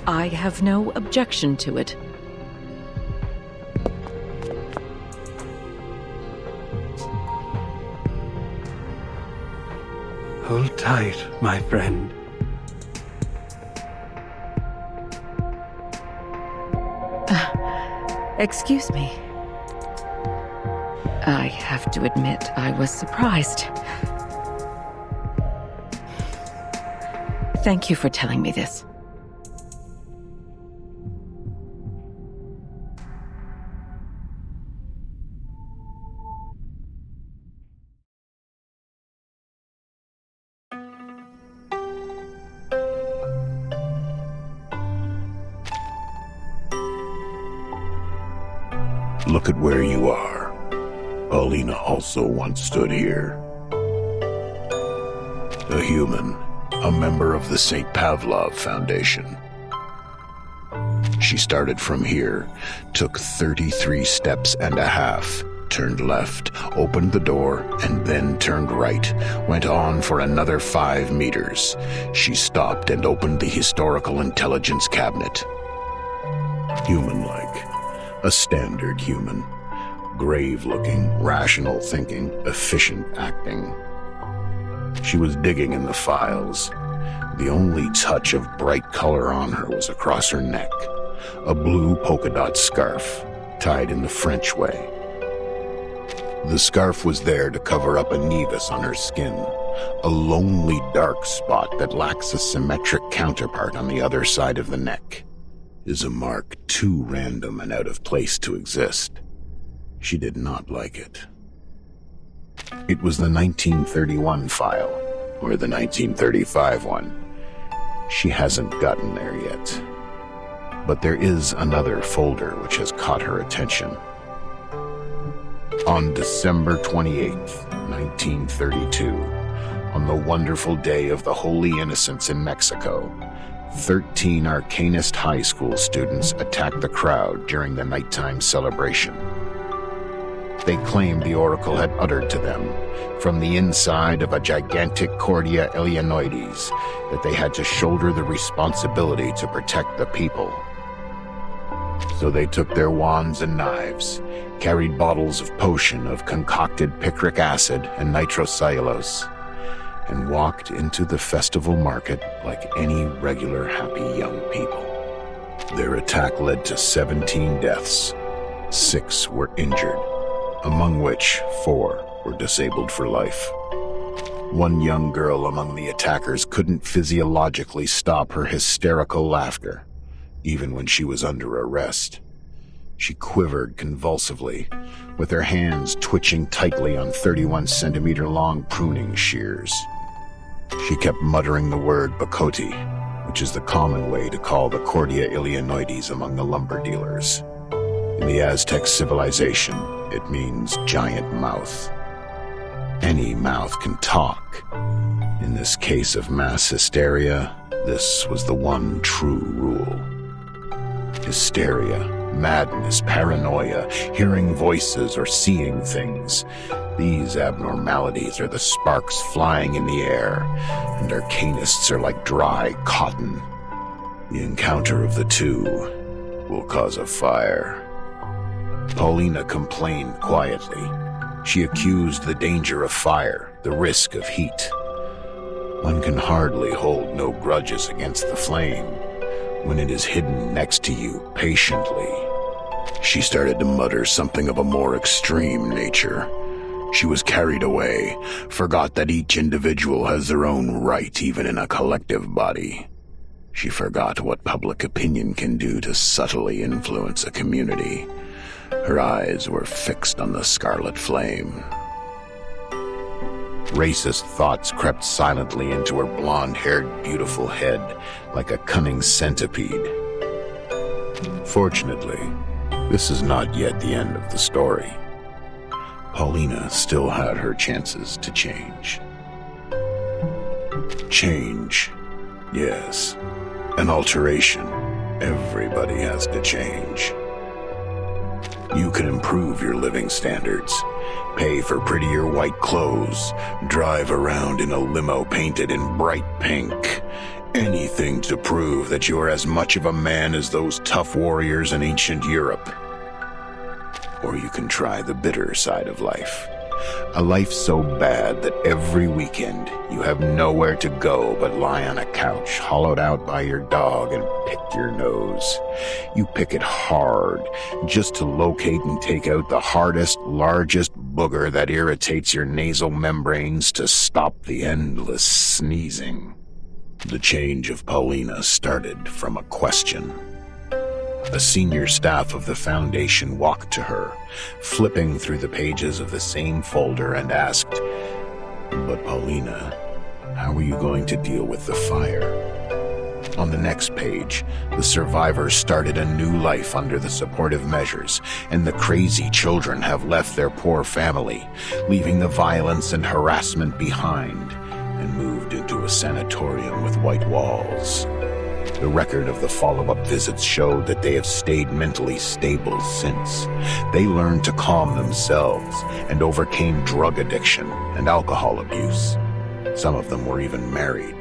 I have no objection to it. Hold tight, my friend. Excuse me. I have to admit, I was surprised. Thank you for telling me this. Look at where you are. Paulina also once stood here. A human, a member of the St. Pavlov Foundation. She started from here, took 33 steps and a half, turned left, opened the door, and then turned right, went on for another 5 meters. She stopped and opened the historical intelligence cabinet. Human-like. A standard human. Grave-looking, rational thinking, efficient acting. She was digging in the files. The only touch of bright color on her was across her neck. A blue polka dot scarf, tied in the French way. The scarf was there to cover up a nevus on her skin, a lonely dark spot that lacks a symmetric counterpart on the other side of the neck. Is a mark too random and out of place to exist. She did not like it. It was the 1931 file, or the 1935 one. She hasn't gotten there yet. But there is another folder which has caught her attention. On December 28th, 1932, on the wonderful day of the Holy Innocents in Mexico, 13 Arcanist high school students attacked the crowd during the nighttime celebration. They claimed the oracle had uttered to them, from the inside of a gigantic Cordia Illinoides, that they had to shoulder the responsibility to protect the people. So they took their wands and knives, carried bottles of potion of concocted picric acid and nitrocellulose, and walked into the festival market like any regular happy young people. Their attack led to 17 deaths. 6 were injured, among which 4 were disabled for life. One young girl among the attackers couldn't physiologically stop her hysterical laughter, even when she was under arrest. She quivered convulsively, with her hands twitching tightly on 31-centimeter-long pruning shears. She kept muttering the word Bacote, which is the common way to call the Cordia Illinoides among the lumber dealers. In the Aztec civilization, it means giant mouth. Any mouth can talk. In this case of mass hysteria, this was the one true rule. Hysteria, madness, paranoia, hearing voices or seeing things. These abnormalities are the sparks flying in the air, and Arcanists are like dry cotton. The encounter of the two will cause a fire. Paulina complained quietly. She accused the danger of fire, the risk of heat. One can hardly hold no grudges against the flame when it is hidden next to you patiently. She started to mutter something of a more extreme nature. She was carried away, forgot that each individual has their own right even in a collective body. She forgot what public opinion can do to subtly influence a community. Her eyes were fixed on the scarlet flame. Racist thoughts crept silently into her blonde-haired, beautiful head like a cunning centipede. Fortunately, this is not yet the end of the story. Paulina still had her chances to change. Change. Yes. An alteration. Everybody has to change. You can improve your living standards, pay for prettier white clothes, drive around in a limo painted in bright pink. Anything to prove that you're as much of a man as those tough warriors in ancient Europe. Or you can try the bitter side of life. A life so bad that every weekend you have nowhere to go but lie on a couch hollowed out by your dog and pick your nose. You pick it hard just to locate and take out the hardest, largest booger that irritates your nasal membranes to stop the endless sneezing. The change of Paulina started from a question. The senior staff of the Foundation walked to her, flipping through the pages of the same folder, and asked, "But Paulina, how are you going to deal with the fire?" On the next page, the survivors started a new life under the supportive measures, and the crazy children have left their poor family, leaving the violence and harassment behind, and moved into a sanatorium with white walls. The record of the follow-up visits showed that they have stayed mentally stable since. They learned to calm themselves and overcame drug addiction and alcohol abuse. Some of them were even married.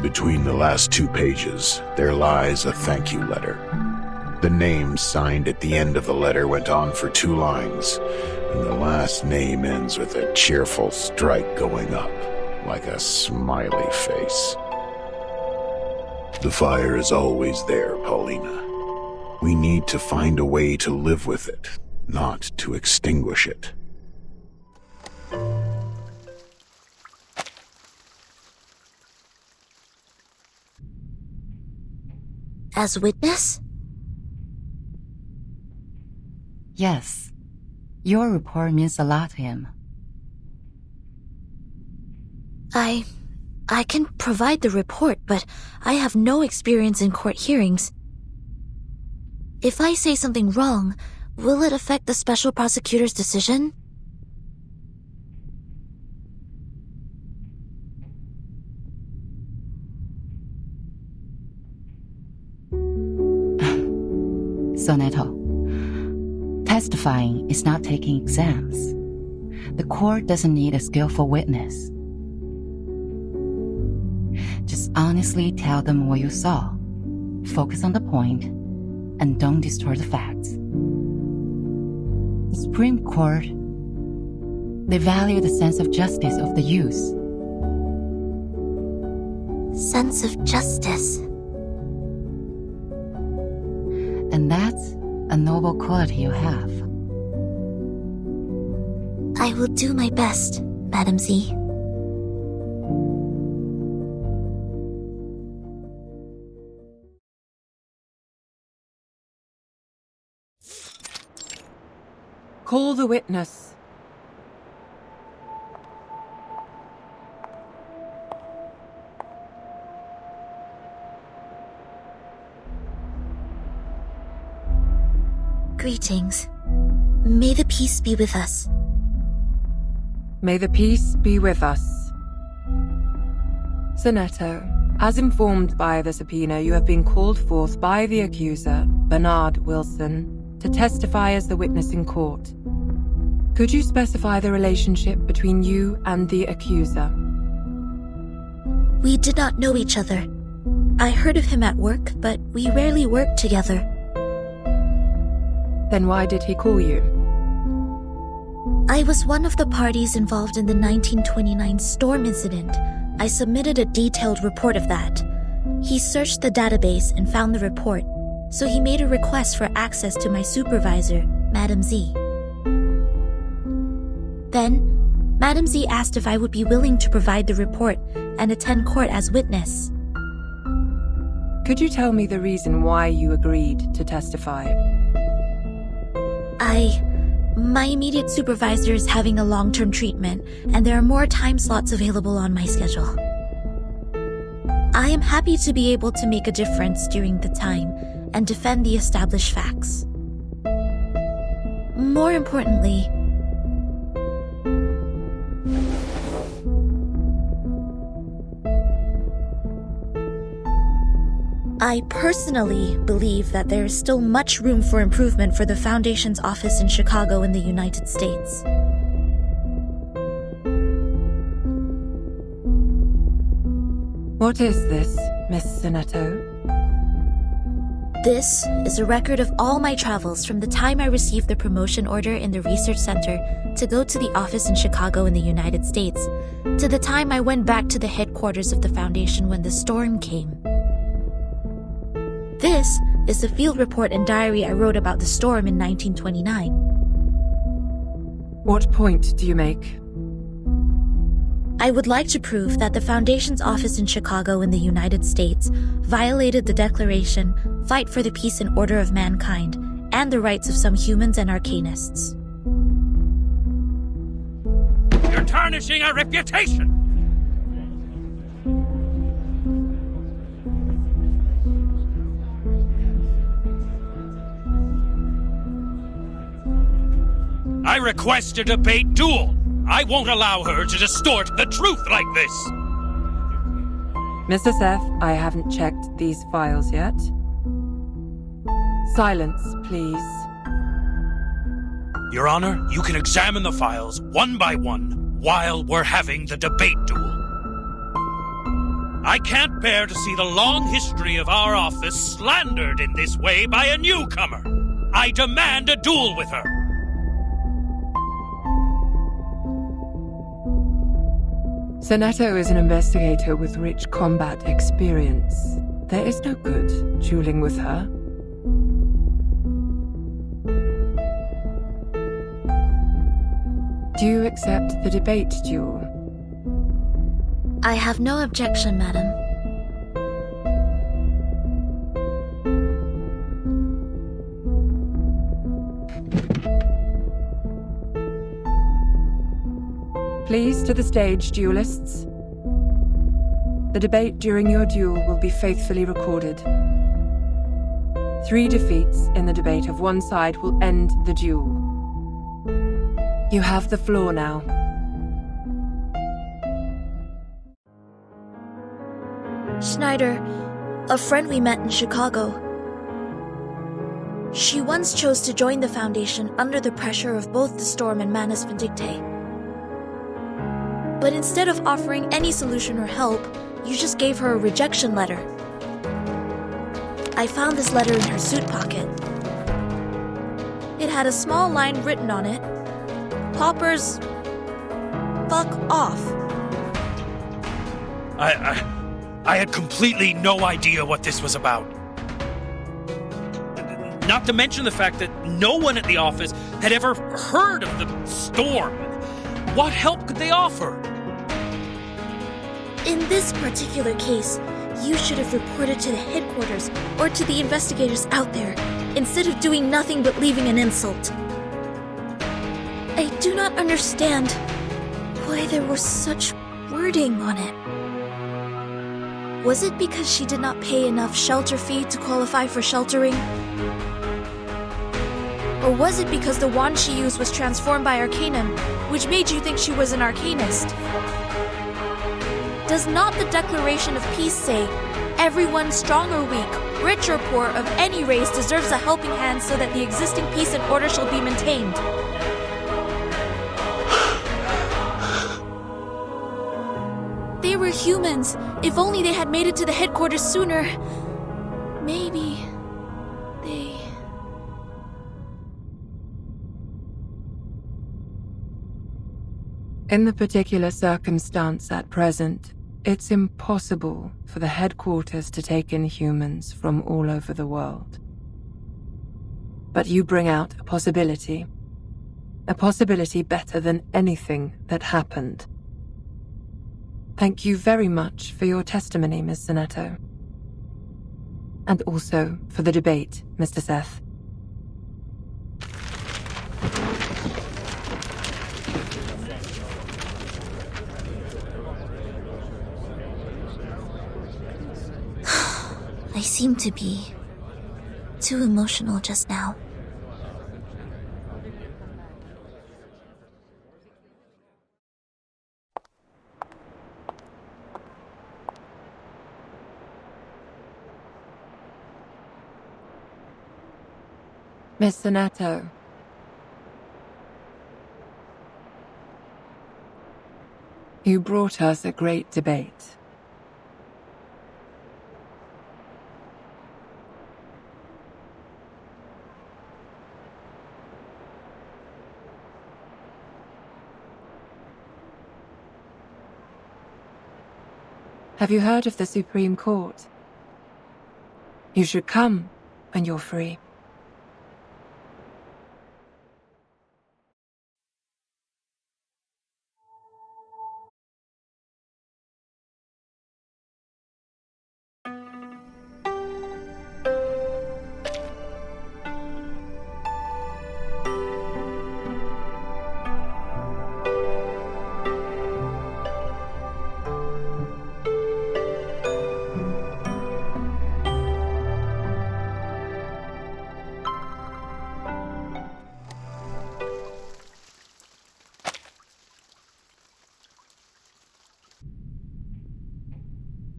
Between the last 2 pages, there lies a thank you letter. The name signed at the end of the letter went on for 2 lines, and the last name ends with a cheerful strike going up, like a smiley face. The fire is always there, Paulina. We need to find a way to live with it, not to extinguish it. As witness? Yes. Your report means a lot to him. I can provide the report, but I have no experience in court hearings. If I say something wrong, will it affect the special prosecutor's decision? Soneto, testifying is not taking exams. The court doesn't need a skillful witness. Just honestly tell them what you saw. Focus on the point, and don't distort the facts. The Supreme Court, they value the sense of justice of the youth. Sense of justice. And that's a noble quality you have. I will do my best, Madam Z. Call the witness. Greetings. May the peace be with us. May the peace be with us. Soneto, as informed by the subpoena, you have been called forth by the accuser, Bernard Wilson, to testify as the witness in court. Could you specify the relationship between you and the accuser? We did not know each other. I heard of him at work, but we rarely worked together. Then why did he call you? I was one of the parties involved in the 1929 storm incident. I submitted a detailed report of that. He searched the database and found the report, so he made a request for access to my supervisor, Madam Z. Then, Madam Z asked if I would be willing to provide the report and attend court as witness. Could you tell me the reason why you agreed to testify? My immediate supervisor is having a long-term treatment, and there are more time slots available on my schedule. I am happy to be able to make a difference during the time and defend the established facts. More importantly, I personally believe that there is still much room for improvement for the Foundation's office in Chicago in the United States. What is this, Miss Sinetto? This is a record of all my travels from the time I received the promotion order in the research center to go to the office in Chicago in the United States, to the time I went back to the headquarters of the Foundation when the storm came. This is the field report and diary I wrote about the storm in 1929. What point do you make? I would like to prove that the Foundation's office in Chicago in the United States violated the Declaration, Fight for the Peace and Order of Mankind, and the rights of some humans and arcanists. You're tarnishing our reputation! I request a debate duel! I won't allow her to distort the truth like this! Mr. Seth, I haven't checked these files yet. Silence, please. Your Honor, you can examine the files one by one while we're having the debate duel. I can't bear to see the long history of our office slandered in this way by a newcomer. I demand a duel with her. Sinetto is an investigator with rich combat experience. There is no good dueling with her. Do you accept the debate duel? I have no objection, madam. Please to the stage, duelists. The debate during your duel will be faithfully recorded. 3 defeats in the debate of one side will end the duel. You have the floor now. Schneider, a friend we met in Chicago. She once chose to join the Foundation under the pressure of both the storm and Manus Vindictae. But instead of offering any solution or help, you just gave her a rejection letter. I found this letter in her suit pocket. It had a small line written on it. Poppers, fuck off. I had completely no idea what this was about. Not to mention the fact that no one at the office had ever heard of the storm. What help could they offer? In this particular case, you should have reported to the headquarters or to the investigators out there, instead of doing nothing but leaving an insult. I do not understand why there was such wording on it. Was it because she did not pay enough shelter fee to qualify for sheltering? Or was it because the wand she used was transformed by Arcanum, which made you think she was an Arcanist? Does not the Declaration of Peace say, everyone, strong or weak, rich or poor, of any race deserves a helping hand so that the existing peace and order shall be maintained? They were humans. If only they had made it to the headquarters sooner. Maybe they... In the particular circumstance at present, it's impossible for the headquarters to take in humans from all over the world. But you bring out a possibility better than anything that happened. Thank you very much for your testimony, Miss Sinetto. And also for the debate, Mr. Seth. I seem to be too emotional just now. Miss Sonetto. You brought us a great debate. Have you heard of the Supreme Court? You should come when you're free.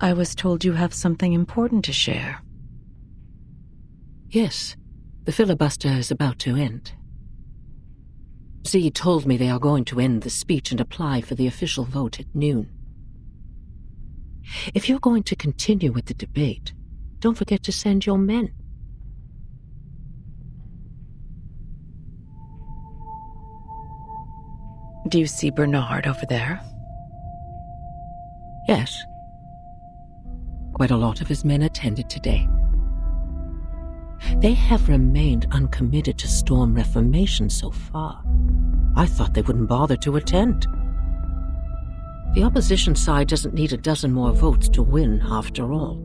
I was told you have something important to share. Yes, the filibuster is about to end. Z told me they are going to end the speech and apply for the official vote at noon. If you're going to continue with the debate, don't forget to send your men. Do you see Bernard over there? Yes. Quite a lot of his men attended today. They have remained uncommitted to Storm Reformation so far. I thought they wouldn't bother to attend. The opposition side doesn't need a dozen more votes to win, after all.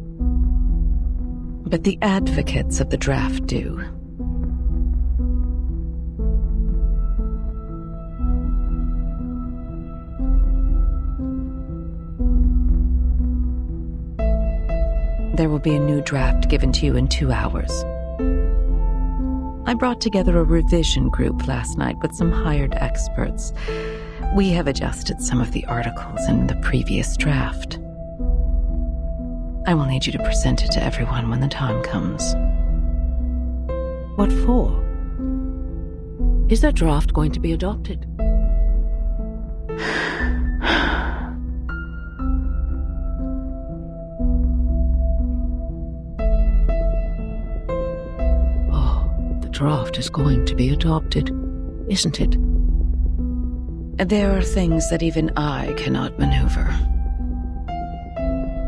But the advocates of the draft do. There will be a new draft given to you in 2 hours. I brought together a revision group last night with some hired experts. We have adjusted some of the articles in the previous draft. I will need you to present it to everyone when the time comes. What for? Is that draft going to be adopted? Draft is going to be adopted, isn't it? There are things that even I cannot maneuver.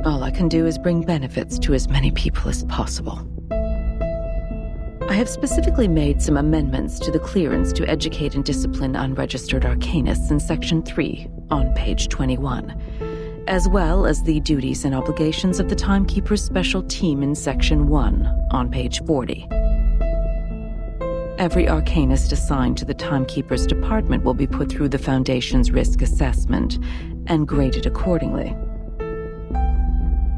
All I can do is bring benefits to as many people as possible. I have specifically made some amendments to the clearance to educate and discipline unregistered arcanists in Section 3 on page 21, as well as the duties and obligations of the Timekeeper's Special Team in Section 1 on page 40. Every arcanist assigned to the Timekeeper's department will be put through the Foundation's risk assessment and graded accordingly.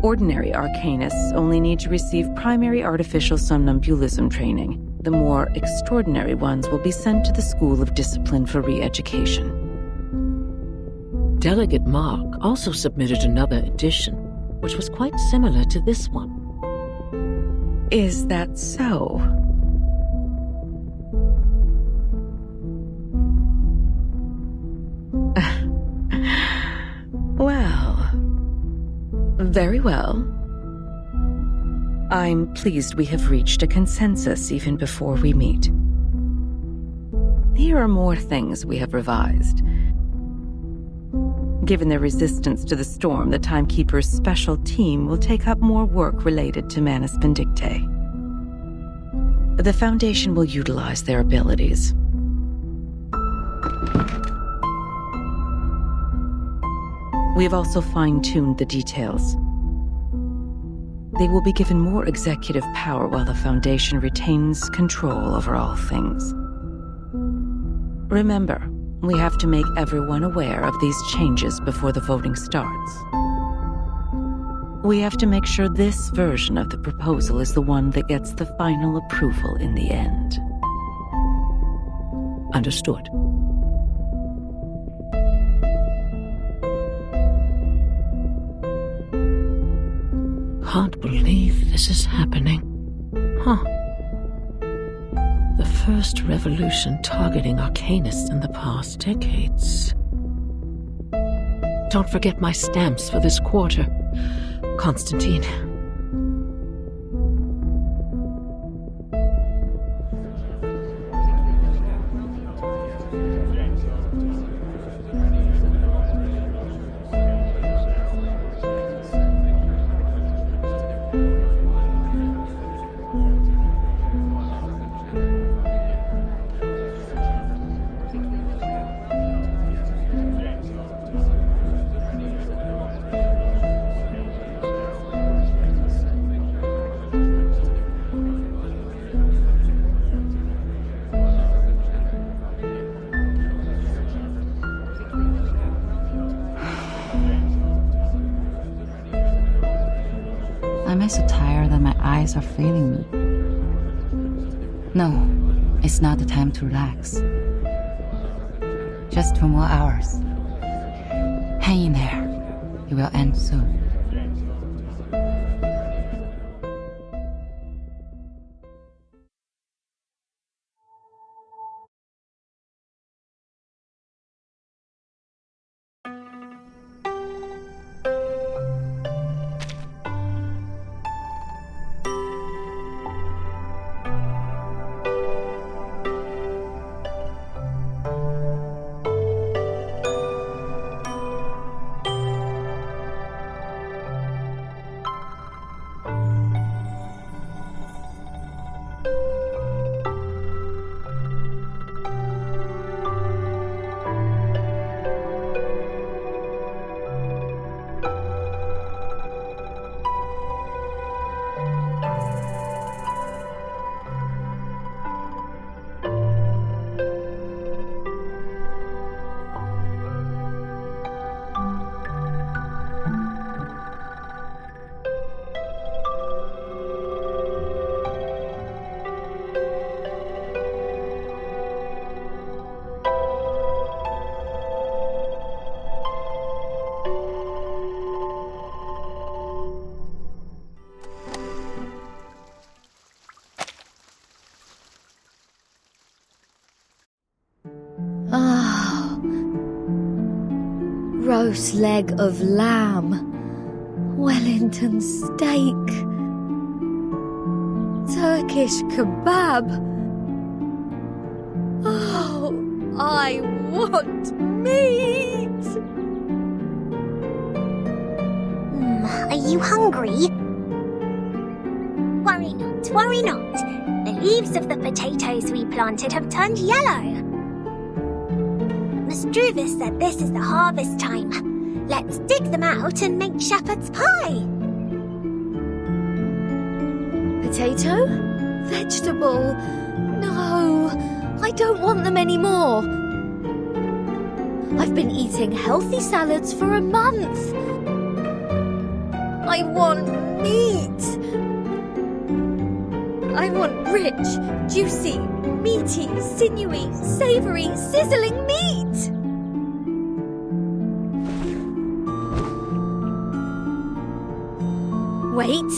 Ordinary arcanists only need to receive primary artificial somnambulism training. The more extraordinary ones will be sent to the School of Discipline for re-education. Delegate Mark also submitted another edition, which was quite similar to this one. Is that so? Well, very well. I'm pleased we have reached a consensus even before we meet. Here are more things we have revised. Given their resistance to the storm, the Timekeeper's special team will take up more work related to Manus Vindictae. The Foundation will utilize their abilities. We have also fine-tuned the details. They will be given more executive power while the Foundation retains control over all things. Remember, we have to make everyone aware of these changes before the voting starts. We have to make sure this version of the proposal is the one that gets the final approval in the end. Understood. Can't believe this is happening. Huh. The first revolution targeting arcanists in the past decades. Don't forget my stamps for this quarter, Constantine. I'm so tired that my eyes are failing me. No, it's not the time to relax. Just 2 more hours. Hang in there. It will end soon. Roast leg of lamb, Wellington steak, Turkish kebab. Oh, I want meat! Are you hungry? Worry not, worry not. The leaves of the potatoes we planted have turned yellow. Struvis said this is the harvest time. Let's dig them out and make shepherd's pie. Potato? Vegetable? No, I don't want them anymore. I've been eating healthy salads for a month. I want meat. I want rich, juicy, meaty, sinewy, savory, sizzling meat! Wait.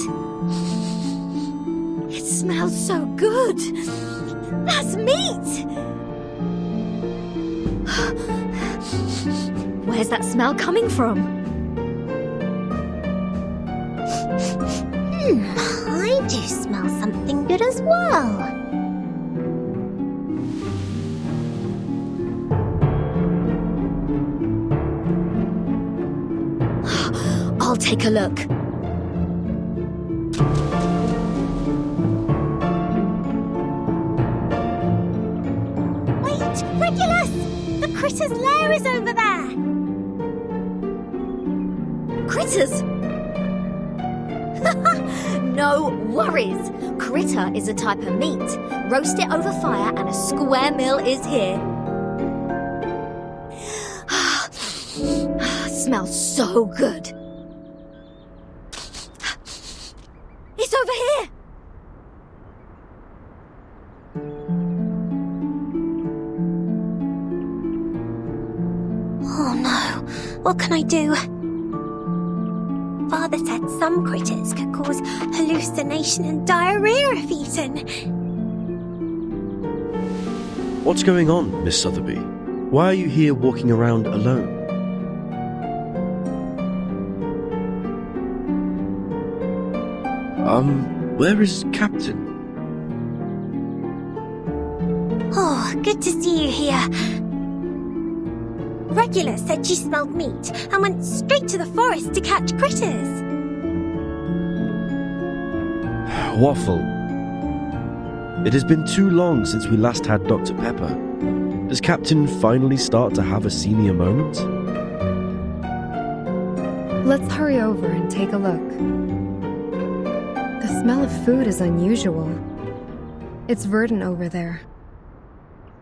It smells so good. That's meat! Where's that smell coming from? I do smell something good as well. I'll take a look. Wait, Regulus! The critter's lair is over there! Critters? No worries. Critter is a type of meat. Roast it over fire and a square meal is here. Smells so good. It's over here. Oh no, what can I do? Father said some critters could cause hallucination and diarrhea if eaten. What's going on, Miss Sotheby? Why are you here walking around alone? Where is Captain? Oh, good to see you here. Regular said she smelled meat and went straight to the forest to catch critters. Waffle. It has been too long since we last had Dr. Pepper. Does Captain finally start to have a senior moment? Let's hurry over and take a look. The smell of food is unusual. It's verdant over there.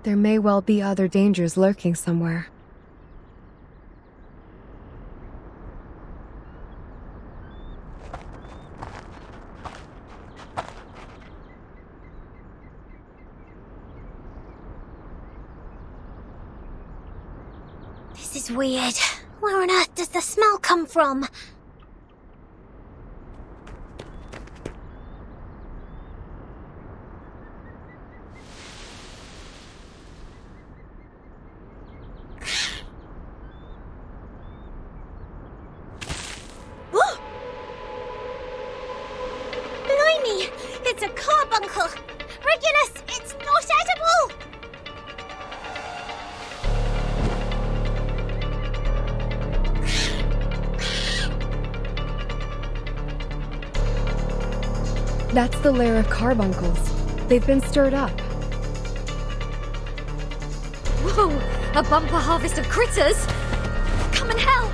There may well be other dangers lurking somewhere. This is weird. Where on earth does the smell come from? Blimey! It's a carbuncle! Regulus, it's not edible! That's the lair of carbuncles. They've been stirred up. Whoa! A bumper harvest of critters! Come and help!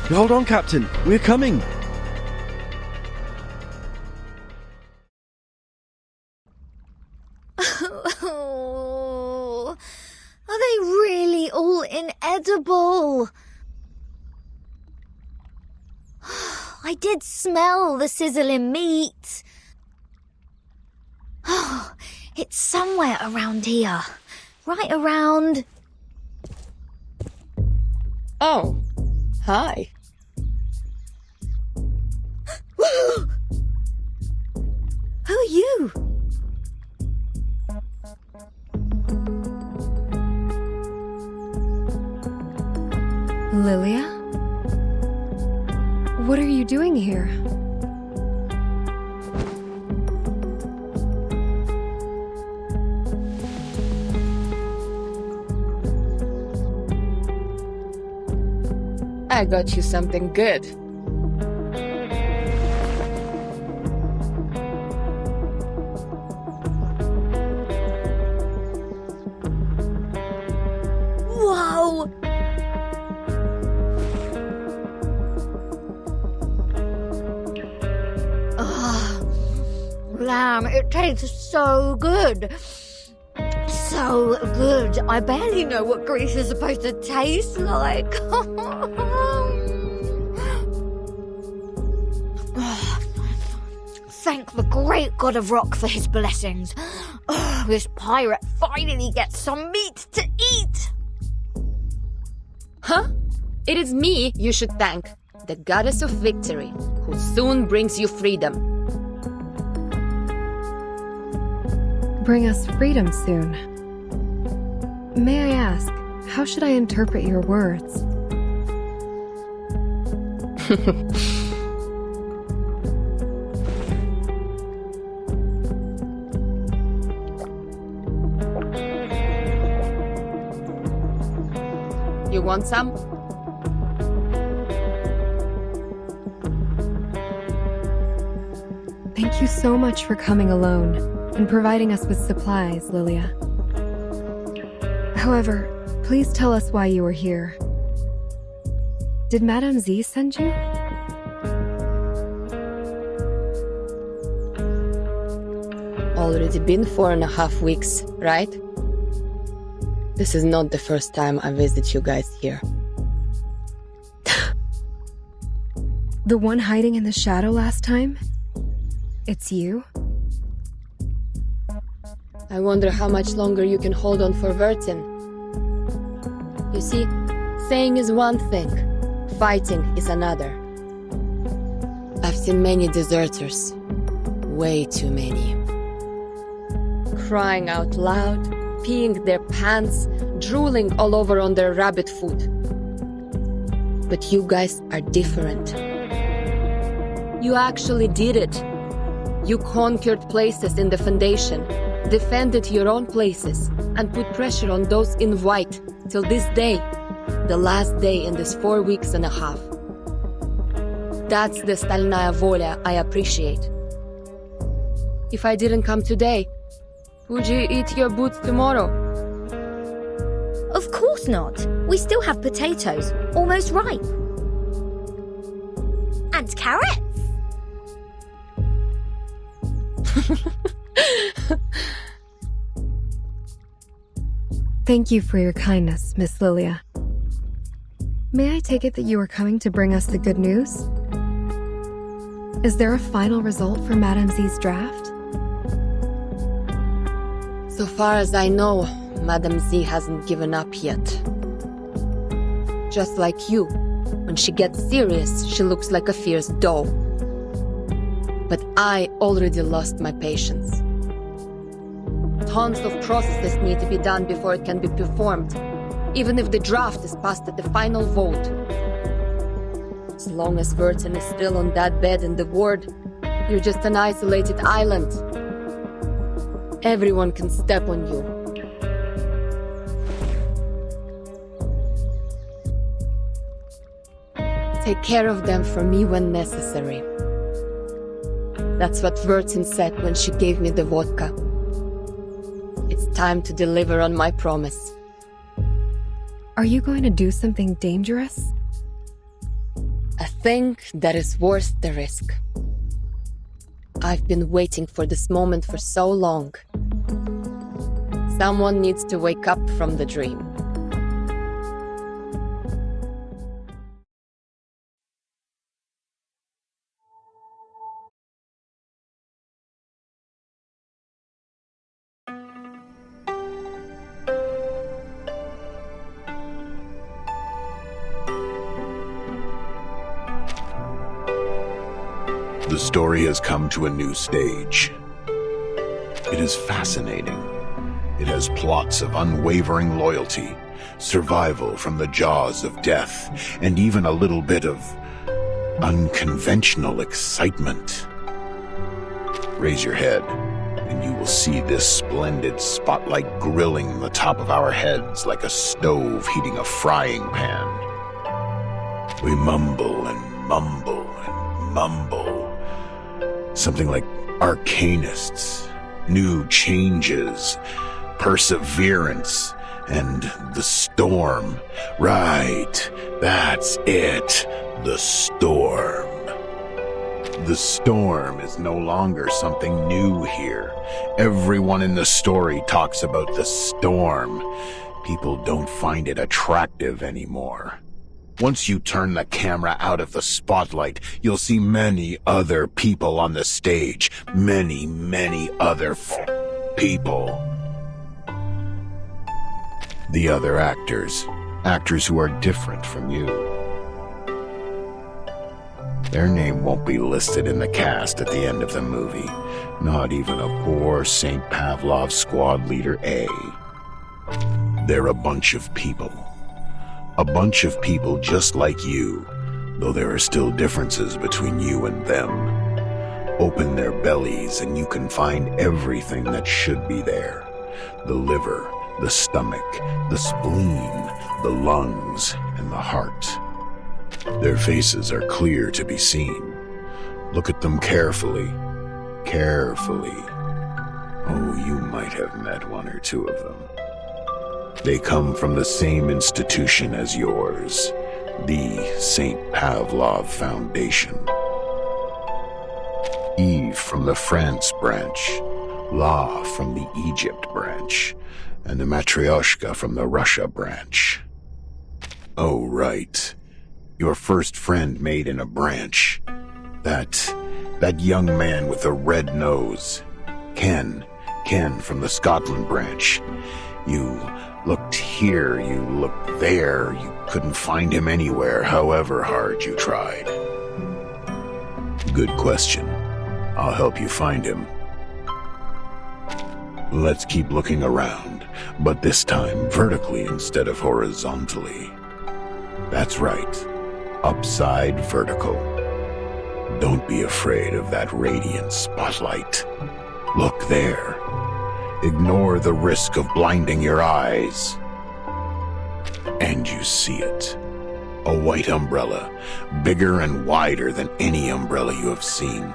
Hold on, Captain. We're coming. Oh, are they really all inedible? I did smell the sizzling meat. Oh, it's somewhere around here. Right around... Oh, hi. Who are you? Lilia? What are you doing here? I got you something good. Whoa! Lamb, it tastes so good. So good. I barely know what grease is supposed to taste like. Thank the great god of rock for his blessings. This pirate finally gets some meat to eat. Huh? It is me you should thank, the goddess of victory, who soon brings you freedom. Bring us freedom soon. May I ask, how should I interpret your words? You want some? Thank you so much for coming alone and providing us with supplies, Lilia. However, please tell us why you are here. Did Madame Z send you? Already been 4.5 weeks, right? This is not the first time I visit you guys here. The one hiding in the shadow last time? It's you? I wonder how much longer you can hold on for Vertin. You see, saying is one thing, fighting is another. I've seen many deserters. Way too many. crying out loud, peeing their pants, drooling all over on their rabbit food. But you guys are different. You actually did it. You conquered places in the Foundation, defended your own places, and put pressure on those in white till this day, the last day in this 4 weeks and a half. That's the Stalnaya Volia I appreciate. If I didn't come today, would you eat your boots tomorrow? Of course not. We still have potatoes, almost ripe. And carrots. Thank you for your kindness, Miss Lilia. May I take it that you are coming to bring us the good news? Is there a final result for Madame Z's draft? So far as I know, Madame Z hasn't given up yet. Just like you, when she gets serious, she looks like a fierce doe. But I already lost my patience. Tons of processes need to be done before it can be performed, even if the draft is passed at the final vote. As long as Verton is still on that bed in the ward, you're just an isolated island. Everyone can step on you. Take care of them for me when necessary. That's what Verton said when she gave me the vodka. It's time to deliver on my promise. Are you going to do something dangerous? A thing that is worth the risk. I've been waiting for this moment for so long. Someone needs to wake up from the dream. The story has come to a new stage. It is fascinating. It has plots of unwavering loyalty, survival from the jaws of death, and even a little bit of unconventional excitement. Raise your head, and you will see this splendid spotlight grilling the top of our heads like a stove heating a frying pan. We mumble and mumble and mumble. Something like arcanists, new changes, perseverance, and the storm. Right, that's it, the storm. The storm is no longer something new here. Everyone in the story talks about the storm. People don't find it attractive anymore. Once you turn the camera out of the spotlight, you'll see many other people on the stage. Many, many other people. The other actors who are different from you. Their name won't be listed in the cast at the end of the movie. Not even a poor St. Pavlov squad leader A. They're a bunch of people. A bunch of people just like you, though there are still differences between you and them. Open their bellies and you can find everything that should be there. The liver, the stomach, the spleen, the lungs, and the heart. Their faces are clear to be seen. Look at them carefully. Carefully. Oh, you might have met one or two of them. They come from the same institution as yours, the St. Pavlov Foundation. Eve from the France branch, La from the Egypt branch, and the Matryoshka from the Russia branch. Oh, right. Your first friend made in a branch. That young man with the red nose. Ken from the Scotland branch. You looked here, you looked there, you couldn't find him anywhere, however hard you tried. Good question. I'll help you find him. Let's keep looking around, but this time vertically instead of horizontally. That's right. Upside vertical. Don't be afraid of that radiant spotlight. Look there. Ignore the risk of blinding your eyes. And you see it. A white umbrella, bigger and wider than any umbrella you have seen.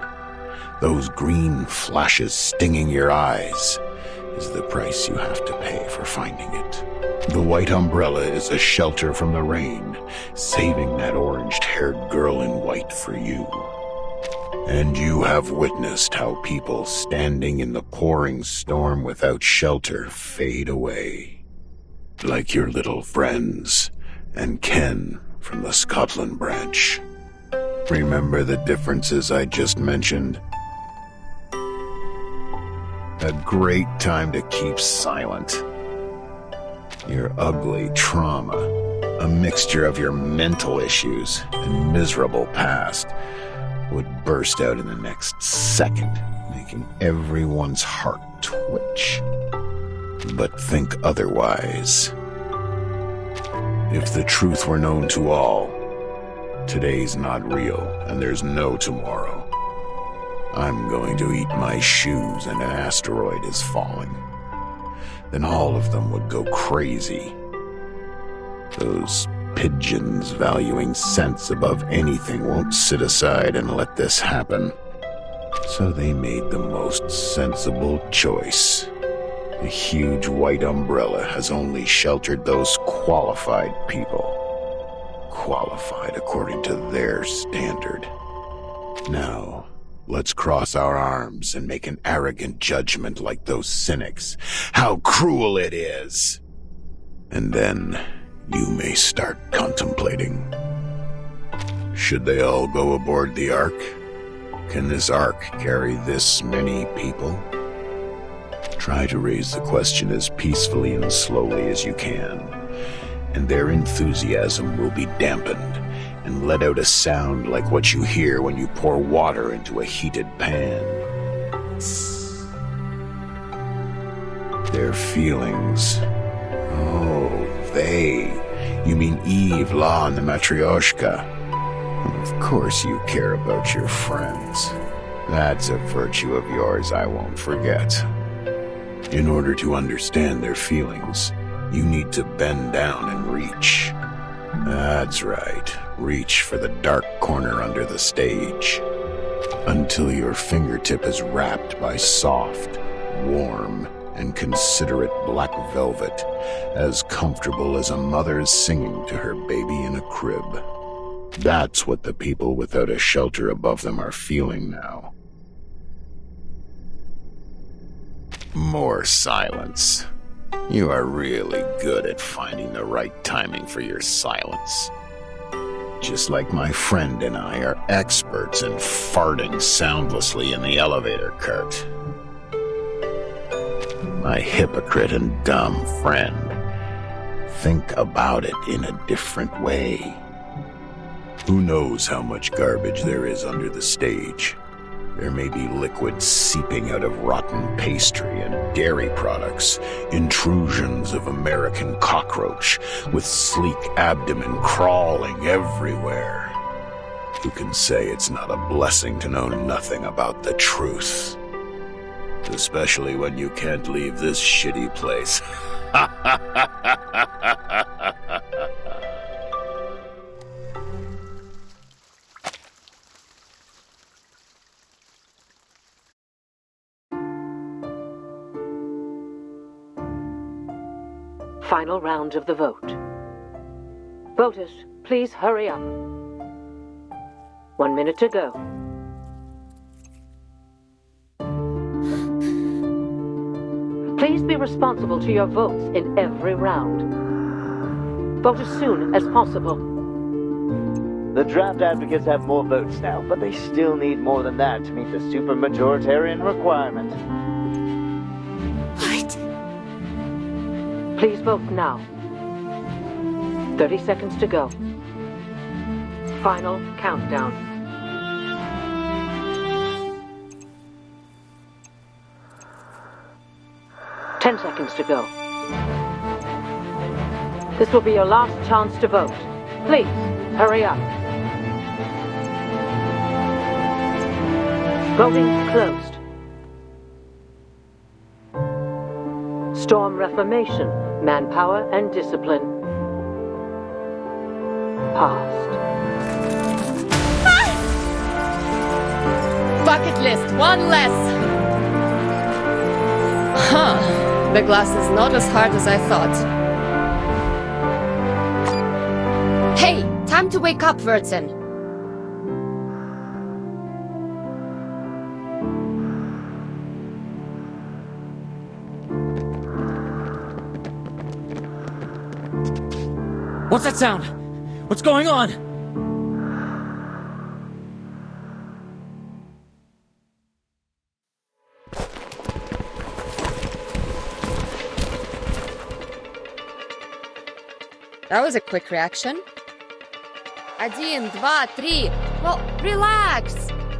Those green flashes stinging your eyes is the price you have to pay for finding it. The white umbrella is a shelter from the rain, saving that orange-haired girl in white for you. And you have witnessed how people standing in the pouring storm without shelter fade away. Like your little friends and Ken from the Scotland branch. Remember the differences I just mentioned? A great time to keep silent. Your ugly trauma, a mixture of your mental issues and miserable past, would burst out in the next second, making everyone's heart twitch. But think otherwise. If the truth were known to all, today's not real and there's no tomorrow. I'm going to eat my shoes and an asteroid is falling. Then all of them would go crazy. Those pigeons valuing sense above anything won't sit aside and let this happen. So they made the most sensible choice. The huge white umbrella has only sheltered those qualified people. Qualified according to their standard. Now, let's cross our arms and make an arrogant judgment like those cynics. How cruel it is! And then you may start contemplating. Should they all go aboard the Ark? Can this Ark carry this many people? Try to raise the question as peacefully and slowly as you can, and their enthusiasm will be dampened and let out a sound like what you hear when you pour water into a heated pan. Their feelings. Oh, they. You mean Eve, La, and the Matryoshka. Of course you care about your friends. That's a virtue of yours I won't forget. In order to understand their feelings, you need to bend down and reach. That's right, reach for the dark corner under the stage. Until your fingertip is wrapped by soft, warm, and considerate black velvet, as comfortable as a mother's singing to her baby in a crib. That's what the people without a shelter above them are feeling now. More silence. You are really good at finding the right timing for your silence. Just like my friend and I are experts in farting soundlessly in the elevator cart. My hypocrite and dumb friend. Think about it in a different way. Who knows how much garbage there is under the stage? There may be liquid seeping out of rotten pastry and dairy products, intrusions of American cockroach with sleek abdomen crawling everywhere. Who can say it's not a blessing to know nothing about the truth? Especially when you can't leave this shitty place. Final round of the vote. Voters, please hurry up. 1 minute to go. Please be responsible to your votes in every round. Vote as soon as possible. The draft advocates have more votes now, but they still need more than that to meet the supermajoritarian requirement. Please vote now. 30 seconds to go. Final countdown. 10 seconds to go. This will be your last chance to vote. Please, hurry up. Voting closed. Storm Reformation, Manpower and Discipline. Passed. Bucket list, one less. Huh. The glass is not as hard as I thought. Hey, time to wake up, Vertin. What's that sound? What's going on? That was a quick reaction. 1, 2, 3. Well, relax.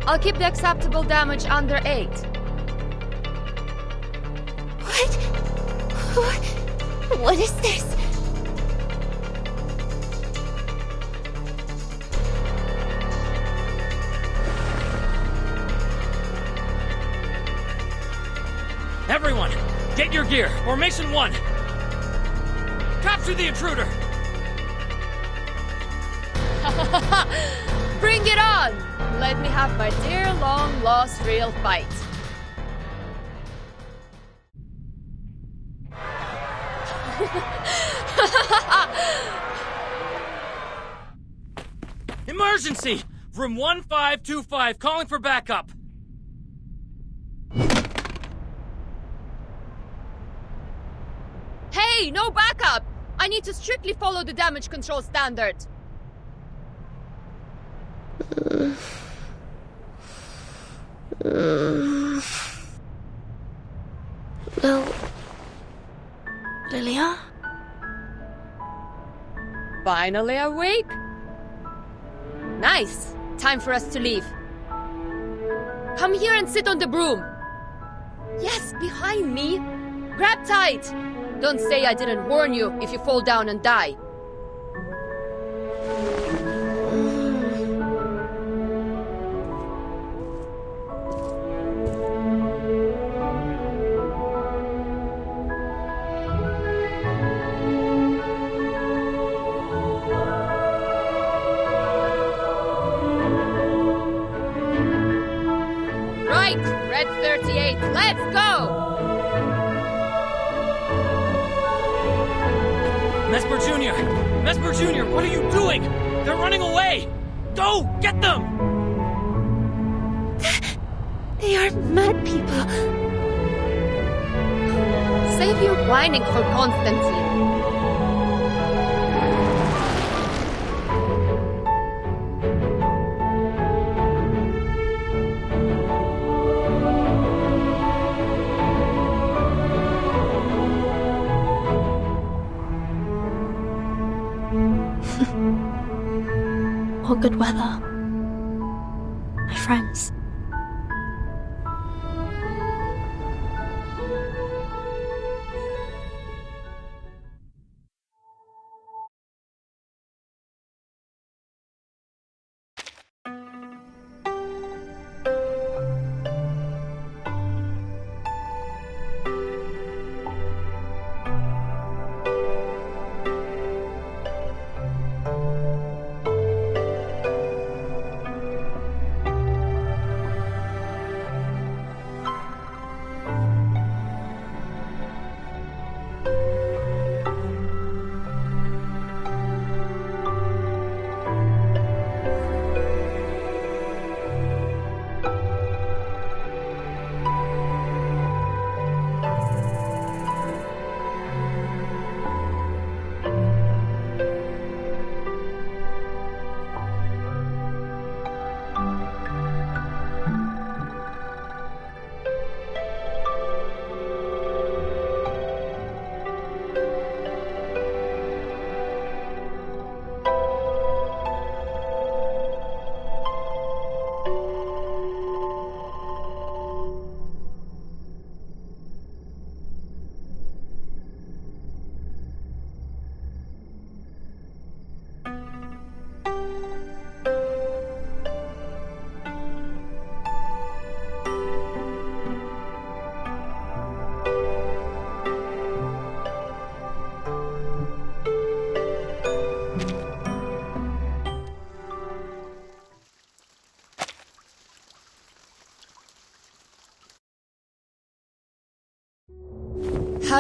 I'll keep the acceptable damage under 8. What is this? Everyone, get your gear. Formation 1. Capture the intruder. Bring it on! Let me have my dear long-lost real fight. Emergency! Room 1525, calling for backup. Hey, no backup! I need to strictly follow the damage control standard. Lilia? Finally awake? Nice! Time for us to leave. Come here and sit on the broom. Yes, behind me. Grab tight. Don't say I didn't warn you if you fall down and die. Right, Red 38, let's go! Mesper Jr.! Mesper Jr., what are you doing? They're running away! Go! Get them! They are mad people. Save your whining for Constantine. All good weather. My friends.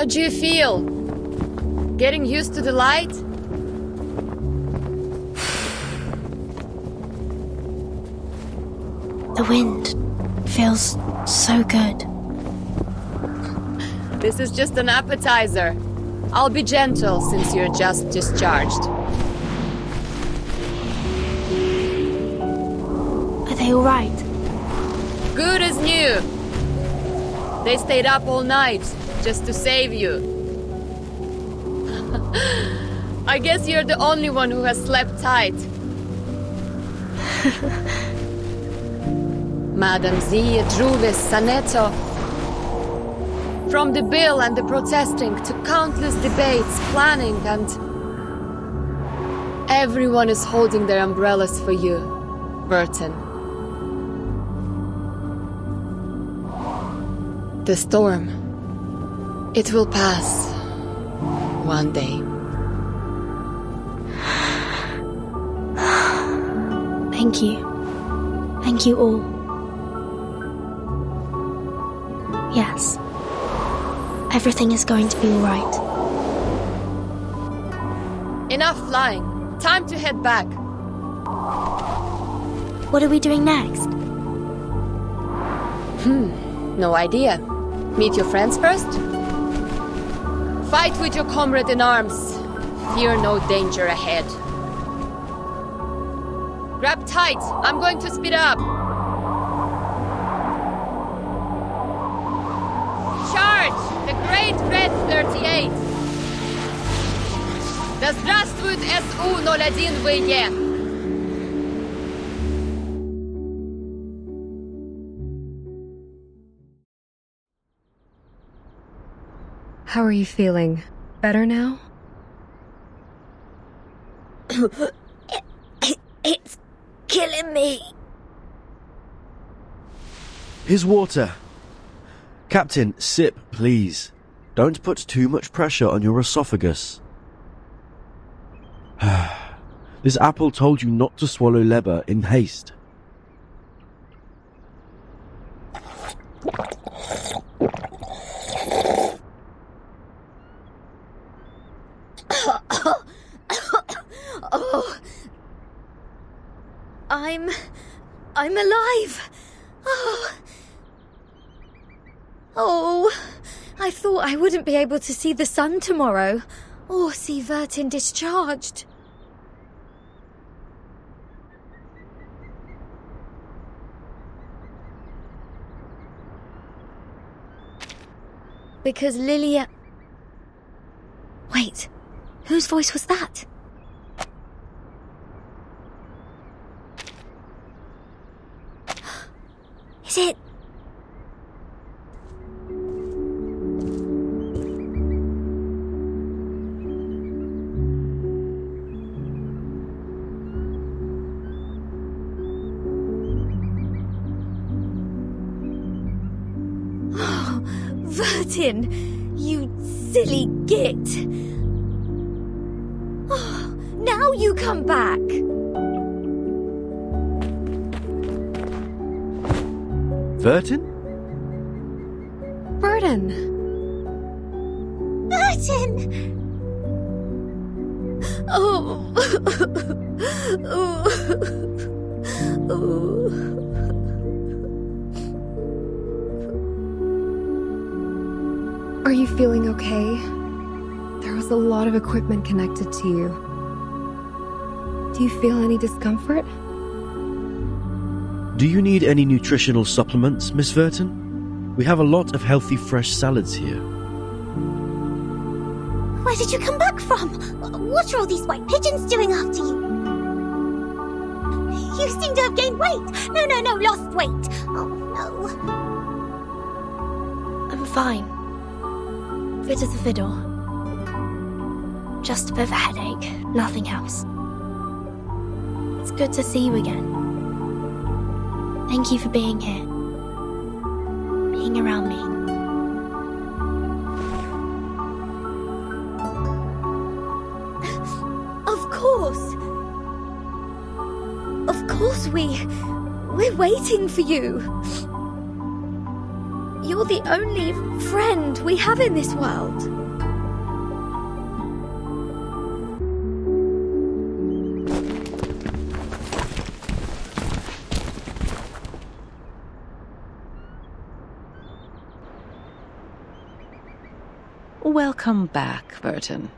How do you feel? Getting used to the light? The wind feels so good. This is just an appetizer. I'll be gentle since you're just discharged. Are they all right? Good as new. They stayed up all night just to save you. I guess you're the only one who has slept tight. Madam Z, Druvis, Saneto. From the bill and the protesting to countless debates, planning, and... everyone is holding their umbrellas for you, Burton. The storm. It will pass. One day. Thank you. Thank you all. Yes. Everything is going to be all right. Enough flying. Time to head back. What are we doing next? No idea. Meet your friends first? Fight with your comrade in arms. Fear no danger ahead. Grab tight. I'm going to speed up. Charge! The Great Red 38! Да здравствует СУ-01ВЕ! How are you feeling? Better now? It's killing me. Here's water. Captain, sip, please. Don't put too much pressure on your esophagus. This apple told you not to swallow Leber in haste. Oh, I'm alive. Oh, I thought I wouldn't be able to see the sun tomorrow, or see Vertin discharged. Because Lilia... Wait, whose voice was that? Is it... Oh, Vertin, you silly git. Oh, now you come back. Vertin? Burden! Burton! Oh. Are you feeling okay? There was a lot of equipment connected to you. Do you feel any discomfort? Do you need any nutritional supplements, Miss Vertin? We have a lot of healthy fresh salads here. Where did you come back from? What are all these white pigeons doing after you? You seem to have gained weight. No, lost weight. Oh, no. I'm fine. Fit as a fiddle. Just a bit of a headache, nothing else. It's good to see you again. Thank you for being here. Being around me. Of course we're waiting for you. You're You're the only friend we have in this world. Welcome back, Burton.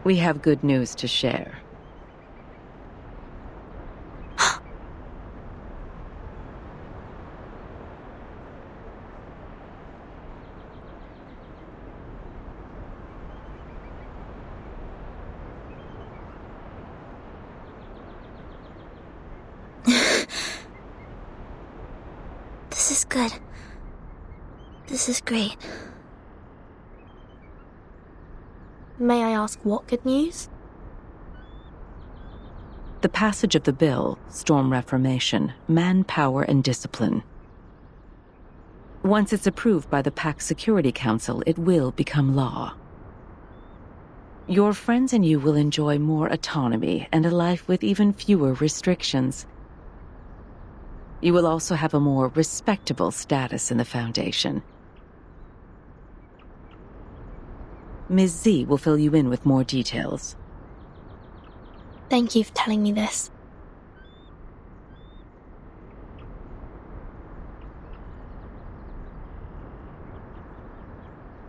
We have good news to share. This is good. This is great. May I ask what good news? The passage of the bill, Storm Reformation, Manpower and Discipline. Once it's approved by the Pact Security Council, it will become law. Your friends and you will enjoy more autonomy and a life with even fewer restrictions. You will also have a more respectable status in the Foundation. Ms. Z will fill you in with more details. Thank you for telling me this.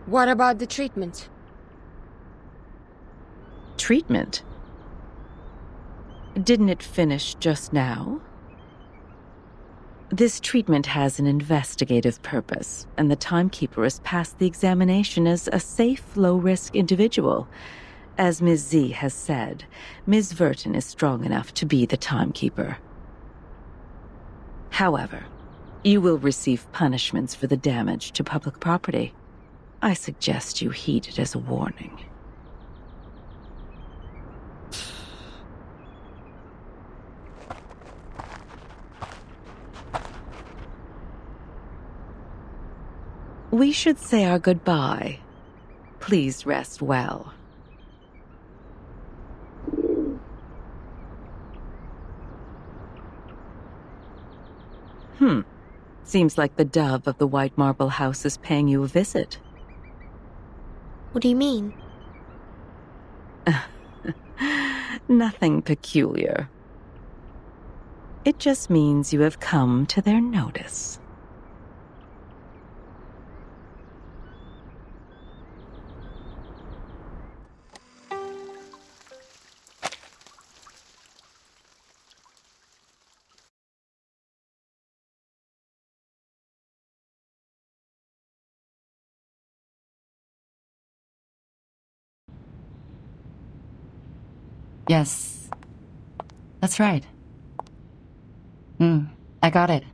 What about the treatment? Treatment? Didn't it finish just now? This treatment has an investigative purpose, and the timekeeper has passed the examination as a safe, low-risk individual. As Ms. Z has said, Ms. Verton is strong enough to be the timekeeper. However, you will receive punishments for the damage to public property. I suggest you heed it as a warning. We should say our goodbye. Please rest well. Seems like the dove of the White Marble House is paying you a visit. What do you mean? Nothing peculiar. It just means you have come to their notice. Yes. That's right. I got it.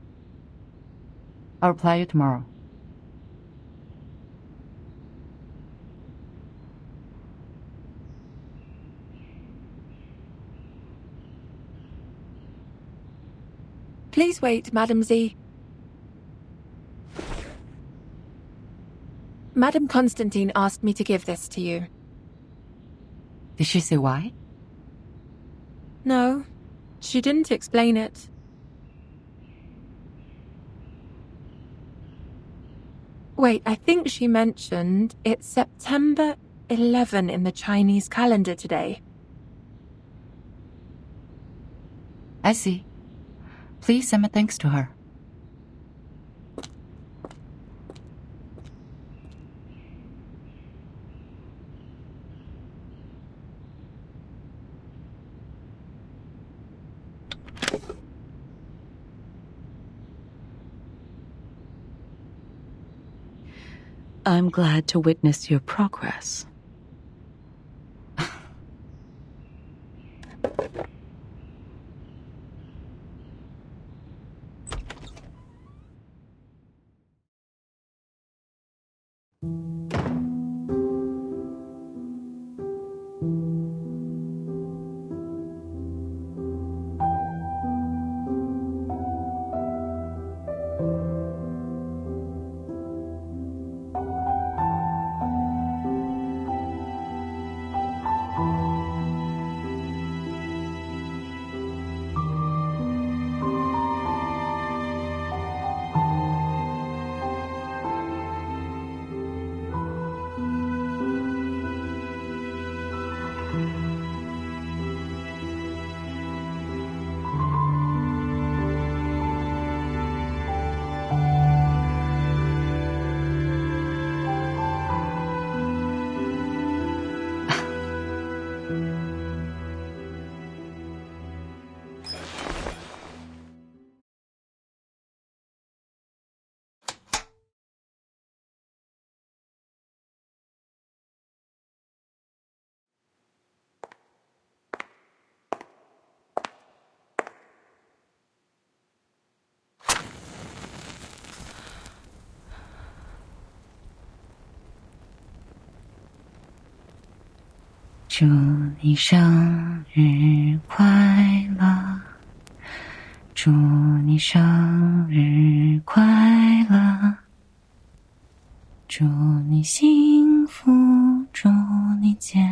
I'll reply you tomorrow. Please wait, Madam Z. Madam Constantine asked me to give this to you. Did she say why? No, she didn't explain it. Wait, I think she mentioned it's September 11 in the Chinese calendar today. I see. Please send my thanks to her. I'm glad to witness your progress. 祝你生日快乐，祝你生日快乐，祝你幸福，祝你健